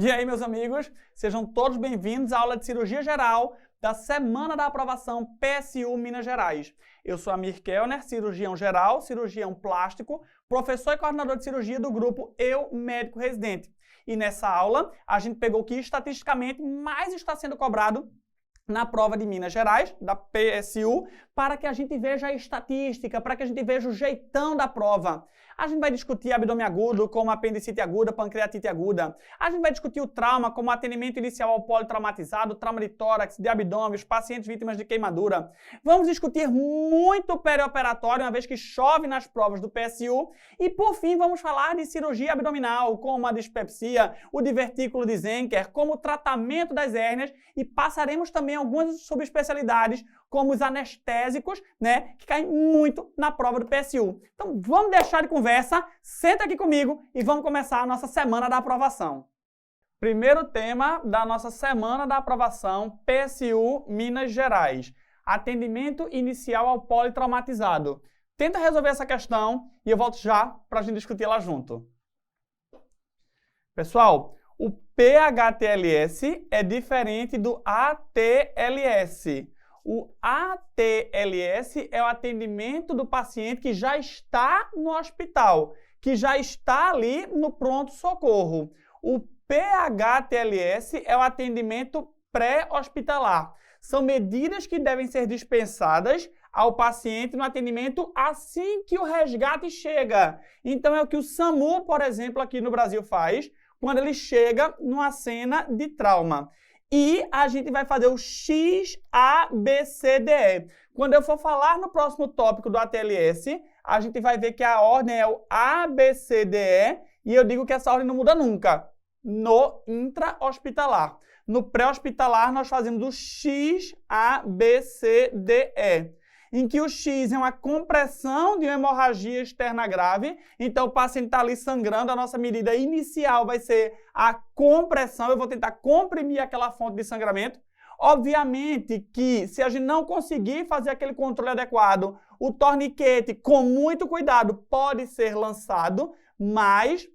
E aí, meus amigos, sejam todos bem-vindos à aula de Cirurgia Geral da Semana da Aprovação PSU Minas Gerais. Eu sou Amir Kellner, cirurgião geral, cirurgião plástico, professor e coordenador de cirurgia do grupo Eu Médico Residente. E nessa aula, a gente pegou o que estatisticamente mais está sendo cobrado na prova de Minas Gerais, da PSU, para que a gente veja a estatística, para que a gente veja o jeitão da prova. A gente vai discutir abdômen agudo, como apendicite aguda, pancreatite aguda. A gente vai discutir o trauma, como atendimento inicial ao politraumatizado, trauma de tórax, de abdômen, os pacientes vítimas de queimadura. Vamos discutir muito perioperatório, uma vez que chove nas provas do PSU. E, por fim, vamos falar de cirurgia abdominal, como a dispepsia, o divertículo de Zenker, como o tratamento das hérnias, e passaremos também algumas subespecialidades, como os anestésicos, que caem muito na prova do PSU. Então, vamos deixar de conversa, senta aqui comigo e vamos começar a nossa Semana da Aprovação. Primeiro tema da nossa Semana da Aprovação PSU Minas Gerais. Atendimento inicial ao politraumatizado. Tenta resolver essa questão e eu volto já para a gente discutir ela junto. Pessoal, o PHTLS é diferente do ATLS. O ATLS é o atendimento do paciente que já está no hospital, que já está ali no pronto-socorro. O PHTLS é o atendimento pré-hospitalar. São medidas que devem ser dispensadas ao paciente no atendimento assim que o resgate chega. Então é o que o SAMU, por exemplo, aqui no Brasil faz quando ele chega numa cena de trauma. E a gente vai fazer o XABCDE. Quando eu for falar no próximo tópico do ATLS, a gente vai ver que a ordem é o ABCDE e eu digo que essa ordem não muda nunca. No intra-hospitalar. No pré-hospitalar, nós fazemos o XABCDE, em que o X é uma compressão de uma hemorragia externa grave. Então, o paciente está ali sangrando, a nossa medida inicial vai ser a compressão. Eu vou tentar comprimir aquela fonte de sangramento. Obviamente que, se a gente não conseguir fazer aquele controle adequado, o torniquete, com muito cuidado, pode ser lançado, mas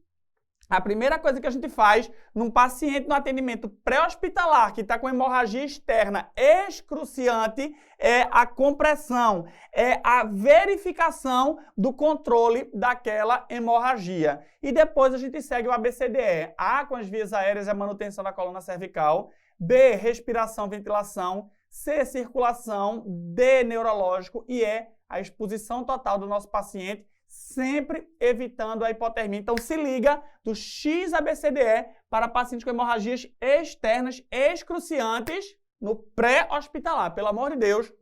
a primeira coisa que a gente faz num paciente no atendimento pré-hospitalar que está com hemorragia externa excruciante é a compressão, é a verificação do controle daquela hemorragia. E depois a gente segue o ABCDE. A com as vias aéreas e a manutenção da coluna cervical. B, respiração, ventilação. C, circulação. D, neurológico. E E, a exposição total do nosso paciente, sempre evitando a hipotermia. Então, se liga do XABCDE para pacientes com hemorragias externas excruciantes no pré-hospitalar. Pelo amor de Deus,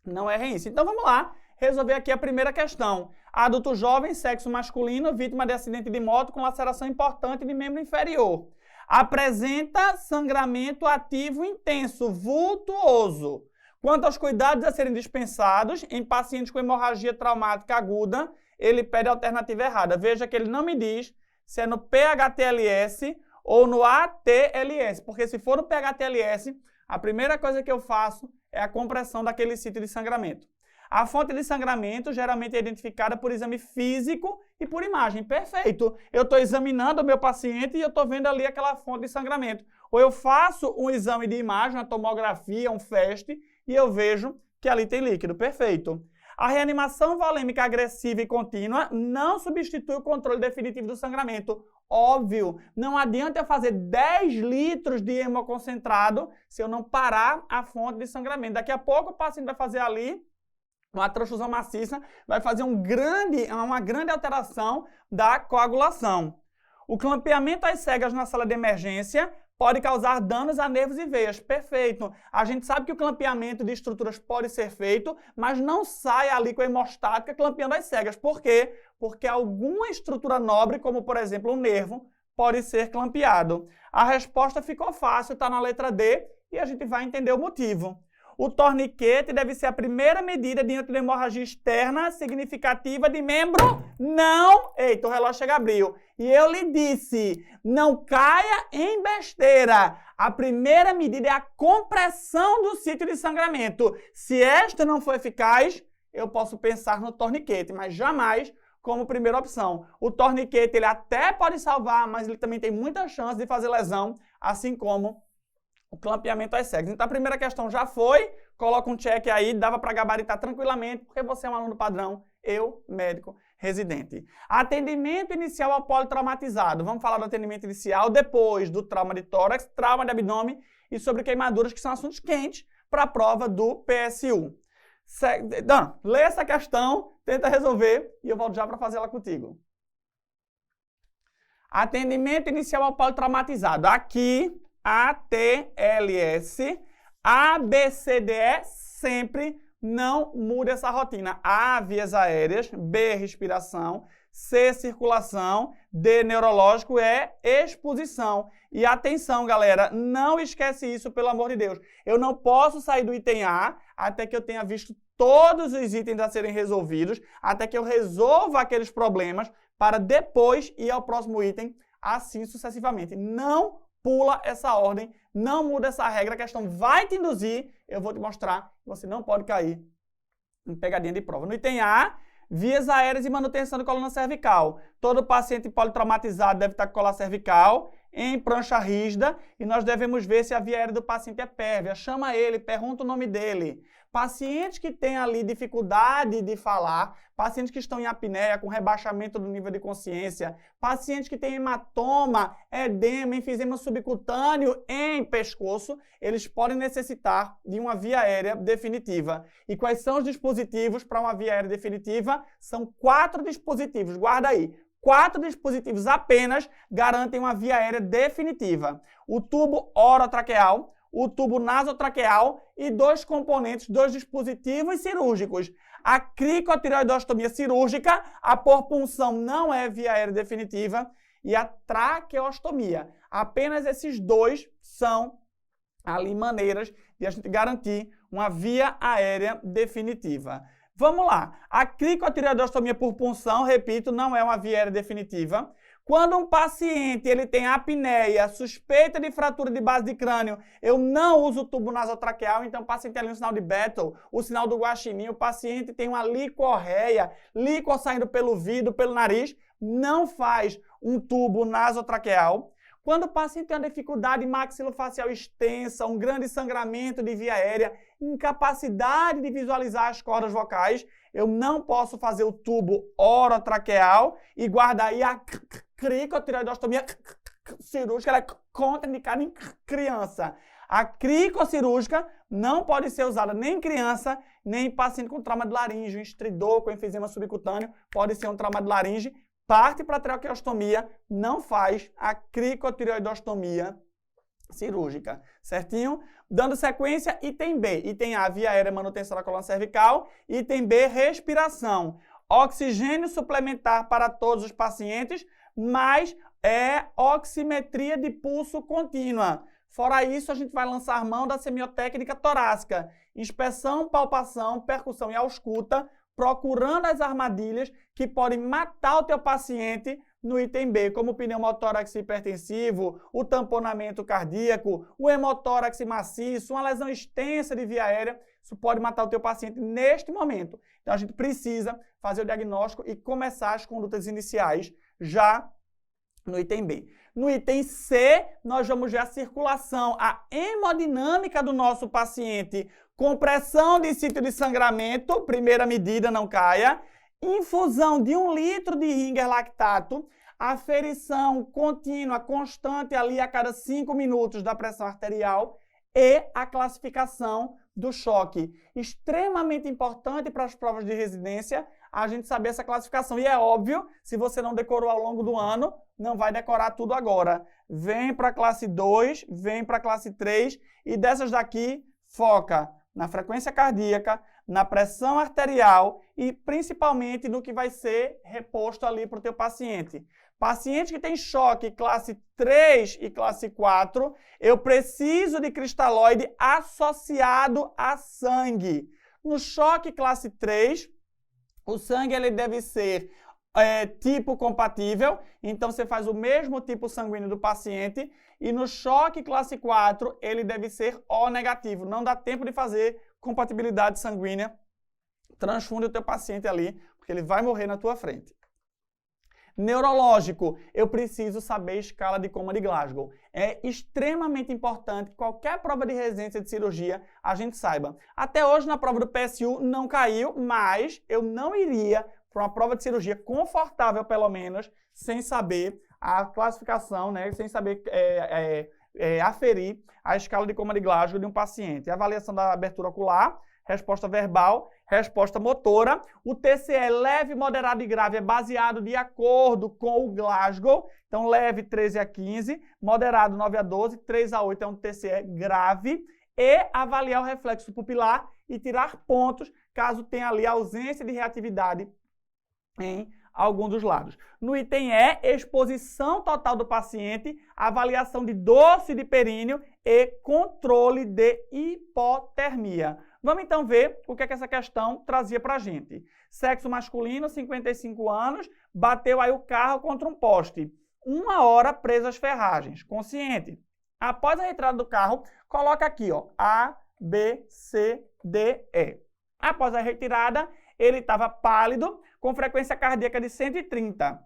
não errem isso. Então, vamos lá resolver aqui a primeira questão. Adulto jovem, sexo masculino, vítima de acidente de moto com laceração importante de membro inferior. Apresenta sangramento ativo intenso, vultuoso. Quanto aos cuidados a serem dispensados em pacientes com hemorragia traumática aguda, ele pede a alternativa errada. Veja que ele não me diz se é no PHTLS ou no ATLS, porque se for no PHTLS, a primeira coisa que eu faço é a compressão daquele sítio de sangramento. A fonte de sangramento geralmente é identificada por exame físico e por imagem. Perfeito! Eu estou examinando o meu paciente e eu estou vendo ali aquela fonte de sangramento. Ou eu faço um exame de imagem, uma tomografia, um FAST, e eu vejo que ali tem líquido. Perfeito. A reanimação volêmica agressiva e contínua não substitui o controle definitivo do sangramento. Óbvio, não adianta eu fazer 10 litros de hemoconcentrado se eu não parar a fonte de sangramento. Daqui a pouco o paciente vai fazer ali uma transfusão maciça, vai fazer uma grande alteração da coagulação. O clampeamento às cegas na sala de emergência pode causar danos a nervos e veias. Perfeito. A gente sabe que o clampeamento de estruturas pode ser feito, mas não sai ali com a hemostática clampeando as cegas. Por quê? Porque alguma estrutura nobre, como por exemplo um nervo, pode ser clampeado. A resposta ficou fácil, está na letra D e a gente vai entender o motivo. O torniquete deve ser a primeira medida diante de hemorragia externa significativa de membro não... Eita, o relógio chega a abril. E eu lhe disse, não caia em besteira. A primeira medida é a compressão do sítio de sangramento. Se esta não for eficaz, eu posso pensar no torniquete, mas jamais como primeira opção. O torniquete, ele até pode salvar, mas ele também tem muita chance de fazer lesão, assim como o clampeamento às cegas. Então, a primeira questão já foi, coloca um check aí, dava para gabaritar tranquilamente, porque você é um aluno padrão, eu, médico residente. Atendimento inicial ao politraumatizado. Vamos falar do atendimento inicial depois do trauma de tórax, trauma de abdômen e sobre queimaduras, que são assuntos quentes para a prova do PSU. Então, lê essa questão, tenta resolver e eu volto já para fazer ela contigo. Atendimento inicial ao politraumatizado. Aqui, ATLS, ABCDE, sempre não muda essa rotina. A, vias aéreas, B, respiração, C, circulação, D, neurológico, E, exposição. E atenção, galera, não esquece isso, pelo amor de Deus. Eu não posso sair do item A até que eu tenha visto todos os itens a serem resolvidos, até que eu resolva aqueles problemas, para depois ir ao próximo item, assim sucessivamente. Não pula essa ordem, não muda essa regra, a questão vai te induzir, eu vou te mostrar que você não pode cair em pegadinha de prova. No item A, vias aéreas e manutenção de coluna cervical. Todo paciente politraumatizado deve estar com colar cervical em prancha rígida e nós devemos ver se a via aérea do paciente é pérvia. Chama ele, pergunta o nome dele. Pacientes que têm ali dificuldade de falar, pacientes que estão em apneia, com rebaixamento do nível de consciência, pacientes que têm hematoma, edema, enfisema subcutâneo em pescoço, eles podem necessitar de uma via aérea definitiva. E quais são os dispositivos para uma via aérea definitiva? São 4 dispositivos, guarda aí. 4 dispositivos apenas garantem uma via aérea definitiva. O tubo orotraqueal, o tubo nasotraqueal e 2 componentes, 2 dispositivos cirúrgicos. A cricotireoidostomia cirúrgica, a porpunção não é via aérea definitiva, e a traqueostomia. Apenas esses 2 são ali maneiras de a gente garantir uma via aérea definitiva. Vamos lá. A cricotireoidostomia por punção, repito, não é uma via aérea definitiva. Quando um paciente ele tem apneia, suspeita de fratura de base de crânio, eu não uso o tubo nasotraqueal, então o paciente tem ali um sinal de Battle, o sinal do guaxinim, o paciente tem uma licorreia, líquor saindo pelo vidro, pelo nariz, não faz um tubo nasotraqueal. Quando o paciente tem uma dificuldade maxilofacial extensa, um grande sangramento de via aérea, incapacidade de visualizar as cordas vocais, eu não posso fazer o tubo orotraqueal e guardar aí a cricotireoidostomia cirúrgica, ela é contraindicada em criança. A cricocirúrgica não pode ser usada nem em criança, nem em paciente com trauma de laringe, um estridor com enfisema subcutâneo, pode ser um trauma de laringe. Parte para a traqueostomia, não faz a cricotireoidostomia cirúrgica, certinho? Dando sequência, item B. Item A, via aérea, manutenção da coluna cervical. Item B, respiração. Oxigênio suplementar para todos os pacientes, mas é oximetria de pulso contínua. Fora isso, a gente vai lançar mão da semiotécnica torácica. Inspeção, palpação, percussão e ausculta, procurando as armadilhas que podem matar o teu paciente no item B, como o pneumotórax hipertensivo, o tamponamento cardíaco, o hemotórax maciço, uma lesão extensa de via aérea. Isso pode matar o teu paciente neste momento. Então, a gente precisa fazer o diagnóstico e começar as condutas iniciais já no item B. No item C, nós vamos ver a circulação, a hemodinâmica do nosso paciente, compressão de sítio de sangramento, primeira medida, não caia, infusão de 1 litro de Ringer lactato, aferição contínua, constante ali a cada 5 minutos da pressão arterial e a classificação do choque. Extremamente importante para as provas de residência a gente saber essa classificação. E é óbvio, se você não decorou ao longo do ano, não vai decorar tudo agora. Vem para a classe 2, vem para a classe 3 e dessas daqui foca na frequência cardíaca, na pressão arterial e principalmente no que vai ser reposto ali para o teu paciente. Paciente que tem choque classe 3 e classe 4, eu preciso de cristalóide associado a sangue. No choque classe 3, o sangue ele deve ser tipo compatível, então você faz o mesmo tipo sanguíneo do paciente, e no choque classe 4 ele deve ser O negativo. Não dá tempo de fazer compatibilidade sanguínea, transfunde o teu paciente ali, porque ele vai morrer na tua frente. Neurológico, eu preciso saber a escala de coma de Glasgow. É extremamente importante que qualquer prova de residência de cirurgia a gente saiba. Até hoje na prova do PSU não caiu, mas eu não iria para uma prova de cirurgia confortável pelo menos, sem saber a classificação, né, sem saber aferir a escala de coma de Glasgow de um paciente. A avaliação da abertura ocular, resposta verbal, resposta motora. O TCE leve, moderado e grave é baseado de acordo com o Glasgow. Então, leve 13 a 15, moderado 9 a 12, 3 a 8 é um TCE grave. E avaliar o reflexo pupilar e tirar pontos caso tenha ali ausência de reatividade em algum dos lados. No item E, exposição total do paciente, avaliação de dorso de períneo e controle de hipotermia. Vamos então ver o que essa questão trazia para a gente. Sexo masculino, 55 anos, bateu aí o carro contra um poste. 1 hora preso às ferragens, consciente. Após a retirada do carro, coloca aqui, ó, A, B, C, D, E. Após a retirada, ele estava pálido, com frequência cardíaca de 130.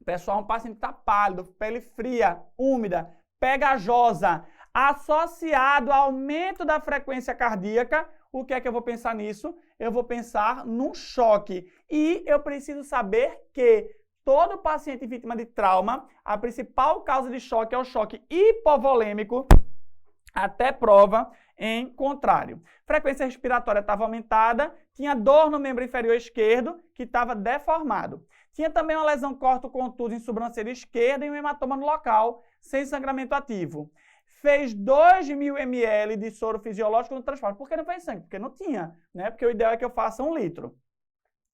Pessoal, um paciente está pálido, pele fria, úmida, pegajosa, associado ao aumento da frequência cardíaca. O que é que eu vou pensar nisso? Eu vou pensar num choque. E eu preciso saber que todo paciente vítima de trauma, a principal causa de choque é o choque hipovolêmico, até prova em contrário. Frequência respiratória estava aumentada, tinha dor no membro inferior esquerdo, que estava deformado. Tinha também uma lesão corto-contusa em sobrancelha esquerda e um hematoma no local, sem sangramento ativo. Fez 2.000 ml de soro fisiológico no transporte. Por que não fez sangue? Porque não tinha, né? Porque o ideal é que eu faça 1 litro.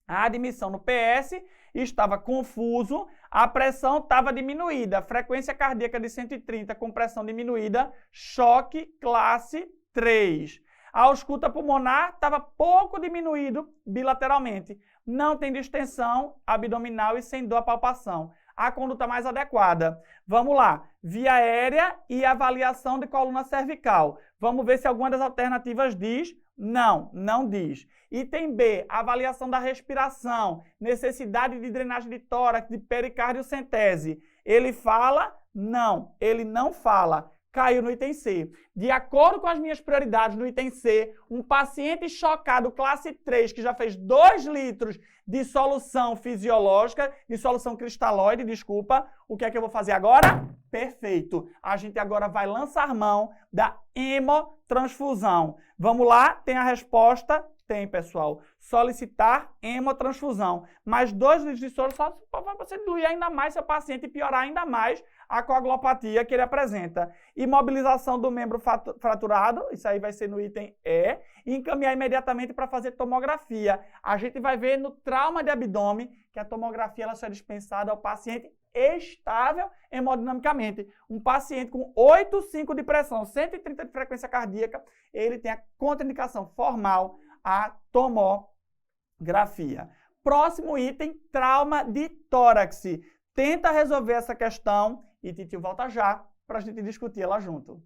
A admissão no PS estava confuso, a pressão estava diminuída, frequência cardíaca de 130 com pressão diminuída, choque classe 3. A ausculta pulmonar estava pouco diminuído bilateralmente, não tem distensão abdominal e sem dor à palpação. A conduta mais adequada. Vamos lá, via aérea e avaliação de coluna cervical. Vamos ver se alguma das alternativas diz. Não, não diz. Item B, avaliação da respiração, necessidade de drenagem de tórax, de pericardiocentese. Ele fala? Não, ele não fala. Caiu no item C. De acordo com as minhas prioridades no item C, um paciente chocado classe 3, que já fez 2 litros de solução fisiológica, de solução cristalóide, desculpa, o que é que eu vou fazer agora? Perfeito. A gente agora vai lançar mão da hemotransfusão. Vamos lá? Tem a resposta? Tem, pessoal. Solicitar hemotransfusão. Mais 2 litros de soro só para você diluir ainda mais seu paciente e piorar ainda mais a coagulopatia que ele apresenta. Imobilização do membro fraturado, isso aí vai ser no item E, e encaminhar imediatamente para fazer tomografia. A gente vai ver no trauma de abdômen que a tomografia ela só é dispensada ao paciente estável hemodinamicamente. Um paciente com 8,5 de pressão, 130 de frequência cardíaca, ele tem a contraindicação formal à tomografia. Próximo item, trauma de tórax. Tenta resolver essa questão e Titio volta já para a gente discutir ela junto.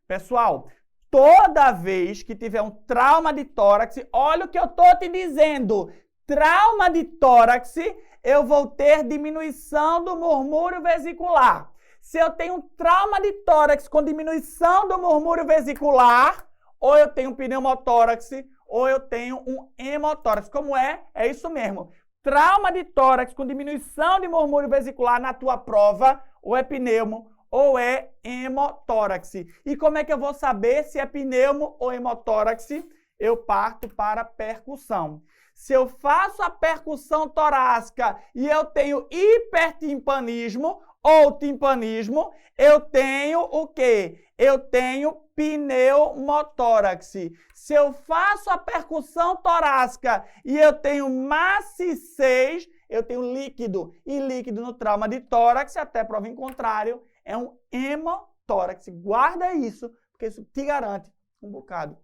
Pessoal, toda vez que tiver um trauma de tórax, olha o que eu estou te dizendo. Trauma de tórax, eu vou ter diminuição do murmúrio vesicular. Se eu tenho um trauma de tórax com diminuição do murmúrio vesicular, ou eu tenho um pneumotórax, ou eu tenho um hemotórax. Como é? É isso mesmo. Trauma de tórax com diminuição de murmúrio vesicular na tua prova, ou é pneumo, ou é hemotórax. E como é que eu vou saber se é pneumo ou hemotórax? Eu parto para percussão. Se eu faço a percussão torácica e eu tenho hipertimpanismo ou timpanismo, eu tenho o quê? Eu tenho pneumotórax. Se eu faço a percussão torácica e eu tenho MACI 6, eu tenho líquido. E líquido no trauma de tórax, até prova em contrário, é um hemotórax. Guarda isso, porque isso te garante um bocado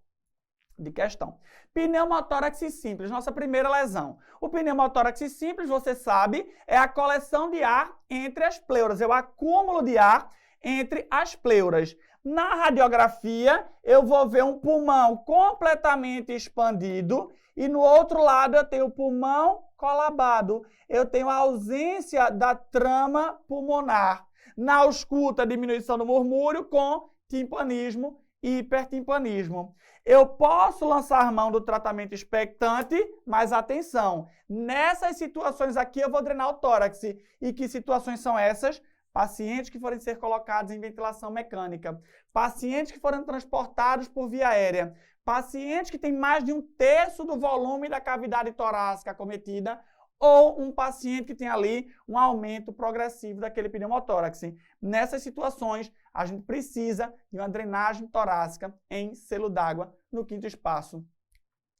de questão. Pneumotórax simples, nossa primeira lesão. O pneumotórax simples, você sabe, é a coleção de ar entre as pleuras, é o acúmulo de ar entre as pleuras. Na radiografia, eu vou ver um pulmão completamente expandido e no outro lado eu tenho o pulmão colabado. Eu tenho a ausência da trama pulmonar. Na ausculta, diminuição do murmúrio com timpanismo e hipertimpanismo. Eu posso lançar mão do tratamento expectante, mas atenção, nessas situações aqui eu vou drenar o tórax. E que situações são essas? Pacientes que forem ser colocados em ventilação mecânica, pacientes que foram transportados por via aérea, pacientes que têm mais de 1/3 do volume da cavidade torácica acometida, ou um paciente que tem ali um aumento progressivo daquele pneumotórax. Nessas situações, a gente precisa de uma drenagem torácica em selo d'água no quinto espaço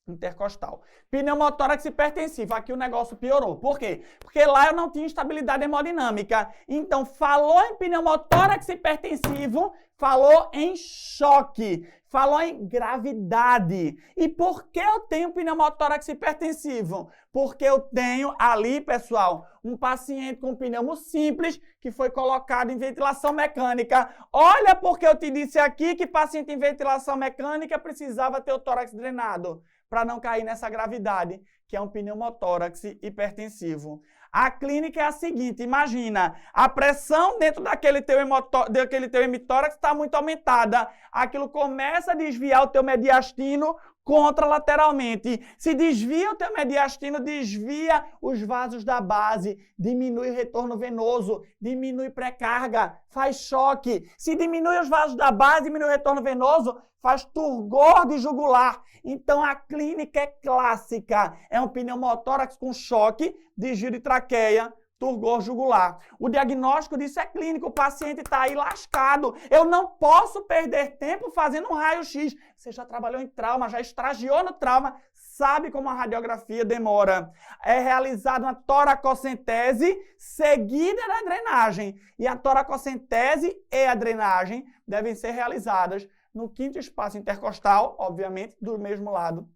intercostal. Pneumotórax hipertensivo, aqui o negócio piorou. Por quê? Porque lá eu não tinha estabilidade hemodinâmica. Então, falou em pneumotórax hipertensivo, falou em choque, falou em gravidade. E por que eu tenho pneumotórax hipertensivo? Porque eu tenho ali, pessoal, um paciente com pneumo simples que foi colocado em ventilação mecânica. Olha porque eu te disse aqui que paciente em ventilação mecânica precisava ter o tórax drenado, para não cair nessa gravidade, que é um pneumotórax hipertensivo. A clínica é a seguinte, imagina, a pressão dentro daquele teu hemitórax está muito aumentada. Aquilo começa a desviar o teu mediastino contralateralmente. Se desvia o teu mediastino, desvia os vasos da base, diminui o retorno venoso, diminui pré-carga, faz choque. Se diminui os vasos da base, diminui o retorno venoso, faz turgor de jugular. Então, a clínica é clássica. É um pneumotórax com choque, desvio de traqueia, turgor jugular. O diagnóstico disso é clínico. O paciente está aí lascado. Eu não posso perder tempo fazendo um raio-x. Você já trabalhou em trauma, já estagiou no trauma, sabe como a radiografia demora. É realizada uma toracocentese seguida da drenagem. E a toracocentese e a drenagem devem ser realizadas no quinto espaço intercostal, obviamente, do mesmo lado,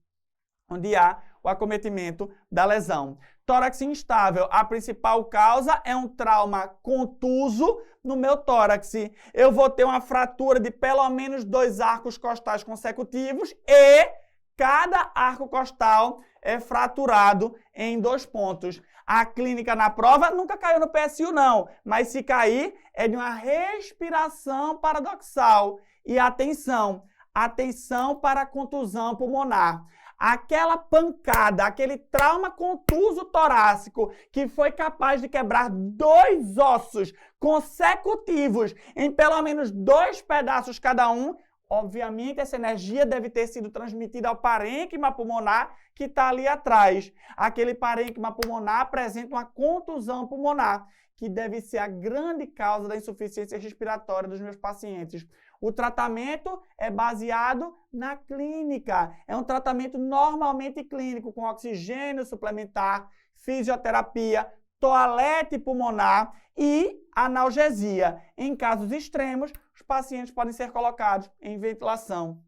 onde há o acometimento da lesão. Tórax instável, a principal causa é um trauma contuso no meu tórax. Eu vou ter uma fratura de pelo menos 2 arcos costais consecutivos e cada arco costal é fraturado em 2 pontos. A clínica na prova nunca caiu no PSU não, mas se cair é de uma respiração paradoxal. E atenção para a contusão pulmonar. Aquela pancada, aquele trauma contuso torácico que foi capaz de quebrar 2 ossos consecutivos em pelo menos 2 pedaços cada um, obviamente essa energia deve ter sido transmitida ao parênquima pulmonar que está ali atrás. Aquele parênquima pulmonar apresenta uma contusão pulmonar, que deve ser a grande causa da insuficiência respiratória dos meus pacientes. O tratamento é baseado na clínica. É um tratamento normalmente clínico, com oxigênio suplementar, fisioterapia, toalete pulmonar e analgesia. Em casos extremos, os pacientes podem ser colocados em ventilação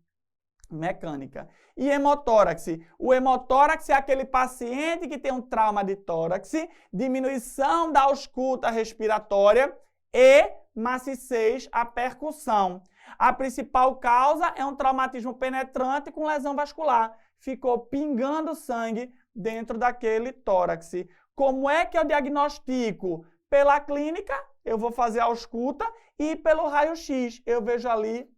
mecânica. E hemotórax. O hemotórax é aquele paciente que tem um trauma de tórax, diminuição da ausculta respiratória e maciez à percussão. A principal causa é um traumatismo penetrante com lesão vascular. Ficou pingando sangue dentro daquele tórax. Como é que eu diagnostico? Pela clínica, eu vou fazer a ausculta e pelo raio-x. Eu vejo ali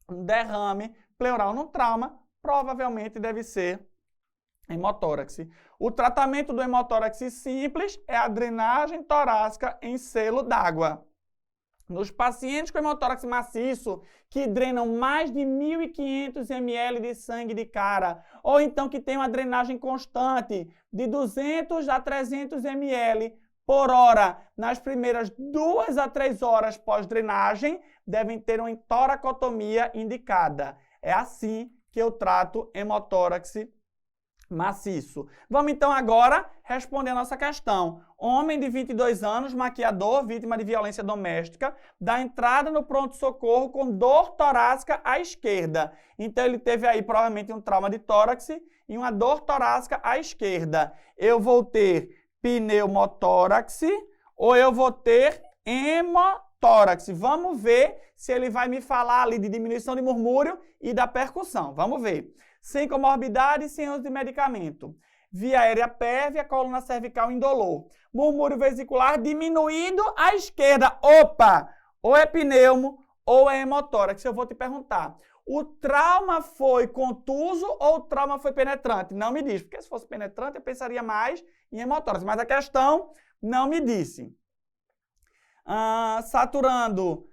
um derrame pleural no trauma, provavelmente deve ser hemotórax. O tratamento do hemotórax simples é a drenagem torácica em selo d'água. Nos pacientes com hemotórax maciço, que drenam mais de 1.500 ml de sangue de cara, ou então que tem uma drenagem constante de 200 a 300 ml por hora, nas primeiras 2 a 3 horas pós-drenagem, devem ter uma toracotomia indicada. É assim que eu trato hemotórax maciço. Vamos então agora responder a nossa questão. Homem de 22 anos, maquiador, vítima de violência doméstica, dá entrada no pronto-socorro com dor torácica à esquerda. Então ele teve aí provavelmente um trauma de tórax e uma dor torácica à esquerda. Eu vou ter pneumotórax ou eu vou ter hemotórax. tórax. Vamos ver se ele vai me falar ali de diminuição de murmúrio e da percussão. Vamos ver. Sem comorbidade e sem uso de medicamento. Via aérea pérvia, coluna cervical indolor. Murmúrio vesicular diminuído à esquerda. Opa! Ou é pneumo ou é hemotórax. Eu vou te perguntar. O trauma foi contuso ou o trauma foi penetrante? Não me diz, porque se fosse penetrante eu pensaria mais em hemotórax, mas a questão não me disse. Saturando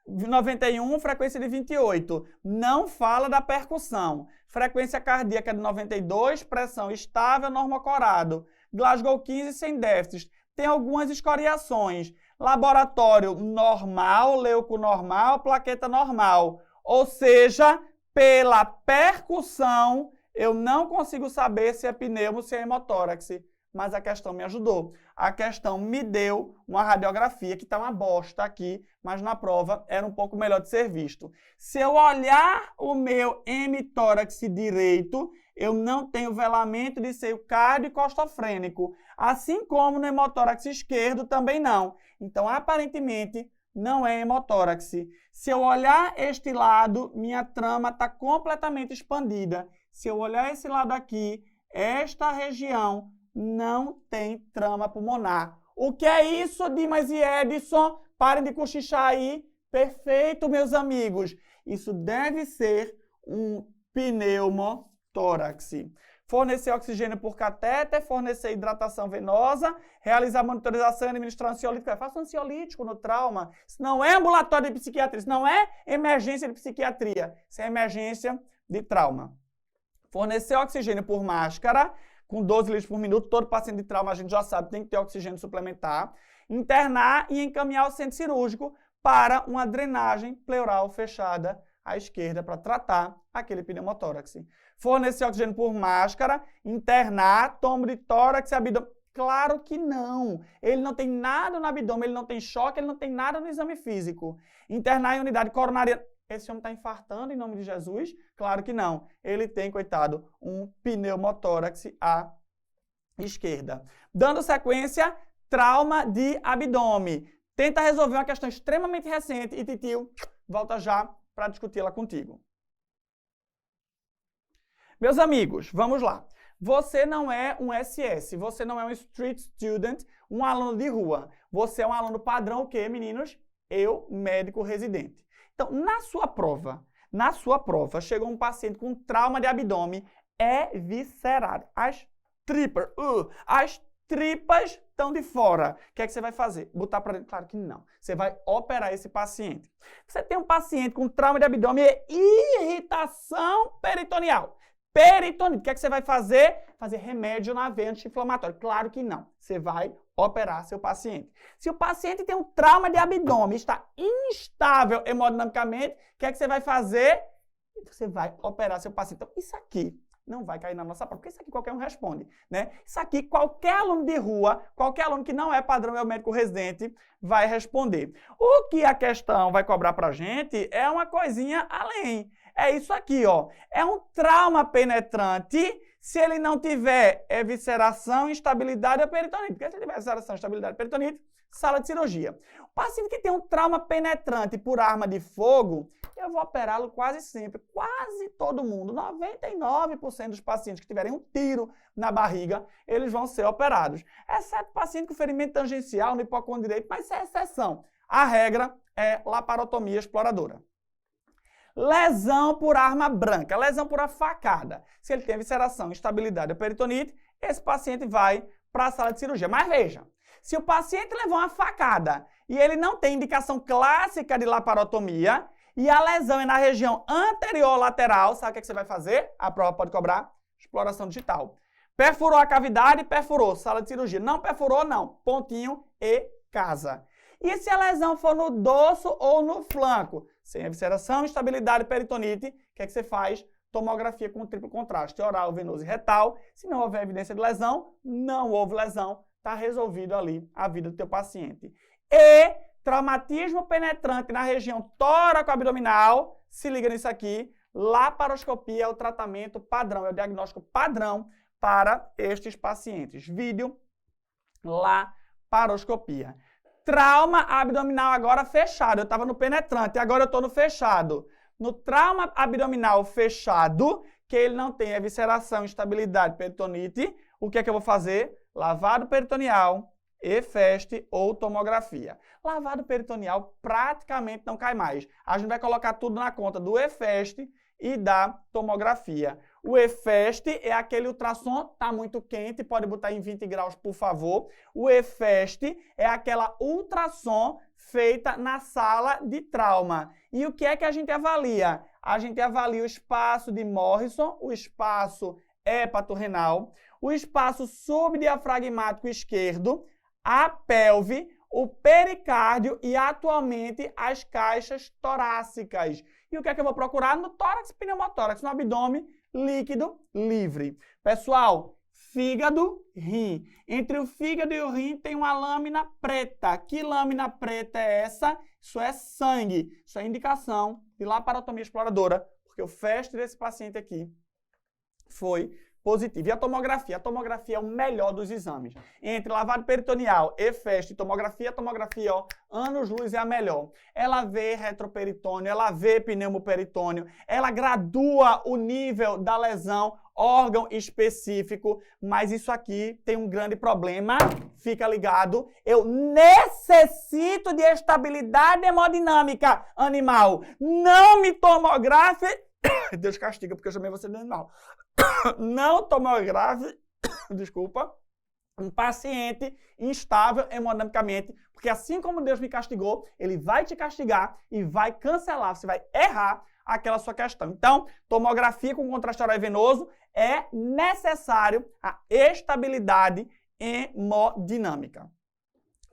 91, frequência de 28. Não fala da percussão. Frequência cardíaca de 92, pressão estável, normocorado. Glasgow 15 sem déficits. Tem algumas escoriações. Laboratório normal, leuco normal, plaqueta normal. Ou seja, pela percussão, eu não consigo saber se é pneumo ou se é hemotórax. Mas a questão me ajudou. A questão me deu uma radiografia, que está uma bosta aqui, mas na prova era um pouco melhor de ser visto. Se eu olhar o meu hemitórax direito, eu não tenho velamento de seio cardio e costofrênico. Assim como no hemotórax esquerdo também não. Então, aparentemente, não é hemotórax. Se eu olhar este lado, minha trama está completamente expandida. Se eu olhar esse lado aqui, esta região não tem trama pulmonar. O que é isso, Dimas e Edson? Parem de cochichar aí. Perfeito, meus amigos. Isso deve ser um pneumotórax. Fornecer oxigênio por catéter, fornecer hidratação venosa, realizar monitorização e administrar ansiolítico. Faça um ansiolítico no trauma. Isso não é ambulatório de psiquiatria, isso não é emergência de psiquiatria. Isso é emergência de trauma. Fornecer oxigênio por máscara, com 12 litros por minuto. Todo paciente de trauma, a gente já sabe, tem que ter oxigênio suplementar. Internar e encaminhar o centro cirúrgico para uma drenagem pleural fechada à esquerda para tratar aquele pneumotórax. Fornecer oxigênio por máscara, internar, tomo de tórax e abdômen. Claro que não. Ele não tem nada no abdômen, ele não tem choque, ele não tem nada no exame físico. Internar em unidade coronariana. Esse homem está infartando em nome de Jesus? Claro que não. Ele tem, coitado, um pneumotórax à esquerda. Dando sequência, trauma de abdômen. Tenta resolver uma questão extremamente recente e Titio volta já para discuti-la contigo. Meus amigos, vamos lá. Você não é um SS, você não é um street student, um aluno de rua. Você é um aluno padrão o quê, meninos? Eu, médico residente. Então, na sua prova, chegou um paciente com trauma de abdômen eviscerado. As tripas estão de fora. O que é que você vai fazer? Botar para dentro? Claro que não. Você vai operar esse paciente. Você tem um paciente com trauma de abdômen e irritação peritoneal. Peritonite. O que é que você vai fazer? Fazer remédio na veia anti-inflamatório. Claro que não. Você vai operar seu paciente. Se o paciente tem um trauma de abdômen, está instável hemodinamicamente, o que é que você vai fazer? Você vai operar seu paciente. Então, isso aqui não vai cair na nossa prova, porque isso aqui qualquer um responde, né? Isso aqui qualquer aluno de rua, qualquer aluno que não é padrão, é o médico residente, vai responder. O que a questão vai cobrar pra gente é uma coisinha além. É isso aqui, ó. É um trauma penetrante se ele não tiver evisceração, instabilidade ou peritonite. Porque se ele tiver evisceração, instabilidade ou peritonite, sala de cirurgia. O paciente que tem um trauma penetrante por arma de fogo, eu vou operá-lo quase sempre. Quase todo mundo, 99% dos pacientes que tiverem um tiro na barriga, eles vão ser operados. Exceto paciente com ferimento tangencial no hipocôndrio direito, mas isso é exceção. A regra é laparotomia exploradora. Lesão por arma branca, lesão por uma facada. Se ele tem evisceração, instabilidade ou peritonite, esse paciente vai para a sala de cirurgia. Mas veja, se o paciente levou uma facada e ele não tem indicação clássica de laparotomia e a lesão é na região anterior lateral, sabe o que você vai fazer? A prova pode cobrar exploração digital. Perfurou a cavidade, perfurou, sala de cirurgia. Não perfurou, não. Pontinho e casa. E se a lesão for no dorso ou no flanco? Sem evisceração, instabilidade, peritonite, o que é que você faz? Tomografia com triplo contraste, oral, venoso e retal. Se não houver evidência de lesão, não houve lesão, está resolvido ali a vida do teu paciente. E traumatismo penetrante na região tóraco-abdominal, se liga nisso aqui, laparoscopia é o tratamento padrão, é o diagnóstico padrão para estes pacientes. Vídeo, laparoscopia. Trauma abdominal agora fechado. Eu estava no penetrante, agora eu estou no fechado. No trauma abdominal fechado, que ele não tem evisceração, instabilidade, peritonite, o que é que eu vou fazer? Lavado peritoneal, EFEST ou tomografia. Lavado peritoneal praticamente não cai mais. A gente vai colocar tudo na conta do EFEST e da tomografia. O EFEST é aquele ultrassom, tá muito quente, pode botar em 20 graus, por favor. O EFEST é aquela ultrassom feita na sala de trauma. E o que é que a gente avalia? A gente avalia o espaço de Morrison, o espaço hepatorrenal, o espaço subdiafragmático esquerdo, a pelve, o pericárdio e, atualmente, as caixas torácicas. E o que é que eu vou procurar? No tórax, pneumotórax, no abdômen, líquido livre. Pessoal, fígado, rim. Entre o fígado e o rim tem uma lâmina preta. Que lâmina preta é essa? Isso é sangue. Isso é indicação de laparotomia exploradora, porque o FEST desse paciente aqui foi positivo. E a tomografia? A tomografia é o melhor dos exames. Entre lavado peritoneal, EFEST e tomografia, ó, anos-luz é a melhor. Ela vê retroperitônio, ela vê pneumoperitônio, ela gradua o nível da lesão, órgão específico, mas isso aqui tem um grande problema, fica ligado, eu necessito de estabilidade hemodinâmica animal, não me tomografe, Deus castiga porque eu chamei você de animal, não tomografe, desculpa, um paciente instável hemodinamicamente, porque assim como Deus me castigou, ele vai te castigar e vai cancelar, você vai errar aquela sua questão. Então, tomografia com contraste oral venoso é necessário a estabilidade hemodinâmica.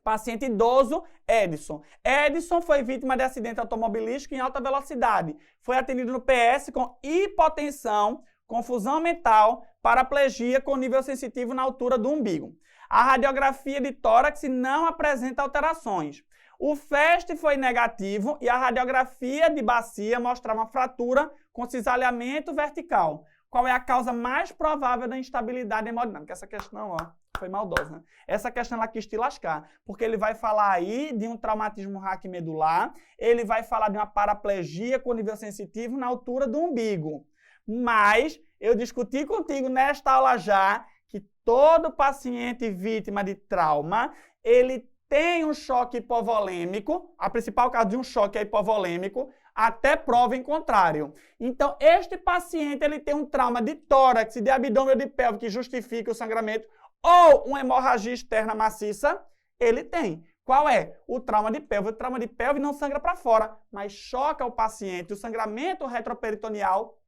Paciente idoso, Edson. Edson foi vítima de acidente automobilístico em alta velocidade. Foi atendido no PS com hipotensão, confusão mental, paraplegia com nível sensitivo na altura do umbigo. A radiografia de tórax não apresenta alterações. O FEST foi negativo e a radiografia de bacia mostrava uma fratura com cisalhamento vertical. Qual é a causa mais provável da instabilidade hemodinâmica? Essa questão, ó, foi maldosa, né? Essa questão ela quis te lascar, porque ele vai falar aí de um traumatismo raquimedular, ele vai falar de uma paraplegia com nível sensitivo na altura do umbigo. Mas eu discuti contigo nesta aula já que todo paciente vítima de trauma, ele tem um choque hipovolêmico, a principal causa de um choque é hipovolêmico, até prova em contrário. Então, este paciente ele tem um trauma de tórax, de abdômen ou de pelve que justifica o sangramento, ou uma hemorragia externa maciça, ele tem. Qual é? O trauma de pelve. O trauma de pelve não sangra para fora, mas choca o paciente. O sangramento retroperitoneal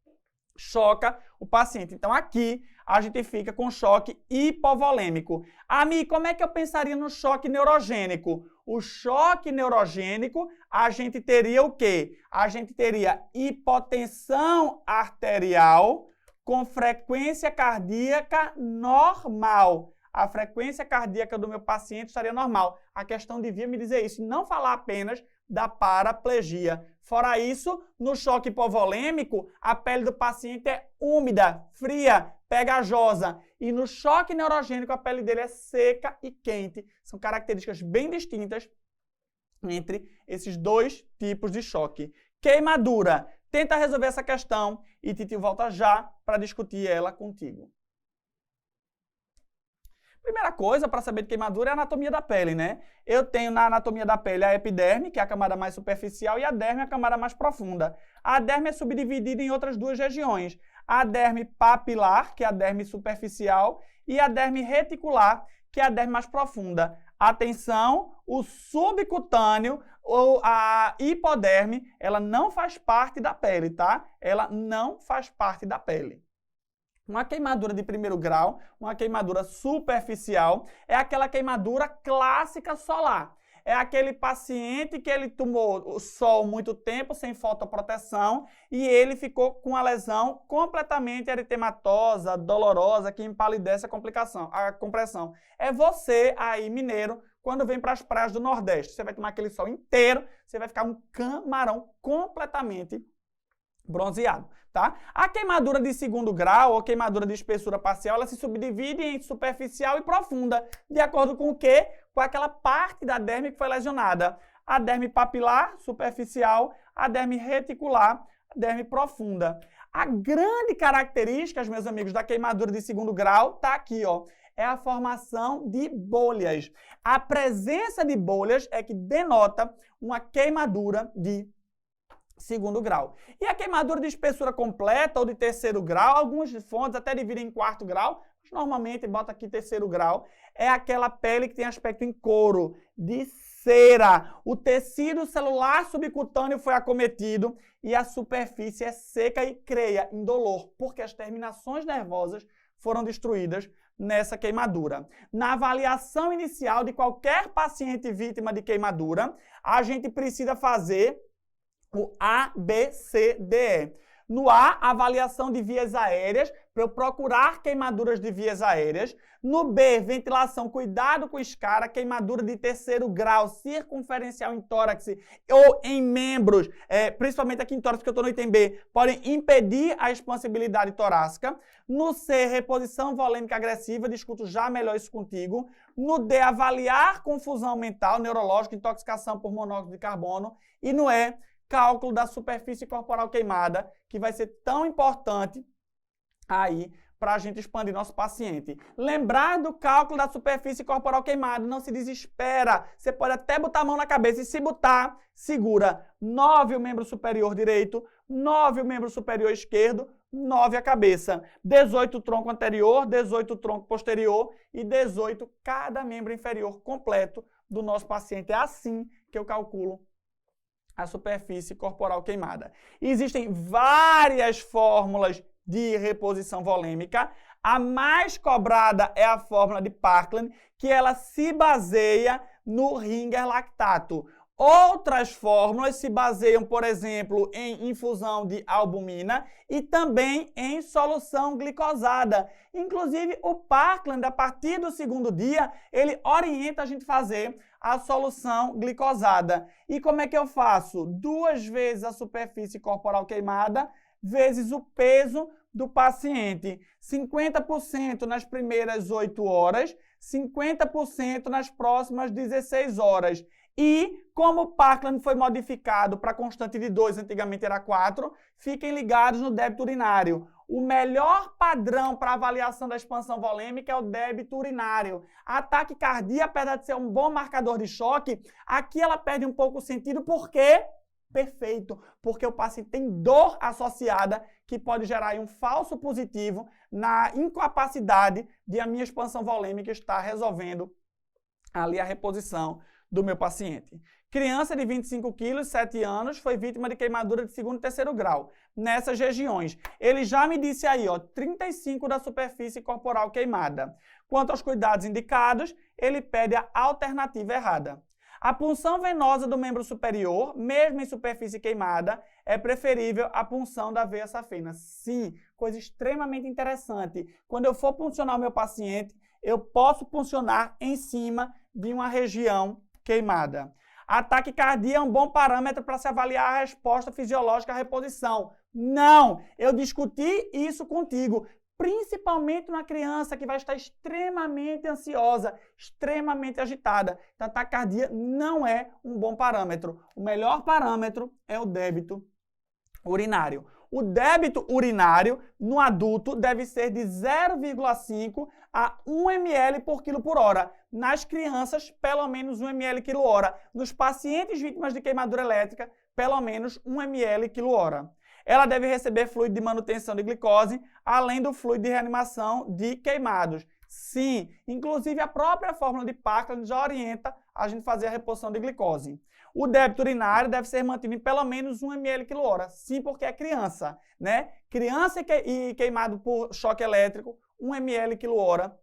choca o paciente. Então, aqui a gente fica com choque hipovolêmico. Ami, como é que eu pensaria no choque neurogênico? O choque neurogênico, a gente teria o quê? A gente teria hipotensão arterial com frequência cardíaca normal. A frequência cardíaca do meu paciente estaria normal. A questão devia me dizer isso, e não falar apenas da paraplegia. Fora isso, no choque hipovolêmico, a pele do paciente é úmida, fria, pegajosa. E no choque neurogênico, a pele dele é seca e quente. São características bem distintas entre esses dois tipos de choque. Queimadura. Tenta resolver essa questão e Titi volta já para discutir ela contigo. Primeira coisa para saber de queimadura é a anatomia da pele, né? Eu tenho na anatomia da pele a epiderme, que é a camada mais superficial, e a derme, a camada mais profunda. A derme é subdividida em outras duas regiões. A derme papilar, que é a derme superficial, e a derme reticular, que é a derme mais profunda. Atenção, o subcutâneo ou a hipoderme, ela não faz parte da pele, tá? Ela não faz parte da pele. Uma queimadura de primeiro grau, uma queimadura superficial, é aquela queimadura clássica solar. É aquele paciente que ele tomou o sol muito tempo sem fotoproteção e ele ficou com a lesão completamente eritematosa, dolorosa, que empalidece a compressão. É você aí, mineiro, quando vem para as praias do Nordeste. Você vai tomar aquele sol inteiro, você vai ficar um camarão completamente bronzeado, tá? A queimadura de segundo grau ou queimadura de espessura parcial, ela se subdivide em superficial e profunda, de acordo com o quê? Com aquela parte da derme que foi lesionada. A derme papilar, superficial, a derme reticular, a derme profunda. A grande característica, meus amigos, da queimadura de segundo grau tá aqui, ó. É a formação de bolhas. A presença de bolhas é que denota uma queimadura de segundo grau. E a queimadura de espessura completa ou de terceiro grau, algumas fontes até dividem em quarto grau, mas normalmente bota aqui terceiro grau, é aquela pele que tem aspecto em couro, de cera. O tecido celular subcutâneo foi acometido e a superfície é seca e creia, indolor, porque as terminações nervosas foram destruídas nessa queimadura. Na avaliação inicial de qualquer paciente vítima de queimadura, a gente precisa fazer o ABCDE. No A, avaliação de vias aéreas, para eu procurar queimaduras de vias aéreas. No B, ventilação, cuidado com escara, queimadura de terceiro grau, circunferencial em tórax ou em membros, principalmente aqui em tórax, porque eu estou no item B, podem impedir a expansibilidade torácica. No C, reposição volêmica agressiva, discuto já melhor isso contigo. No D, avaliar confusão mental, neurológica, intoxicação por monóxido de carbono. E no E, cálculo da superfície corporal queimada, que vai ser tão importante aí para a gente expandir nosso paciente. Lembrar do cálculo da superfície corporal queimada, não se desespera. Você pode até botar a mão na cabeça e se botar, segura 9 o membro superior direito, 9 o membro superior esquerdo, 9 a cabeça, 18 o tronco anterior, 18 o tronco posterior e 18 cada membro inferior completo do nosso paciente. É assim que eu calculo a superfície corporal queimada. Existem várias fórmulas de reposição volêmica. A mais cobrada é a fórmula de Parkland, que ela se baseia no Ringer lactato. Outras fórmulas se baseiam, por exemplo, em infusão de albumina e também em solução glicosada. Inclusive, o Parkland, a partir do segundo dia, ele orienta a gente fazer a solução glicosada. E como é que eu faço? 2 vezes a superfície corporal queimada vezes o peso do paciente. 50% nas primeiras 8 horas, 50% nas próximas 16 horas. E, como o Parkland foi modificado para constante de 2, antigamente era 4, fiquem ligados no débito urinário. O melhor padrão para avaliação da expansão volêmica é o débito urinário. A taquicardia, apesar de ser um bom marcador de choque, aqui ela perde um pouco o sentido, por quê? Perfeito, porque o paciente tem dor associada que pode gerar aí um falso positivo na incapacidade de a minha expansão volêmica estar resolvendo ali a reposição do meu paciente. Criança de 25 quilos, 7 anos, foi vítima de queimadura de segundo e terceiro grau, nessas regiões. Ele já me disse aí, ó, 35 da superfície corporal queimada. Quanto aos cuidados indicados, ele pede a alternativa errada. A punção venosa do membro superior, mesmo em superfície queimada, é preferível à punção da veia safena. Sim, coisa extremamente interessante. Quando eu for puncionar o meu paciente, eu posso puncionar em cima de uma região queimada. A taquicardia é um bom parâmetro para se avaliar a resposta fisiológica à reposição. Não! Eu discuti isso contigo, principalmente na criança que vai estar extremamente ansiosa, extremamente agitada. Então, a taquicardia não é um bom parâmetro. O melhor parâmetro é o débito urinário. O débito urinário no adulto deve ser de 0,5 a 1 ml por quilo por hora. Nas crianças, pelo menos 1 ml quilo hora. Nos pacientes vítimas de queimadura elétrica, pelo menos 1 ml quilo hora. Ela deve receber fluido de manutenção de glicose, além do fluido de reanimação de queimados. Sim, inclusive a própria fórmula de Parkland já orienta a gente fazer a reposição de glicose. O débito urinário deve ser mantido em pelo menos 1 ml quilo hora. Sim, porque é criança, né? Criança e queimado por choque elétrico, 1 ml quilo hora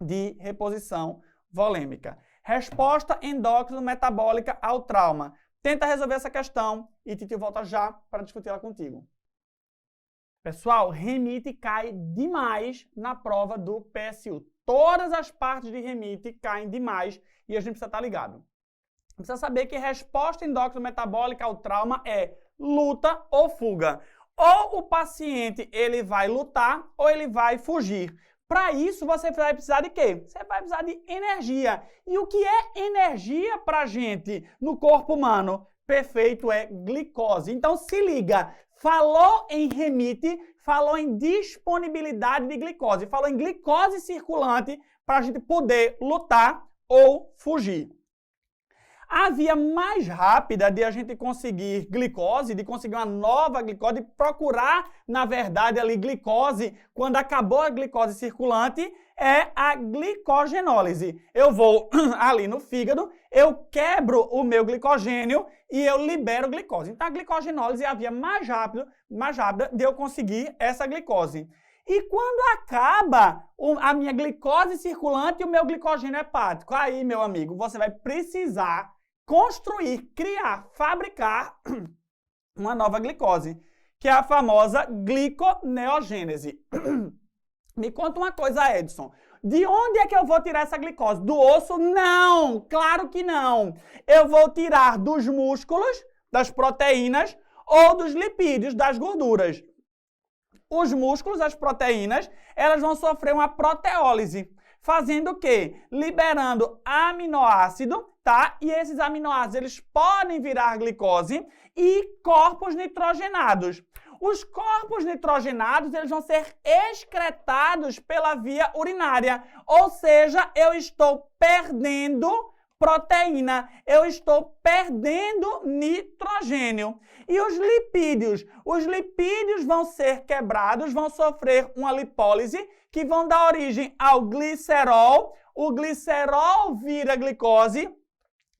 de reposição volêmica. Resposta endócrino-metabólica ao trauma. Tenta resolver essa questão e Titi volta já para discutir ela contigo. Pessoal, remite cai demais na prova do PSU. Todas as partes de remite caem demais e a gente precisa estar ligado. Precisa saber que resposta endócrino-metabólica ao trauma é luta ou fuga. ou o paciente ele vai lutar ou ele vai fugir. Para isso, você vai precisar de quê? Você vai precisar de energia. E o que é energia para a gente no corpo humano? Perfeito, é glicose. Então, se liga. Falou em remite, falou em disponibilidade de glicose. Falou em glicose circulante para a gente poder lutar ou fugir. A via mais rápida de a gente conseguir glicose, de conseguir uma nova glicose, de procurar, na verdade, ali glicose, quando acabou a glicose circulante, é a glicogenólise. Eu vou ali no fígado, eu quebro o meu glicogênio e eu libero glicose. Então, a glicogenólise é a via mais rápida de eu conseguir essa glicose. E quando acaba a minha glicose circulante e o meu glicogênio hepático, aí, meu amigo, você vai precisar construir, criar, fabricar uma nova glicose, que é a famosa gliconeogênese. Me conta uma coisa, Edson. De onde é que eu vou tirar essa glicose? Do osso? Não! Claro que não! Eu vou tirar dos músculos, das proteínas ou dos lipídios, das gorduras. Os músculos, as proteínas, elas vão sofrer uma proteólise. Fazendo o quê? Liberando aminoácido, tá? E esses aminoácidos, eles podem virar glicose e corpos nitrogenados. Os corpos nitrogenados, eles vão ser excretados pela via urinária. Ou seja, eu estou perdendo proteína, eu estou perdendo nitrogênio. E os lipídios vão ser quebrados, vão sofrer uma lipólise, que vão dar origem ao glicerol. O glicerol vira glicose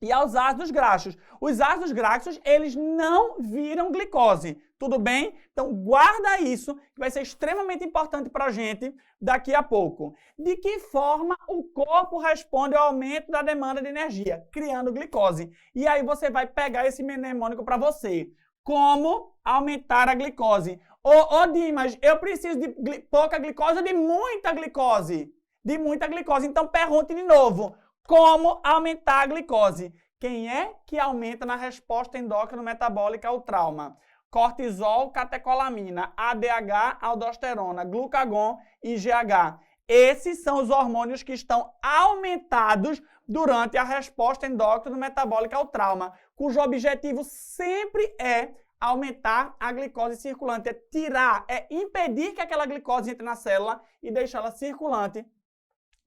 e aos ácidos graxos. Os ácidos graxos, eles não viram glicose. Tudo bem? Então, guarda isso, que vai ser extremamente importante para a gente daqui a pouco. De que forma o corpo responde ao aumento da demanda de energia? Criando glicose. E aí você vai pegar esse mnemônico para você. Como aumentar a glicose? Ô Dimas, eu preciso de pouca glicose ou de muita glicose? De muita glicose. Então, pergunte de novo. Como aumentar a glicose? Quem é que aumenta na resposta endócrino metabólica ao trauma? Cortisol, catecolamina, ADH, aldosterona, glucagon e GH. Esses são os hormônios que estão aumentados durante a resposta endócrino metabólica ao trauma, cujo objetivo sempre é aumentar a glicose circulante, é tirar, é impedir que aquela glicose entre na célula e deixá-la circulante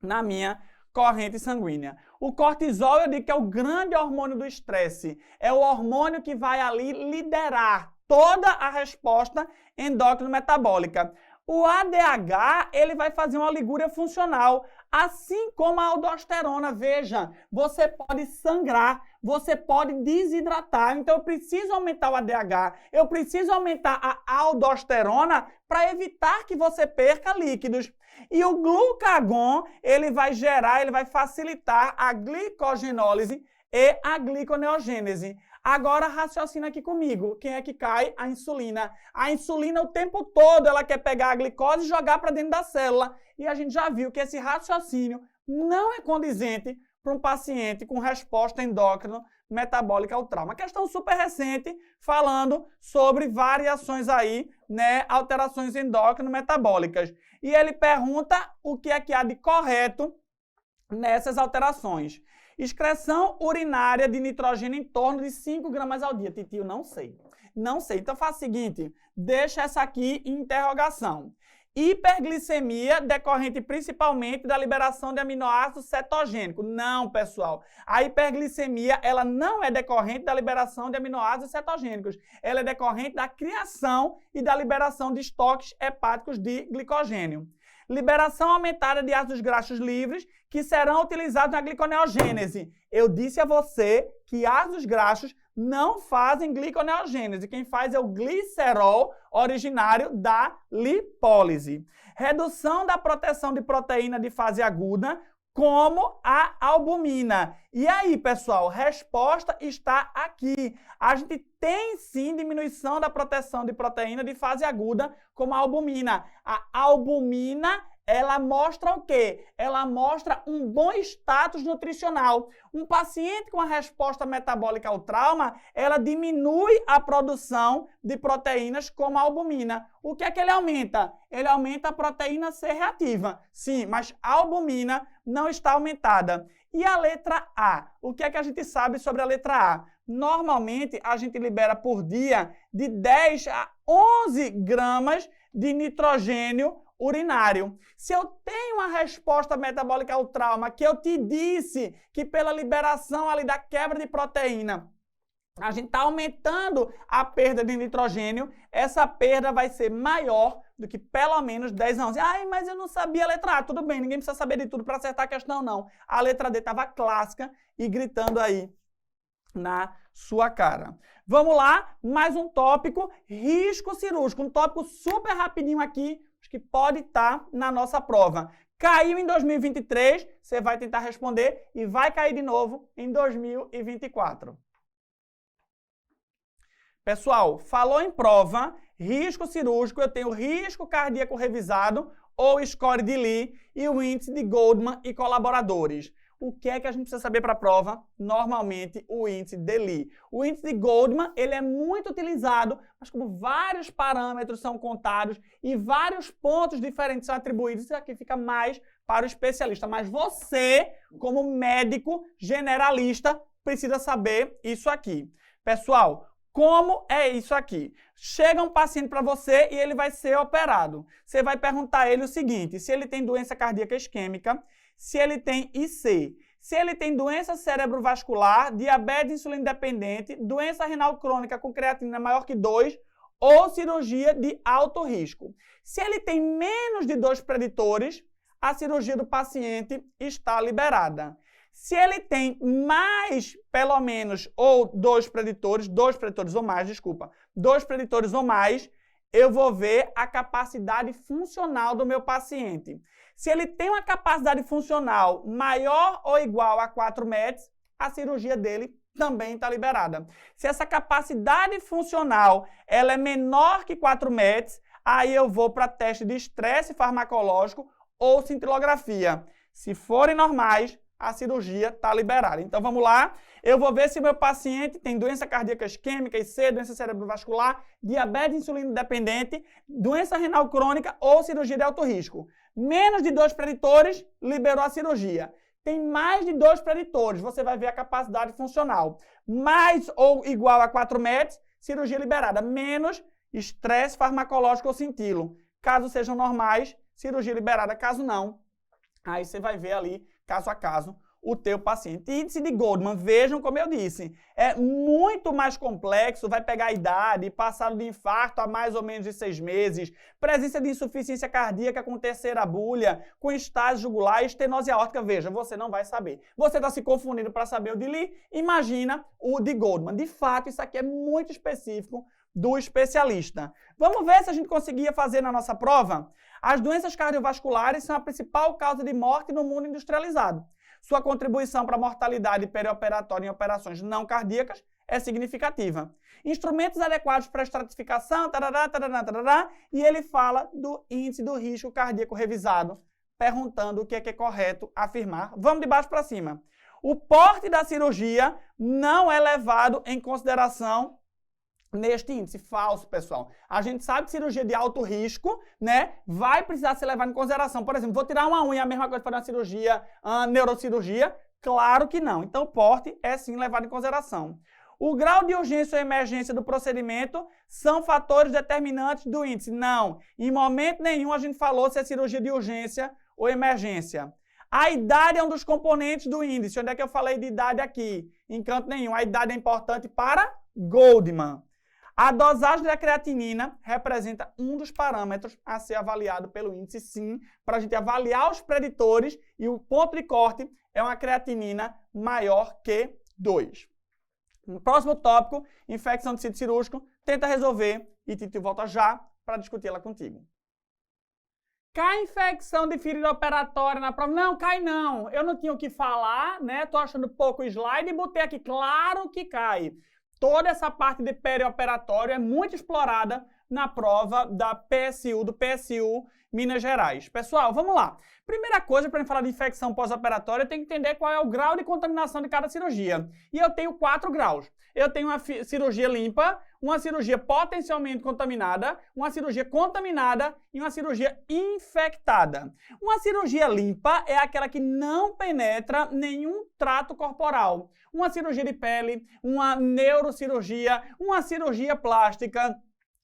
na minha corrente sanguínea. O cortisol, eu digo que é o grande hormônio do estresse. É o hormônio que vai ali liderar toda a resposta endócrino-metabólica. O ADH, ele vai fazer uma ligúria funcional, assim como a aldosterona. Veja, você pode sangrar, você pode desidratar. Então, eu preciso aumentar o ADH, eu preciso aumentar a aldosterona para evitar que você perca líquidos. E o glucagon, ele vai facilitar a glicogenólise e a gliconeogênese. Agora raciocina aqui comigo. Quem é que cai? A insulina. A insulina o tempo todo ela quer pegar a glicose e jogar para dentro da célula. E a gente já viu que esse raciocínio não é condizente para um paciente com resposta endócrino metabólica ao trauma. Uma questão super recente falando sobre variações aí, né, alterações endócrino metabólicas. E ele pergunta o que é que há de correto nessas alterações. Excreção urinária de nitrogênio em torno de 5 gramas ao dia. Titio, não sei. Não sei. Então faz o seguinte, deixa essa aqui em interrogação. Hiperglicemia decorrente principalmente da liberação de aminoácido cetogênico. Não, pessoal. A hiperglicemia, ela não é decorrente da liberação de aminoácidos cetogênicos. Ela é decorrente da criação e da liberação de estoques hepáticos de glicogênio. Liberação aumentada de ácidos graxos livres que serão utilizados na gliconeogênese. Eu disse a você que ácidos graxos não fazem gliconeogênese. Quem faz é o glicerol, originário da lipólise. Redução da proteção de proteína de fase aguda, como a albumina. E aí, pessoal, resposta está aqui. A gente tem sim diminuição da proteção de proteína de fase aguda, como a albumina. A albumina ela mostra o quê? Ela mostra um bom status nutricional. Um paciente com a resposta metabólica ao trauma, ela diminui a produção de proteínas como a albumina. O que é que ele aumenta? Ele aumenta a proteína C reativa. Sim, mas a albumina não está aumentada. E a letra A? O que é que a gente sabe sobre a letra A? Normalmente, a gente libera por dia de 10 a 11 gramas de nitrogênio urinário. Se eu tenho uma resposta metabólica ao trauma, que eu te disse que pela liberação ali da quebra de proteína, a gente está aumentando a perda de nitrogênio, essa perda vai ser maior do que pelo menos 10 a 11. Ai, mas eu não sabia a letra A. Tudo bem, ninguém precisa saber de tudo para acertar a questão, não. A letra D estava clássica e gritando aí na sua cara. Vamos lá, mais um tópico, risco cirúrgico. Um tópico super rapidinho aqui, que pode estar na nossa prova. Caiu em 2023, você vai tentar responder e vai cair de novo em 2024. Pessoal, falou em prova, risco cirúrgico, eu tenho risco cardíaco revisado ou score de Lee e o índice de Goldman e colaboradores. O que é que a gente precisa saber para a prova? Normalmente, o índice de Lee. O índice de Goldman, ele é muito utilizado, mas como vários parâmetros são contados e vários pontos diferentes são atribuídos, isso aqui fica mais para o especialista. Mas você, como médico generalista, precisa saber isso aqui. Pessoal, como é isso aqui? Chega um paciente para você e ele vai ser operado. Você vai perguntar a ele o seguinte, se ele tem doença cardíaca isquêmica, se ele tem IC, se ele tem doença cerebrovascular, diabetes insulina dependente, doença renal crônica com creatinina maior que 2 ou cirurgia de alto risco. Se ele tem menos de 2 preditores, a cirurgia do paciente está liberada. Se ele tem mais, pelo menos, ou 2 preditores ou mais, eu vou ver a capacidade funcional do meu paciente. Se ele tem uma capacidade funcional maior ou igual a 4 METs, a cirurgia dele também está liberada. Se essa capacidade funcional ela é menor que 4 METs, aí eu vou para teste de estresse farmacológico ou cintilografia. Se forem normais, a cirurgia está liberada. Então vamos lá, eu vou ver se meu paciente tem doença cardíaca isquêmica, IC, doença cerebrovascular, diabetes insulina dependente, doença renal crônica ou cirurgia de alto risco. Menos de 2 preditores, liberou a cirurgia. Tem mais de 2 preditores, você vai ver a capacidade funcional. Mais ou igual a 4 METs, cirurgia liberada. Menos, estresse farmacológico ou cintilo. Caso sejam normais, cirurgia liberada. Caso não, aí você vai ver ali, caso a caso, o teu paciente. Índice de Goldman, vejam como eu disse, é muito mais complexo, vai pegar a idade, passado de infarto a mais ou menos de 6 meses, presença de insuficiência cardíaca com terceira bulha, com estágio jugular e estenose aórtica. Veja, você não vai saber. Você está se confundindo para saber o de Lee, imagina o de Goldman. De fato, isso aqui é muito específico do especialista. Vamos ver se a gente conseguia fazer na nossa prova? As doenças cardiovasculares são a principal causa de morte no mundo industrializado. Sua contribuição para a mortalidade perioperatória em operações não cardíacas é significativa. Instrumentos adequados para estratificação, tarará, tarará, tarará, e ele fala do índice do risco cardíaco revisado, perguntando o que é correto afirmar. Vamos de baixo para cima. O porte da cirurgia não é levado em consideração neste índice. Falso, pessoal. A gente sabe que cirurgia de alto risco, né, vai precisar ser levada em consideração. Por exemplo, vou tirar uma unha, a mesma coisa para uma cirurgia, neurocirurgia? Claro que não. Então, o porte é sim levado em consideração. O grau de urgência ou emergência do procedimento são fatores determinantes do índice? Não. Em momento nenhum a gente falou se é cirurgia de urgência ou emergência. A idade é um dos componentes do índice. Onde é que eu falei de idade aqui? Em canto nenhum. A idade é importante para Goldman. A dosagem da creatinina representa um dos parâmetros a ser avaliado pelo índice, sim, para a gente avaliar os preditores, e o ponto de corte é uma creatinina maior que 2. No próximo tópico, infecção de sítio cirúrgico, tenta resolver e Tito volta já para discutir ela contigo. Cai infecção de ferida operatória na prova? Não, cai não. Eu não tinha o que falar, né? Tô achando pouco slide e botei aqui. Claro que cai. Toda essa parte de perioperatório é muito explorada na prova da PSU, do PSU, Minas Gerais. Pessoal, vamos lá. Primeira coisa, para falar de infecção pós-operatória, eu tenho que entender qual é o grau de contaminação de cada cirurgia. E eu tenho 4 graus. Eu tenho uma cirurgia limpa, uma cirurgia potencialmente contaminada, uma cirurgia contaminada e uma cirurgia infectada. Uma cirurgia limpa é aquela que não penetra nenhum trato corporal. Uma cirurgia de pele, uma neurocirurgia, uma cirurgia plástica,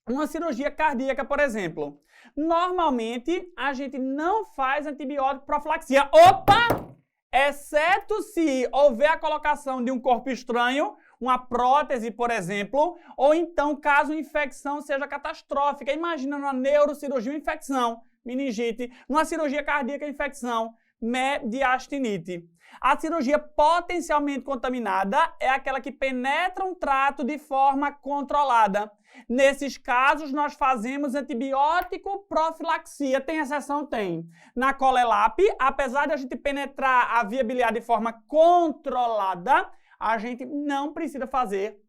uma cirurgia cardíaca, por exemplo. Normalmente, a gente não faz antibiótico profilaxia. Opa! Exceto se houver a colocação de um corpo estranho, uma prótese, por exemplo, ou então caso a infecção seja catastrófica. Imagina uma neurocirurgia, uma infecção, meningite, numa cirurgia cardíaca, infecção, mediastinite. A cirurgia potencialmente contaminada é aquela que penetra um trato de forma controlada. Nesses casos, nós fazemos antibiótico profilaxia. Tem exceção? Tem. Na Colelap, apesar de a gente penetrar a via biliar de forma controlada, a gente não precisa fazer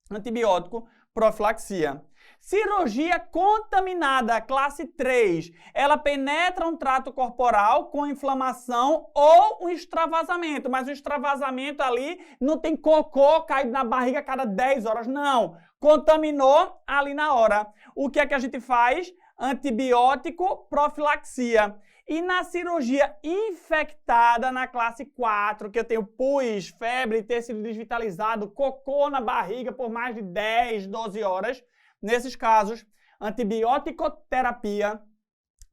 antibiótico profilaxia. Cirurgia contaminada, classe 3. Ela penetra um trato corporal com inflamação ou um extravasamento. Mas o extravasamento ali não tem cocô caído na barriga a cada 10 horas. Não. Contaminou ali na hora. O que é que a gente faz? Antibiótico profilaxia. E na cirurgia infectada, na classe 4, que eu tenho pus, febre, ter sido desvitalizado, cocô na barriga por mais de 10, 12 horas, nesses casos, antibiótico-terapia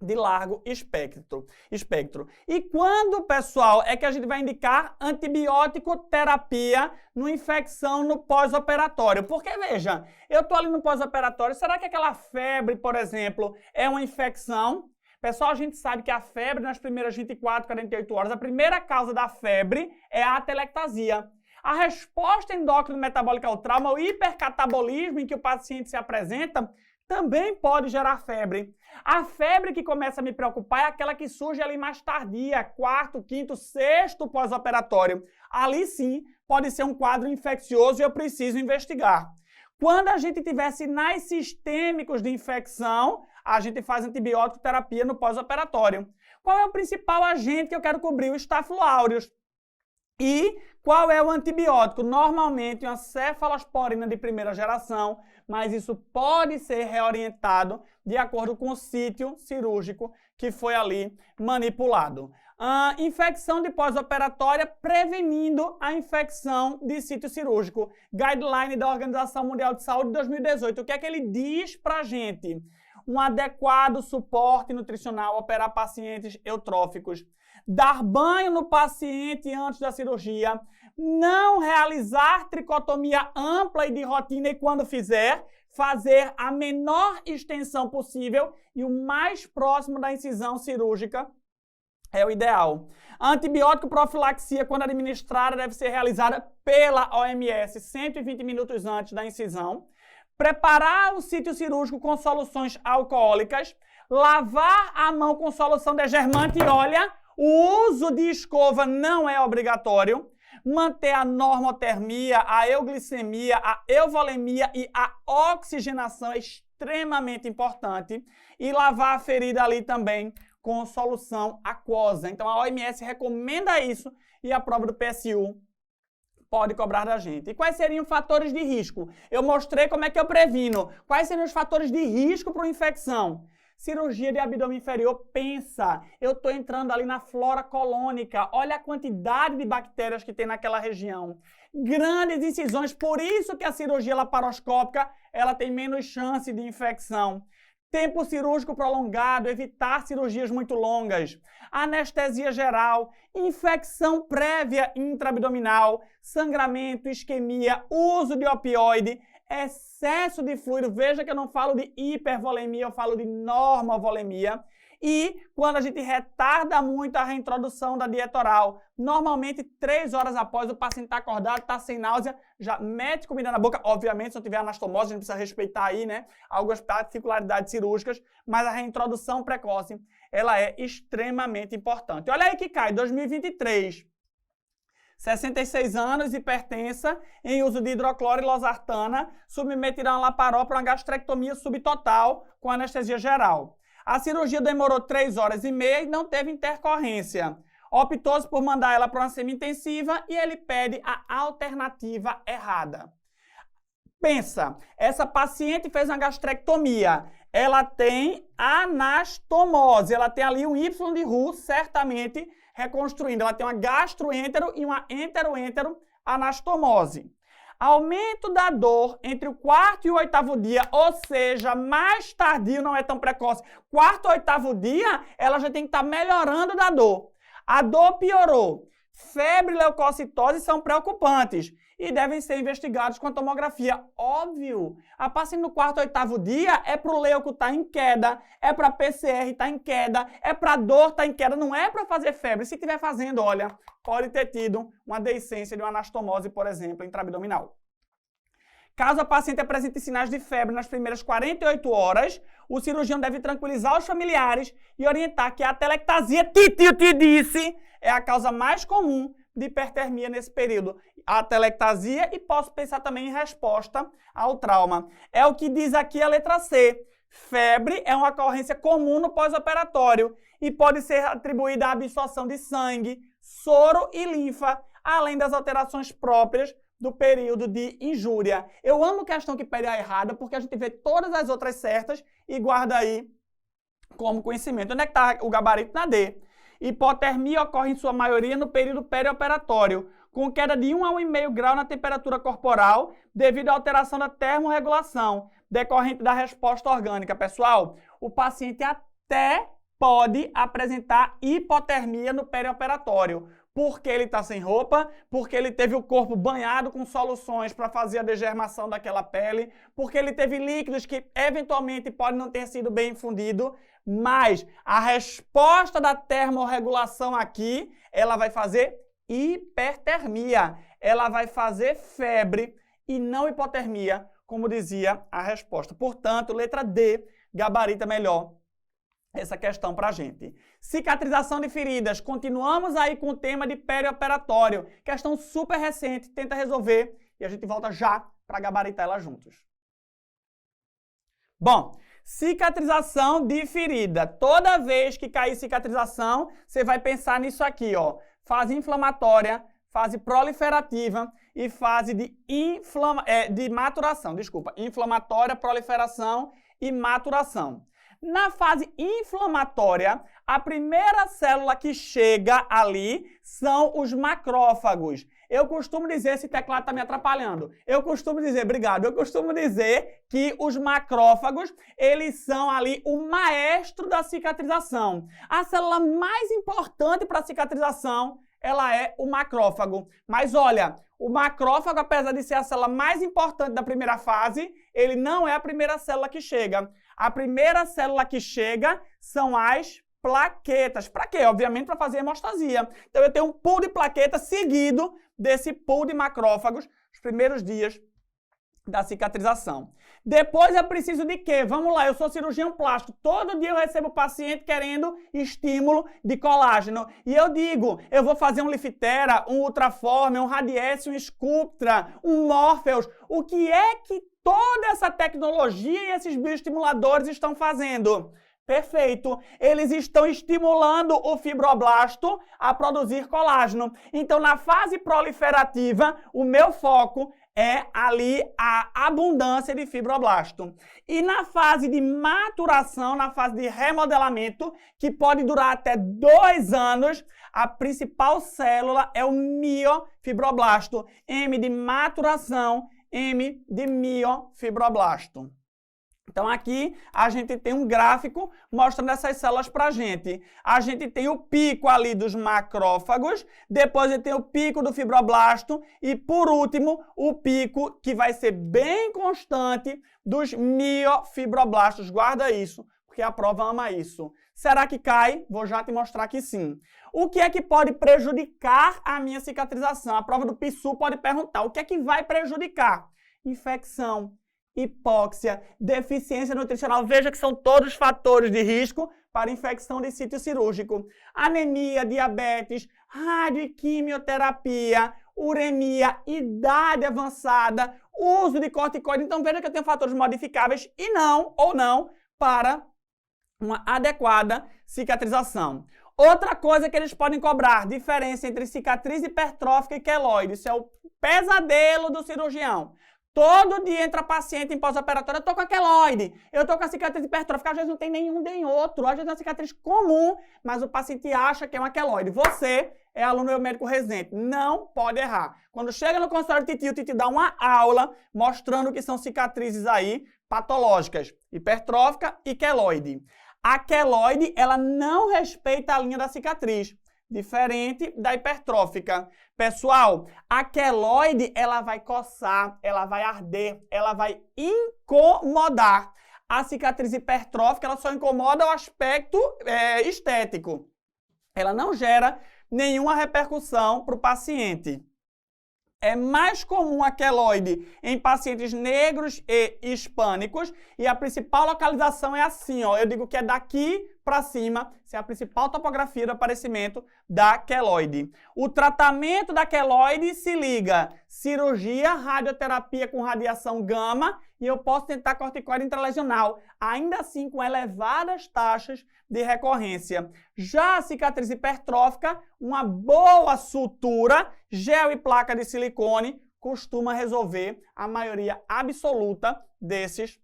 de largo espectro. E quando, pessoal, é que a gente vai indicar antibiótico-terapia numa infecção no pós-operatório? Porque, veja, eu estou ali no pós-operatório, será que aquela febre, por exemplo, é uma infecção? Pessoal, a gente sabe que a febre nas primeiras 24, 48 horas, a primeira causa da febre é a atelectasia. A resposta endócrino-metabólica ao trauma, o hipercatabolismo em que o paciente se apresenta, também pode gerar febre. A febre que começa a me preocupar é aquela que surge ali mais tardia, 4º, 5º, 6º pós-operatório. Ali sim, pode ser um quadro infeccioso e eu preciso investigar. Quando a gente tiver sinais sistêmicos de infecção, a gente faz antibiótico terapia no pós-operatório. Qual é o principal agente que eu quero cobrir? O Staphylococcus aureus. E qual é o antibiótico? Normalmente uma cefalosporina de primeira geração, mas isso pode ser reorientado de acordo com o sítio cirúrgico que foi ali manipulado. Infecção de pós-operatória prevenindo a infecção de sítio cirúrgico. Guideline da Organização Mundial de Saúde de 2018. O que é que ele diz pra gente? Um adequado suporte nutricional, operar pacientes eutróficos, dar banho no paciente antes da cirurgia, não realizar tricotomia ampla e de rotina e quando fizer, fazer a menor extensão possível e o mais próximo da incisão cirúrgica é o ideal. A antibiótico profilaxia, quando administrada, deve ser realizada pela OMS 120 minutos antes da incisão. Preparar o sítio cirúrgico com soluções alcoólicas, lavar a mão com solução degermante e olha, o uso de escova não é obrigatório, manter a normotermia, a euglicemia, a euvolemia e a oxigenação é extremamente importante e lavar a ferida ali também com solução aquosa. Então a OMS recomenda isso e a prova do PSU pode cobrar da gente. E quais seriam fatores de risco? Eu mostrei como é que eu previno. Quais seriam os fatores de risco para uma infecção? Cirurgia de abdômen inferior, pensa, eu estou entrando ali na flora colônica, olha a quantidade de bactérias que tem naquela região. Grandes incisões, por isso que a cirurgia laparoscópica ela tem menos chance de infecção. Tempo cirúrgico prolongado, evitar cirurgias muito longas, anestesia geral, infecção prévia intraabdominal, sangramento, isquemia, uso de opioide, excesso de fluido. Veja que eu não falo de hipervolemia, eu falo de normovolemia. E quando a gente retarda muito a reintrodução da dieta oral, normalmente 3 horas após o paciente estar acordado, está sem náusea, já mete comida na boca. Obviamente, se não tiver anastomose, a gente precisa respeitar aí, né, algumas particularidades cirúrgicas, mas a reintrodução precoce, ela é extremamente importante. Olha aí que cai, 2023. 66 anos, hipertensa, em uso de hidrocloro e losartana, submeterá uma laparópora, uma gastrectomia subtotal com anestesia geral. A cirurgia demorou 3 horas e meia e não teve intercorrência. Optou-se por mandar ela para uma semi-intensiva e ele pede a alternativa errada. Pensa, essa paciente fez uma gastrectomia, ela tem anastomose, ela tem ali um Y de Roux, certamente reconstruindo. Ela tem uma gastroêntero e uma enteroêntero anastomose. Aumento da dor entre o 4º e o 8º dia, ou seja, mais tardio, não é tão precoce. 4º ou 8º dia, ela já tem que estar melhorando da dor. A dor piorou. Febre e leucocitose são preocupantes e devem ser investigados com a tomografia. Óbvio, a paciente no 4º ou 8º dia é para o leuco estar em queda, é para a PCR estar em queda, é para a dor estar em queda, não é para fazer febre. Se estiver fazendo, olha, pode ter tido uma deiscência de uma anastomose, por exemplo, intraabdominal. Caso a paciente apresente sinais de febre nas primeiras 48 horas, o cirurgião deve tranquilizar os familiares e orientar que a atelectasia, titio te disse, é a causa mais comum de hipertermia nesse período. A atelectasia, e posso pensar também em resposta ao trauma. É o que diz aqui a letra C. Febre é uma ocorrência comum no pós-operatório e pode ser atribuída à absorção de sangue, soro e linfa, além das alterações próprias do período de injúria. Eu amo questão que pede a errada, porque a gente vê todas as outras certas e guarda aí como conhecimento. Onde é que está o gabarito? Na D. Hipotermia ocorre em sua maioria no período perioperatório, com queda de 1 a 1,5 grau na temperatura corporal devido à alteração da termorregulação decorrente da resposta orgânica. Pessoal, o paciente até pode apresentar hipotermia no perioperatório, porque ele está sem roupa, porque ele teve o corpo banhado com soluções para fazer a degermação daquela pele, porque ele teve líquidos que eventualmente podem não ter sido bem infundido, mas a resposta da termorregulação aqui, ela vai fazer hipertermia, ela vai fazer febre e não hipotermia, como dizia a resposta. Portanto, letra D gabarita melhor essa questão para a gente. Cicatrização de feridas. Continuamos aí com o tema de perioperatório. Questão super recente, tenta resolver e a gente volta já para gabaritar ela juntos. Bom, cicatrização de ferida. Toda vez que cair cicatrização, você vai pensar nisso aqui, ó. Fase inflamatória, fase proliferativa e fase de maturação. Desculpa, inflamatória, proliferação e maturação. Na fase inflamatória, a primeira célula que chega ali são os macrófagos. Eu costumo dizer, esse teclado está me atrapalhando. Eu costumo dizer que os macrófagos, eles são ali o maestro da cicatrização. A célula mais importante para a cicatrização, ela é o macrófago. Mas olha, o macrófago, apesar de ser a célula mais importante da primeira fase, ele não é a primeira célula que chega. A primeira célula que chega são as plaquetas. Para quê? Obviamente para fazer hemostasia. Então eu tenho um pool de plaquetas seguido desse pool de macrófagos nos primeiros dias da cicatrização. Depois eu preciso de quê? Vamos lá, eu sou cirurgião plástico. Todo dia eu recebo paciente querendo estímulo de colágeno. E eu digo, eu vou fazer um Lifitera, um Ultraform, um Radiesse, um Sculptra, um Morpheus. O que é que toda essa tecnologia e esses bioestimuladores estão fazendo? Perfeito. Eles estão estimulando o fibroblasto a produzir colágeno. Então, na fase proliferativa, o meu foco é ali a abundância de fibroblasto. E na fase de maturação, na fase de remodelamento, que pode durar até 2 anos, a principal célula é o miofibroblasto. M de maturação, M de miofibroblasto. Então aqui a gente tem um gráfico mostrando essas células para a gente. A gente tem o pico ali dos macrófagos, depois a gente tem o pico do fibroblasto e por último o pico que vai ser bem constante dos miofibroblastos. Guarda isso, porque a prova ama isso. Será que cai? Vou já te mostrar que sim. O que é que pode prejudicar a minha cicatrização? A prova do PSU pode perguntar, o que é que vai prejudicar? Infecção, hipóxia, deficiência nutricional. Veja que são todos fatores de risco para infecção de sítio cirúrgico. Anemia, diabetes, radioquimioterapia, uremia, idade avançada, uso de corticoide. Então veja que eu tenho fatores modificáveis e não, ou não, para uma adequada cicatrização. Outra coisa que eles podem cobrar, diferença entre cicatriz hipertrófica e queloide. Isso é o pesadelo do cirurgião. Todo dia entra paciente em pós-operatório, eu tô com a queloide, eu tô com a cicatriz hipertrófica, às vezes não tem nenhum nem outro, às vezes é uma cicatriz comum, mas o paciente acha que é uma queloide. Você é aluno do médico residente, não pode errar. Quando chega no consultório do Titio, o Titio dá uma aula mostrando que são cicatrizes aí patológicas, hipertrófica e queloide. A queloide, ela não respeita a linha da cicatriz, diferente da hipertrófica. Pessoal, a queloide, ela vai coçar, ela vai arder, ela vai incomodar. A cicatriz hipertrófica, ela só incomoda o aspecto estético. Ela não gera nenhuma repercussão para o paciente. É mais comum a queloide em pacientes negros e hispânicos e a principal localização é assim, ó. Eu digo que é daqui para cima, essa é a principal topografia do aparecimento da queloide. O tratamento da queloide se liga cirurgia, radioterapia com radiação gama e eu posso tentar corticoide intralesional, ainda assim com elevadas taxas de recorrência. Já a cicatriz hipertrófica, uma boa sutura, gel e placa de silicone, costuma resolver a maioria absoluta desses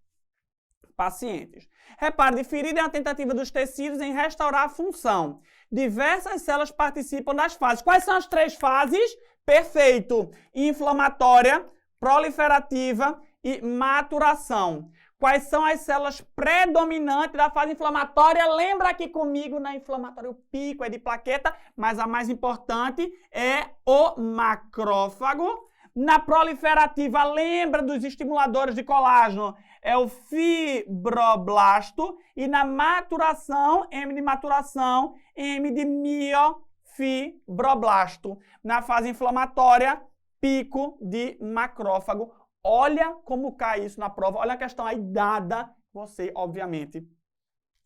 pacientes. Repare, ferida é a tentativa dos tecidos em restaurar a função. Diversas células participam das fases. Quais são as 3 fases? Perfeito! Inflamatória, proliferativa e maturação. Quais são as células predominantes da fase inflamatória? Lembra aqui comigo, na inflamatória o pico é de plaqueta, mas a mais importante é o macrófago. Na proliferativa, lembra dos estimuladores de colágeno? É o fibroblasto. E na maturação, M de maturação, M de miofibroblasto. Na fase inflamatória, pico de macrófago. Olha como cai isso na prova. Olha a questão aí dada. Você, obviamente,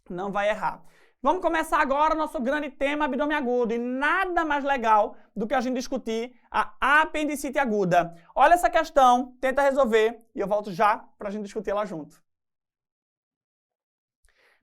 não vai errar. Vamos começar agora o nosso grande tema abdômen agudo. E nada mais legal do que a gente discutir a apendicite aguda. Olha essa questão, tenta resolver e eu volto já para a gente discutir ela junto.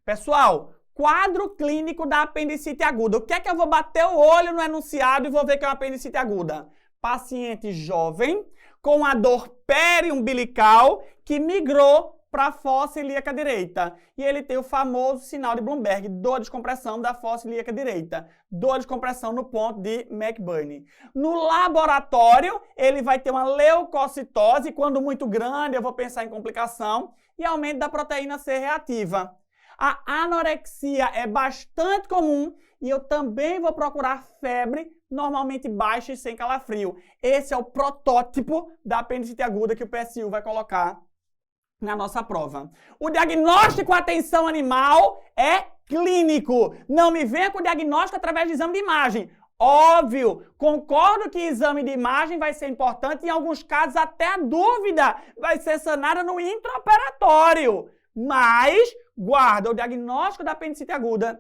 Pessoal, quadro clínico da apendicite aguda. O que é que eu vou bater o olho no enunciado e vou ver que é uma apendicite aguda? Paciente jovem com a dor periumbilical que migrou para a fossa ilíaca direita. E ele tem o famoso sinal de Bloomberg, dor de descompressão da fossa ilíaca direita, dor de descompressão no ponto de McBurney. No laboratório, ele vai ter uma leucocitose, quando muito grande, eu vou pensar em complicação, e aumento da proteína C reativa. A anorexia é bastante comum e eu também vou procurar febre, normalmente baixa e sem calafrio. Esse é o protótipo da apendicite aguda que o PSU vai colocar na nossa prova. O diagnóstico atenção animal é clínico. Não me venha com o diagnóstico através de exame de imagem. Óbvio, concordo que exame de imagem vai ser importante, em alguns casos até a dúvida vai ser sanada no intraoperatório. Mas, guarda, o diagnóstico da apendicite aguda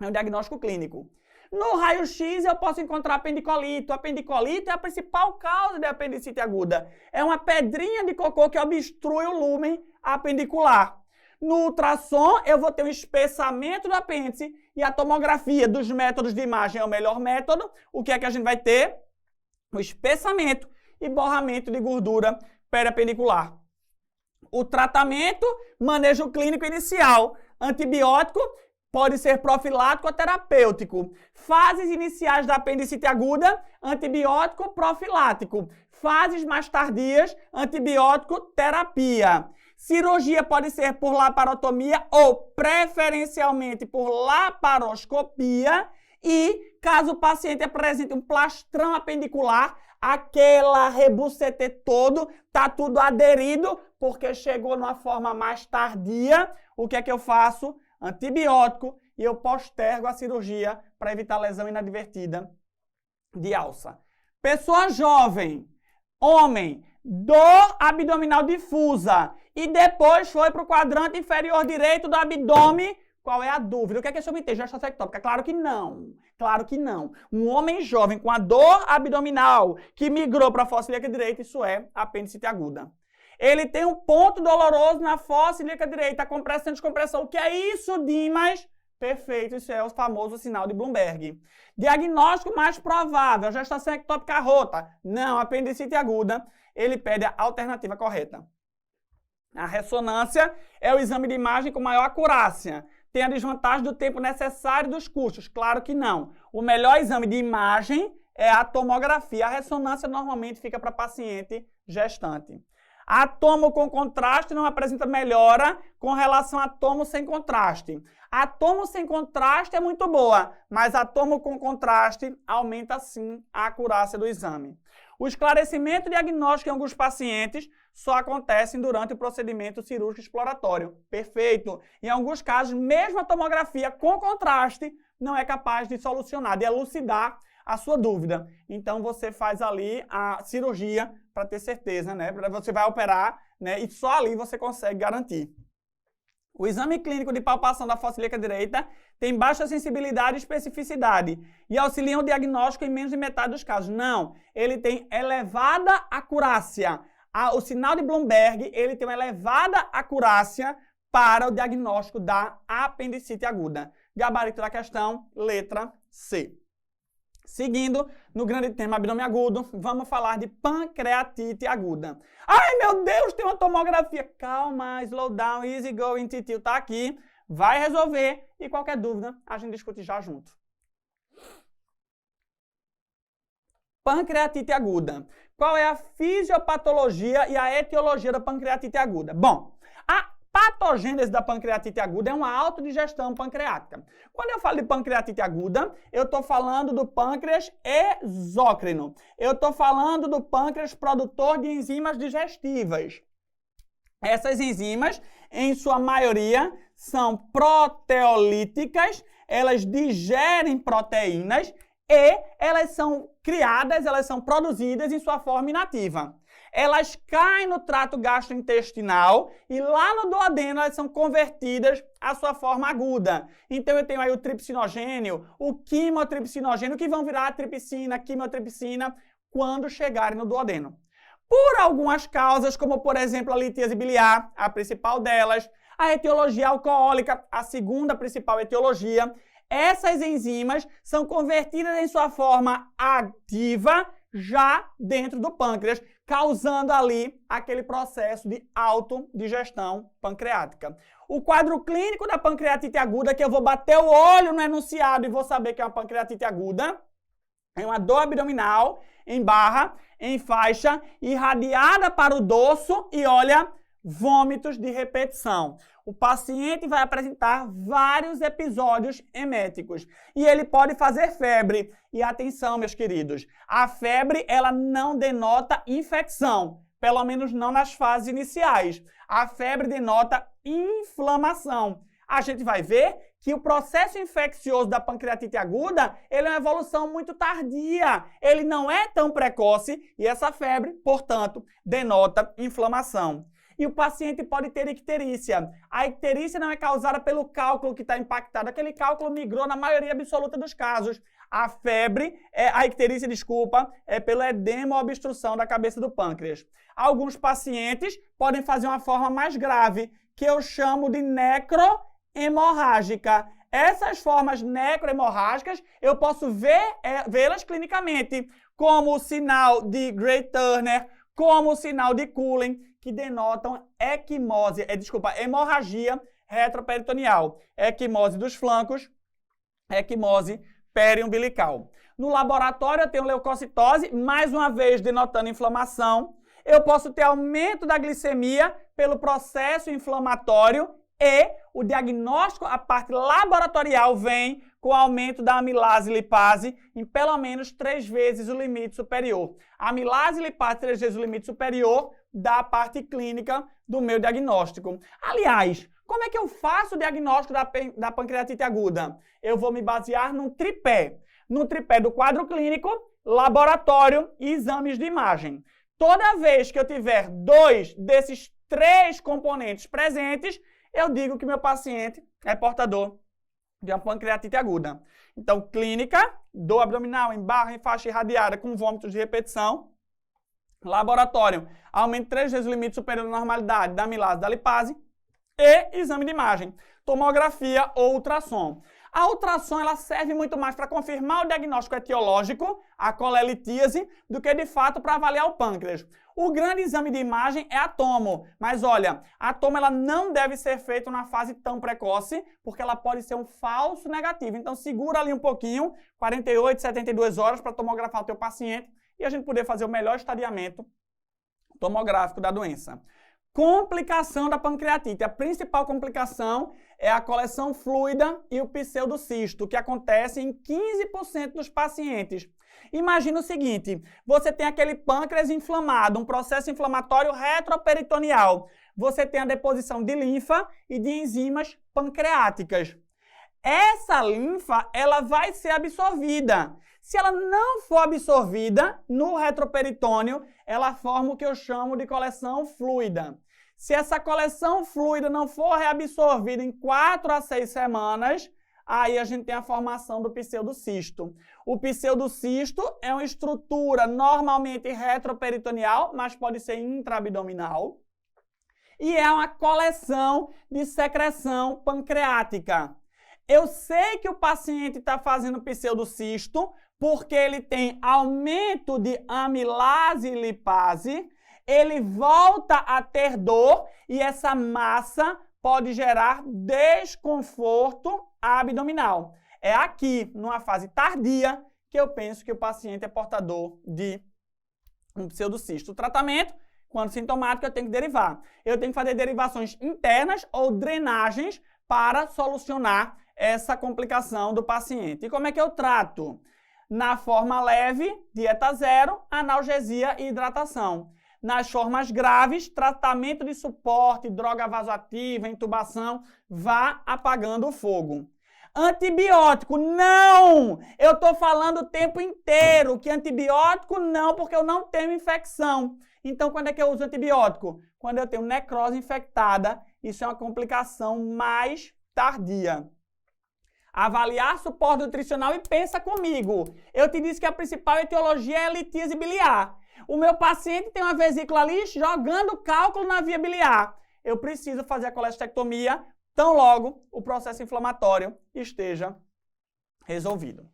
é um diagnóstico clínico. No raio-x eu posso encontrar apendicolite. O apendicolite é a principal causa de apendicite aguda. É uma pedrinha de cocô que obstrui o lúmen apendicular. No ultrassom eu vou ter um espessamento do apêndice e a tomografia dos métodos de imagem é o melhor método. O que é que a gente vai ter? O espessamento e borramento de gordura periapendicular. O tratamento, manejo clínico inicial, antibiótico, pode ser profilático ou terapêutico. Fases iniciais da apendicite aguda, antibiótico profilático. Fases mais tardias, antibiótico terapia. Cirurgia pode ser por laparotomia ou preferencialmente por laparoscopia. E caso o paciente apresente um plastrão apendicular, aquela rebucete todo, tá tudo aderido, porque chegou numa forma mais tardia, o que é que eu faço? Antibiótico e eu postergo a cirurgia para evitar lesão inadvertida de alça. Pessoa jovem, homem, dor abdominal difusa e depois foi para o quadrante inferior direito do abdômen. Qual é a dúvida? O que é que esse homem tem? Gestação ectópica? Claro que não. Claro que não. Um homem jovem com a dor abdominal que migrou para a fossa ilíaca direita, isso é apendicite aguda. Ele tem um ponto doloroso na fossa ilíaca direita, a compressão e descompressão. O que é isso, Dimas? Perfeito, isso é o famoso sinal de Bloomberg. Diagnóstico mais provável, gestação ectópica rota. Não, apendicite aguda. Ele pede a alternativa correta. A ressonância é o exame de imagem com maior acurácia. Tem a desvantagem do tempo necessário e dos custos? Claro que não. O melhor exame de imagem é a tomografia. A ressonância normalmente fica para paciente gestante. A tomo com contraste não apresenta melhora com relação a tomo sem contraste. A tomo sem contraste é muito boa, mas a tomo com contraste aumenta sim a acurácia do exame. O esclarecimento diagnóstico em alguns pacientes só acontece durante o procedimento cirúrgico exploratório. Perfeito. Em alguns casos, mesmo a tomografia com contraste não é capaz de solucionar, de elucidar a sua dúvida. Então, você faz ali a cirurgia para ter certeza, né? Você vai operar, né? E só ali você consegue garantir. O exame clínico de palpação da fossa ilíaca direita tem baixa sensibilidade e especificidade e auxilia o diagnóstico em menos de metade dos casos. Não, ele tem elevada acurácia. O sinal de Bloomberg, ele tem uma elevada acurácia para o diagnóstico da apendicite aguda. Gabarito da questão, letra C. Seguindo, no grande tema abdômen agudo, vamos falar de pancreatite aguda. Ai, meu Deus, tem uma tomografia. Calma, slow down, easy going, titio tá aqui. Vai resolver e qualquer dúvida a gente discute já junto. Pancreatite aguda. Qual é a fisiopatologia e a etiologia da pancreatite aguda? Bom, a patogênese da pancreatite aguda é uma autodigestão pancreática. Quando eu falo de pancreatite aguda, eu estou falando do pâncreas exócrino. Eu estou falando do pâncreas produtor de enzimas digestivas. Essas enzimas, em sua maioria, são proteolíticas, elas digerem proteínas e elas são criadas, elas são produzidas em sua forma inativa. Elas caem no trato gastrointestinal e lá no duodeno elas são convertidas à sua forma aguda. Então eu tenho aí o tripsinogênio, o quimotripsinogênio, que vão virar tripsina, quimotripsina, quando chegarem no duodeno. Por algumas causas, como por exemplo a litíase biliar, a principal delas, a etiologia alcoólica, a segunda principal etiologia, essas enzimas são convertidas em sua forma ativa já dentro do pâncreas, causando ali aquele processo de autodigestão pancreática. O quadro clínico da pancreatite aguda, que eu vou bater o olho no enunciado e vou saber que é uma pancreatite aguda, é uma dor abdominal em barra, em faixa, irradiada para o dorso e, olha, vômitos de repetição. O paciente vai apresentar vários episódios eméticos e ele pode fazer febre. E atenção, meus queridos, a febre ela não denota infecção, pelo menos não nas fases iniciais. A febre denota inflamação. A gente vai ver que o processo infeccioso da pancreatite aguda ele é uma evolução muito tardia. Ele não é tão precoce e essa febre, portanto, denota inflamação. E o paciente pode ter icterícia. A icterícia não é causada pelo cálculo que está impactado. Aquele cálculo migrou na maioria absoluta dos casos. A febre, a icterícia, desculpa, é pelo edema ou obstrução da cabeça do pâncreas. Alguns pacientes podem fazer uma forma mais grave, que eu chamo de necrohemorrágica. Essas formas necrohemorrágicas, eu posso vê-las clinicamente, como o sinal de Gray-Turner, como o sinal de Cullen, que denotam hemorragia retroperitoneal, equimose dos flancos, equimose periumbilical. No laboratório eu tenho leucocitose, mais uma vez denotando inflamação. Eu posso ter aumento da glicemia pelo processo inflamatório e o diagnóstico, a parte laboratorial, vem com aumento da amilase lipase em pelo menos 3 vezes o limite superior. A amilase lipase 3 vezes o limite superior da parte clínica do meu diagnóstico. Aliás, como é que eu faço o diagnóstico da pancreatite aguda? Eu vou me basear num tripé. No tripé do quadro clínico, laboratório e exames de imagem. Toda vez que eu tiver 2 desses 3 componentes presentes, eu digo que meu paciente é portador de uma pancreatite aguda. Então, clínica, dor abdominal em barra, em faixa irradiada com vômitos de repetição. Laboratório, aumento 3 vezes o limite superior à normalidade da amilase da lipase. E exame de imagem, tomografia ou ultrassom. A ultrassom ela serve muito mais para confirmar o diagnóstico etiológico, a colelitíase, do que de fato para avaliar o pâncreas. O grande exame de imagem é a tomo, mas olha, a tomo ela não deve ser feita numa fase tão precoce, porque ela pode ser um falso negativo. Então segura ali um pouquinho, 48, 72 horas para tomografar o teu paciente e a gente poder fazer o melhor estadiamento tomográfico da doença. Complicação da pancreatite. A principal complicação é a coleção fluida e o pseudocisto, que acontece em 15% dos pacientes. Imagina o seguinte, você tem aquele pâncreas inflamado, um processo inflamatório retroperitoneal. Você tem a deposição de linfa e de enzimas pancreáticas. Essa linfa, ela vai ser absorvida. Se ela não for absorvida no retroperitônio, ela forma o que eu chamo de coleção fluida. Se essa coleção fluida não for reabsorvida em 4 a 6 semanas, aí a gente tem a formação do pseudocisto. O pseudocisto é uma estrutura normalmente retroperitoneal, mas pode ser intraabdominal. E é uma coleção de secreção pancreática. Eu sei que o paciente está fazendo pseudocisto porque ele tem aumento de amilase e lipase, ele volta a ter dor e essa massa pode gerar desconforto abdominal. É aqui, numa fase tardia, que eu penso que o paciente é portador de um pseudocisto. O tratamento, quando sintomático, eu tenho que derivar. Eu tenho que fazer derivações internas ou drenagens para solucionar essa complicação do paciente. E como é que eu trato? Na forma leve, dieta zero, analgesia e hidratação. Nas formas graves, tratamento de suporte, droga vasoativa, intubação, vá apagando o fogo. Antibiótico, não! Eu estou falando o tempo inteiro que antibiótico não, porque eu não tenho infecção. Então, quando é que eu uso antibiótico? Quando eu tenho necrose infectada, isso é uma complicação mais tardia. Avaliar suporte nutricional e pensa comigo. Eu te disse que a principal etiologia é a litíase biliar. O meu paciente tem uma vesícula ali jogando cálculo na via biliar. Eu preciso fazer a colestectomia tão logo o processo inflamatório esteja resolvido.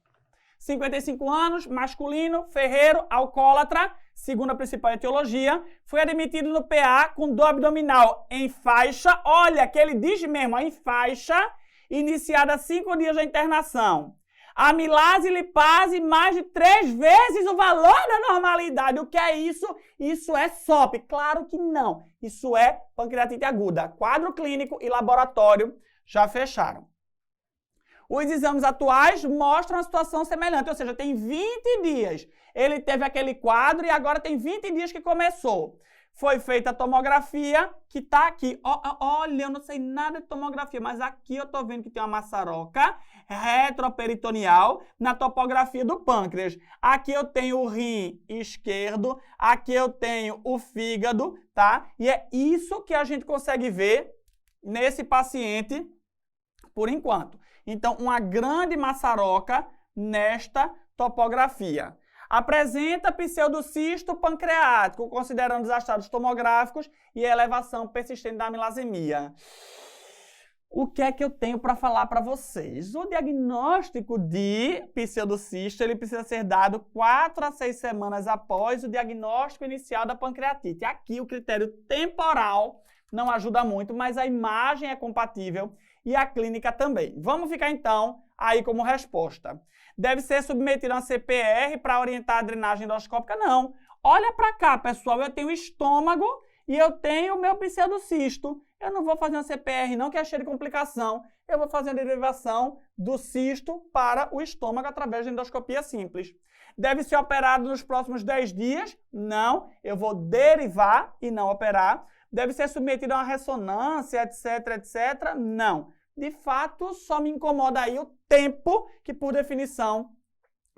55 anos, masculino, ferreiro, alcoólatra, segunda principal etiologia, foi admitido no PA com dor abdominal em faixa, olha que ele diz mesmo, em faixa, iniciada 5 dias da internação. Amilase e lipase mais de 3 vezes o valor da normalidade. O que é isso? Isso é SOP. Claro que não. Isso é pancreatite aguda. Quadro clínico e laboratório já fecharam. Os exames atuais mostram uma situação semelhante, ou seja, tem 20 dias. Ele teve aquele quadro e agora tem 20 dias que começou. Foi feita a tomografia, que está aqui. Olha, eu não sei nada de tomografia, mas aqui eu estou vendo que tem uma maçaroca retroperitoneal na topografia do pâncreas. Aqui eu tenho o rim esquerdo, aqui eu tenho o fígado, tá? E é isso que a gente consegue ver nesse paciente por enquanto. Então, uma grande maçaroca nesta topografia. Apresenta pseudocisto pancreático, considerando os achados tomográficos e a elevação persistente da amilasemia. O que é que eu tenho para falar para vocês? O diagnóstico de pseudocisto ele precisa ser dado 4 a 6 semanas após o diagnóstico inicial da pancreatite. Aqui o critério temporal não ajuda muito, mas a imagem é compatível e a clínica também. Vamos ficar então aí como resposta. Deve ser submetido a uma CPR para orientar a drenagem endoscópica? Não. Olha para cá, pessoal, eu tenho estômago e eu tenho o meu pseudocisto. Eu não vou fazer uma CPR não, que é cheio de complicação. Eu vou fazer a derivação do cisto para o estômago através de endoscopia simples. Deve ser operado nos próximos 10 dias? Não. Eu vou derivar e não operar. Deve ser submetido a uma ressonância, etc, etc? Não. De fato, só me incomoda aí o tempo, que por definição,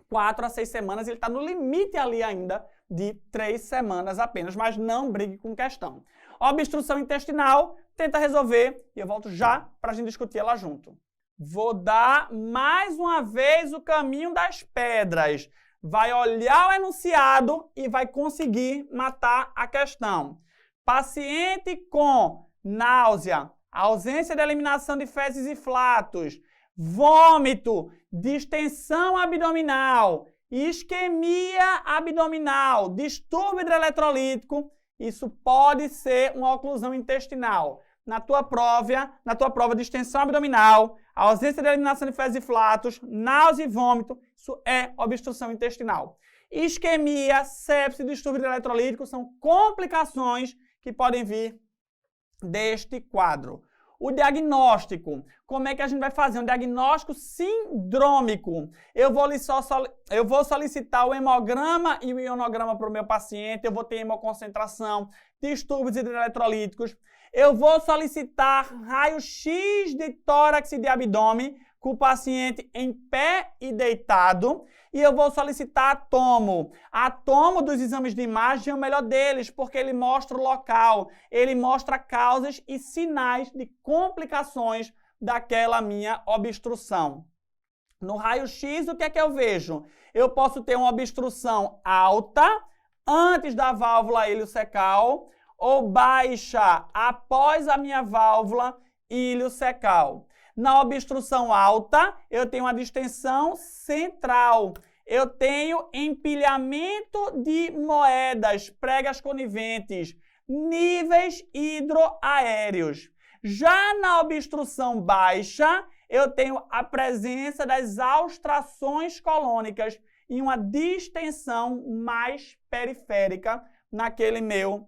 4 a 6 semanas, ele está no limite ali ainda de 3 semanas apenas, mas não brigue com questão. Obstrução intestinal, tenta resolver e eu volto já para a gente discutir ela junto. Vou dar mais uma vez o caminho das pedras. vai olhar o enunciado e vai conseguir matar a questão. Paciente com náusea, ausência de eliminação de fezes e flatos, vômito, distensão abdominal, isquemia abdominal, distúrbio hidroeletrolítico, isso pode ser uma oclusão intestinal. Na tua prova de extensão abdominal, ausência de eliminação de fezes e flatos, náusea e vômito, isso é obstrução intestinal. Isquemia, sepse e distúrbio hidroeletrolítico são complicações que podem vir deste quadro. O diagnóstico, como é que a gente vai fazer? Um diagnóstico sindrômico. Eu vou solicitar o hemograma e o ionograma para o meu paciente, eu vou ter hemoconcentração, distúrbios hidroeletrolíticos. Eu vou solicitar raio-x de tórax e de abdômen com o paciente em pé e deitado. E eu vou solicitar atomo. Atomo dos exames de imagem é o melhor deles, porque ele mostra o local, ele mostra causas e sinais de complicações daquela minha obstrução. No raio-x, o que é que eu vejo? Eu posso ter uma obstrução alta antes da válvula iliocecal ou baixa após a minha válvula iliocecal. Na obstrução alta, eu tenho uma distensão central. Eu tenho empilhamento de moedas, pregas coniventes, níveis hidroaéreos. Já na obstrução baixa, eu tenho a presença das austrações colônicas e uma distensão mais periférica naquele meu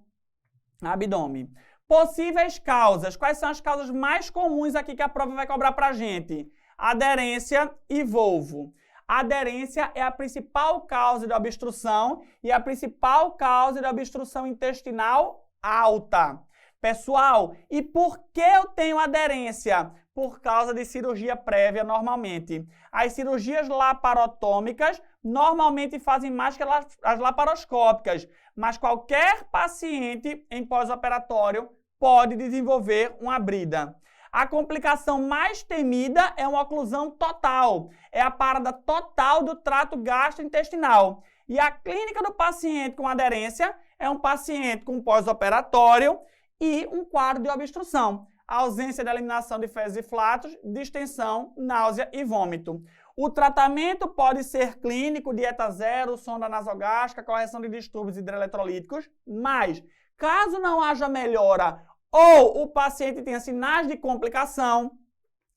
abdômen. Possíveis causas. Quais são as causas mais comuns aqui que a prova vai cobrar para a gente? Aderência e volvo. Aderência é a principal causa de obstrução e a principal causa de obstrução intestinal alta. Pessoal, e por que eu tenho aderência? Por causa de cirurgia prévia, normalmente. As cirurgias laparotômicas normalmente fazem mais que as laparoscópicas, mas qualquer paciente em pós-operatório pode desenvolver uma brida. A complicação mais temida é uma oclusão total, é a parada total do trato gastrointestinal. E a clínica do paciente com aderência é um paciente com pós-operatório e um quadro de obstrução, ausência de eliminação de fezes e flatos, distensão, náusea e vômito. O tratamento pode ser clínico, dieta zero, sonda nasogástrica, correção de distúrbios hidroeletrolíticos, mas caso não haja melhora ou o paciente tenha sinais de complicação,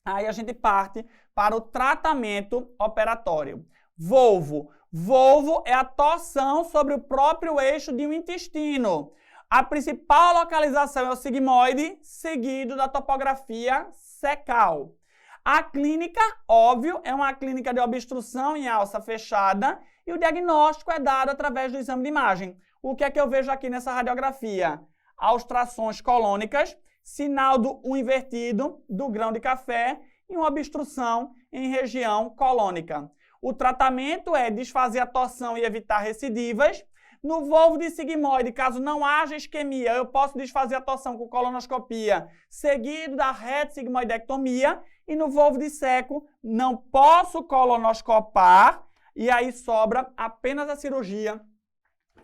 aí a gente parte para o tratamento operatório. Volvo. Volvo é a torção sobre o próprio eixo de um intestino. A principal localização é o sigmoide, seguido da topografia cecal. A clínica, óbvio, é uma clínica de obstrução em alça fechada e o diagnóstico é dado através do exame de imagem. O que é que eu vejo aqui nessa radiografia? Austrações colônicas, sinal do U invertido, do grão de café e uma obstrução em região colônica. O tratamento é desfazer a torção e evitar recidivas. No volvo de sigmoide, caso não haja isquemia, eu posso desfazer a torção com colonoscopia, seguido da reto-sigmoidectomia. E no volvo de seco, não posso colonoscopar e aí sobra apenas a cirurgia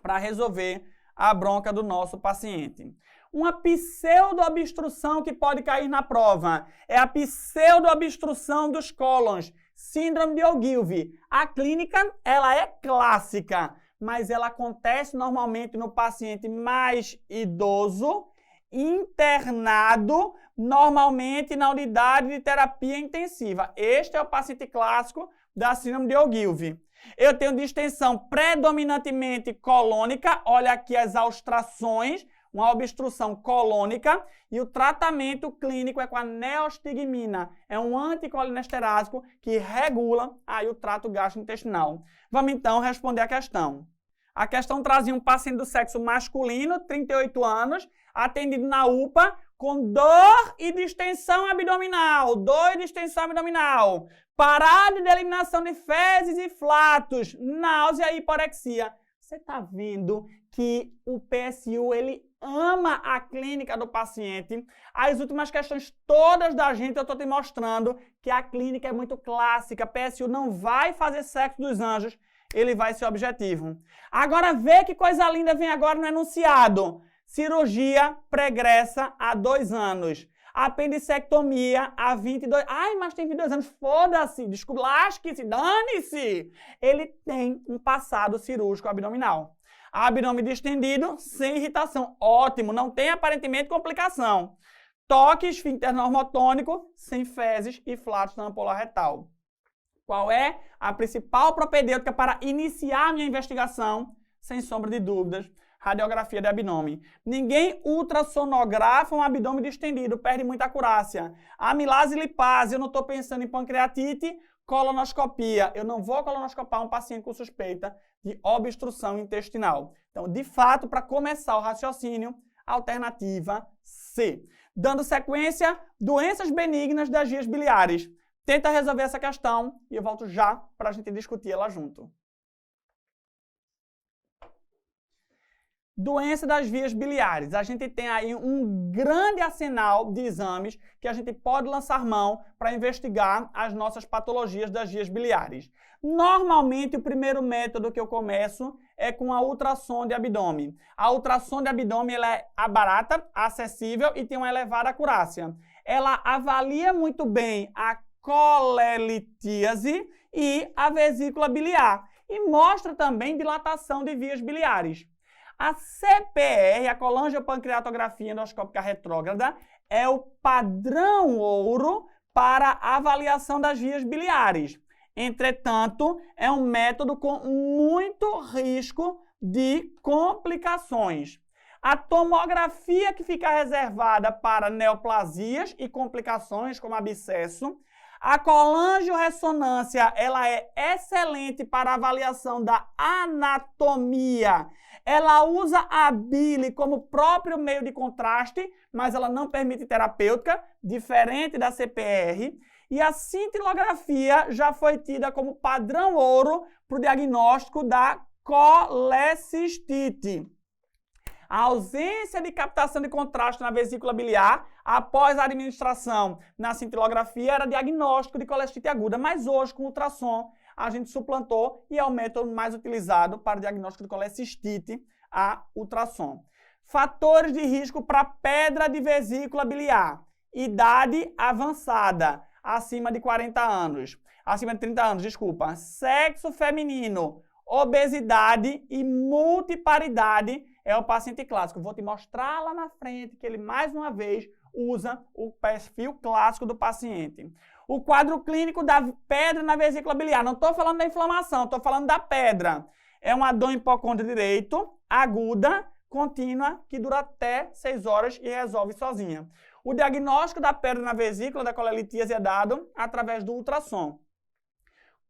para resolver a bronca do nosso paciente. Uma pseudo-obstrução que pode cair na prova é a pseudo-obstrução dos cólons, síndrome de Ogilvie. A clínica, ela é clássica, mas ela acontece normalmente no paciente mais idoso, internado, normalmente na unidade de terapia intensiva. Este é o paciente clássico da síndrome de Ogilvie. Eu tenho distensão predominantemente colônica, olha aqui as austrações, uma obstrução colônica, e o tratamento clínico é com a neostigmina, é um anticolinesterásico que regula aí o trato gastrointestinal. Vamos então responder a questão. A questão trazia um paciente do sexo masculino, 38 anos, atendido na UPA, com dor e distensão abdominal, parada de eliminação de fezes e flatos, náusea e hiporexia. Você está vendo que o PSU, ele ama a clínica do paciente. As últimas questões todas da gente, eu estou te mostrando que a clínica é muito clássica. PSU não vai fazer sexo dos anjos. ele vai ser objetivo. Agora vê que coisa linda vem agora no enunciado. Cirurgia pregressa há 2 anos. Apendicectomia há 22... Ai, mas tem 22 anos. Foda-se, desculpa, lasque-se, dane-se. Ele tem um passado cirúrgico abdominal. Abdômen distendido, sem irritação. Ótimo, não tem aparentemente complicação. Toque esfíncter normotônico, sem fezes e flatos na ampola retal. Qual é a principal propedêutica para iniciar a minha investigação? Sem sombra de dúvidas, radiografia de abdômen. Ninguém ultrassonografa um abdômen distendido, perde muita acurácia. Amilase e lipase, eu não estou pensando em pancreatite. Colonoscopia, eu não vou colonoscopar um paciente com suspeita de obstrução intestinal. Então, de fato, para começar o raciocínio, alternativa C. Dando sequência, doenças benignas das vias biliares. Tenta resolver essa questão e eu volto já para a gente discutir ela junto. Doença das vias biliares. A gente tem aí um grande arsenal de exames que a gente pode lançar mão para investigar as nossas patologias das vias biliares. Normalmente, o primeiro método que eu começo é com a ultrassom de abdômen. A ultrassom de abdômen ela é barata, acessível e tem uma elevada acurácia. Ela avalia muito bem a colelitíase e a vesícula biliar e mostra também dilatação de vias biliares. A CPR, a colangiopancreatografia endoscópica retrógrada, é o padrão ouro para a avaliação das vias biliares. Entretanto, é um método com muito risco de complicações. A tomografia que fica reservada para neoplasias e complicações como abscesso. A colangiorressonância, ela é excelente para a avaliação da anatomia. Ela usa a bile como próprio meio de contraste, mas ela não permite terapêutica, diferente da CPR. E a cintilografia já foi tida como padrão ouro para o diagnóstico da colecistite. A ausência de captação de contraste na vesícula biliar após a administração na cintilografia era diagnóstico de colecistite aguda, mas hoje com ultrassom a gente suplantou e é o método mais utilizado para o diagnóstico de colecistite, a ultrassom. Fatores de risco para pedra de vesícula biliar. Idade avançada, acima de 40 anos. Acima de 30 anos, desculpa. Sexo feminino, obesidade e multiparidade é o paciente clássico. Vou te mostrar lá na frente que ele, mais uma vez, usa o perfil clássico do paciente. O quadro clínico da pedra na vesícula biliar. Não estou falando da inflamação, estou falando da pedra. É uma dor em hipocôndrio direito, aguda, contínua, que dura até 6 horas e resolve sozinha. O diagnóstico da pedra na vesícula da colelitíase é dado através do ultrassom.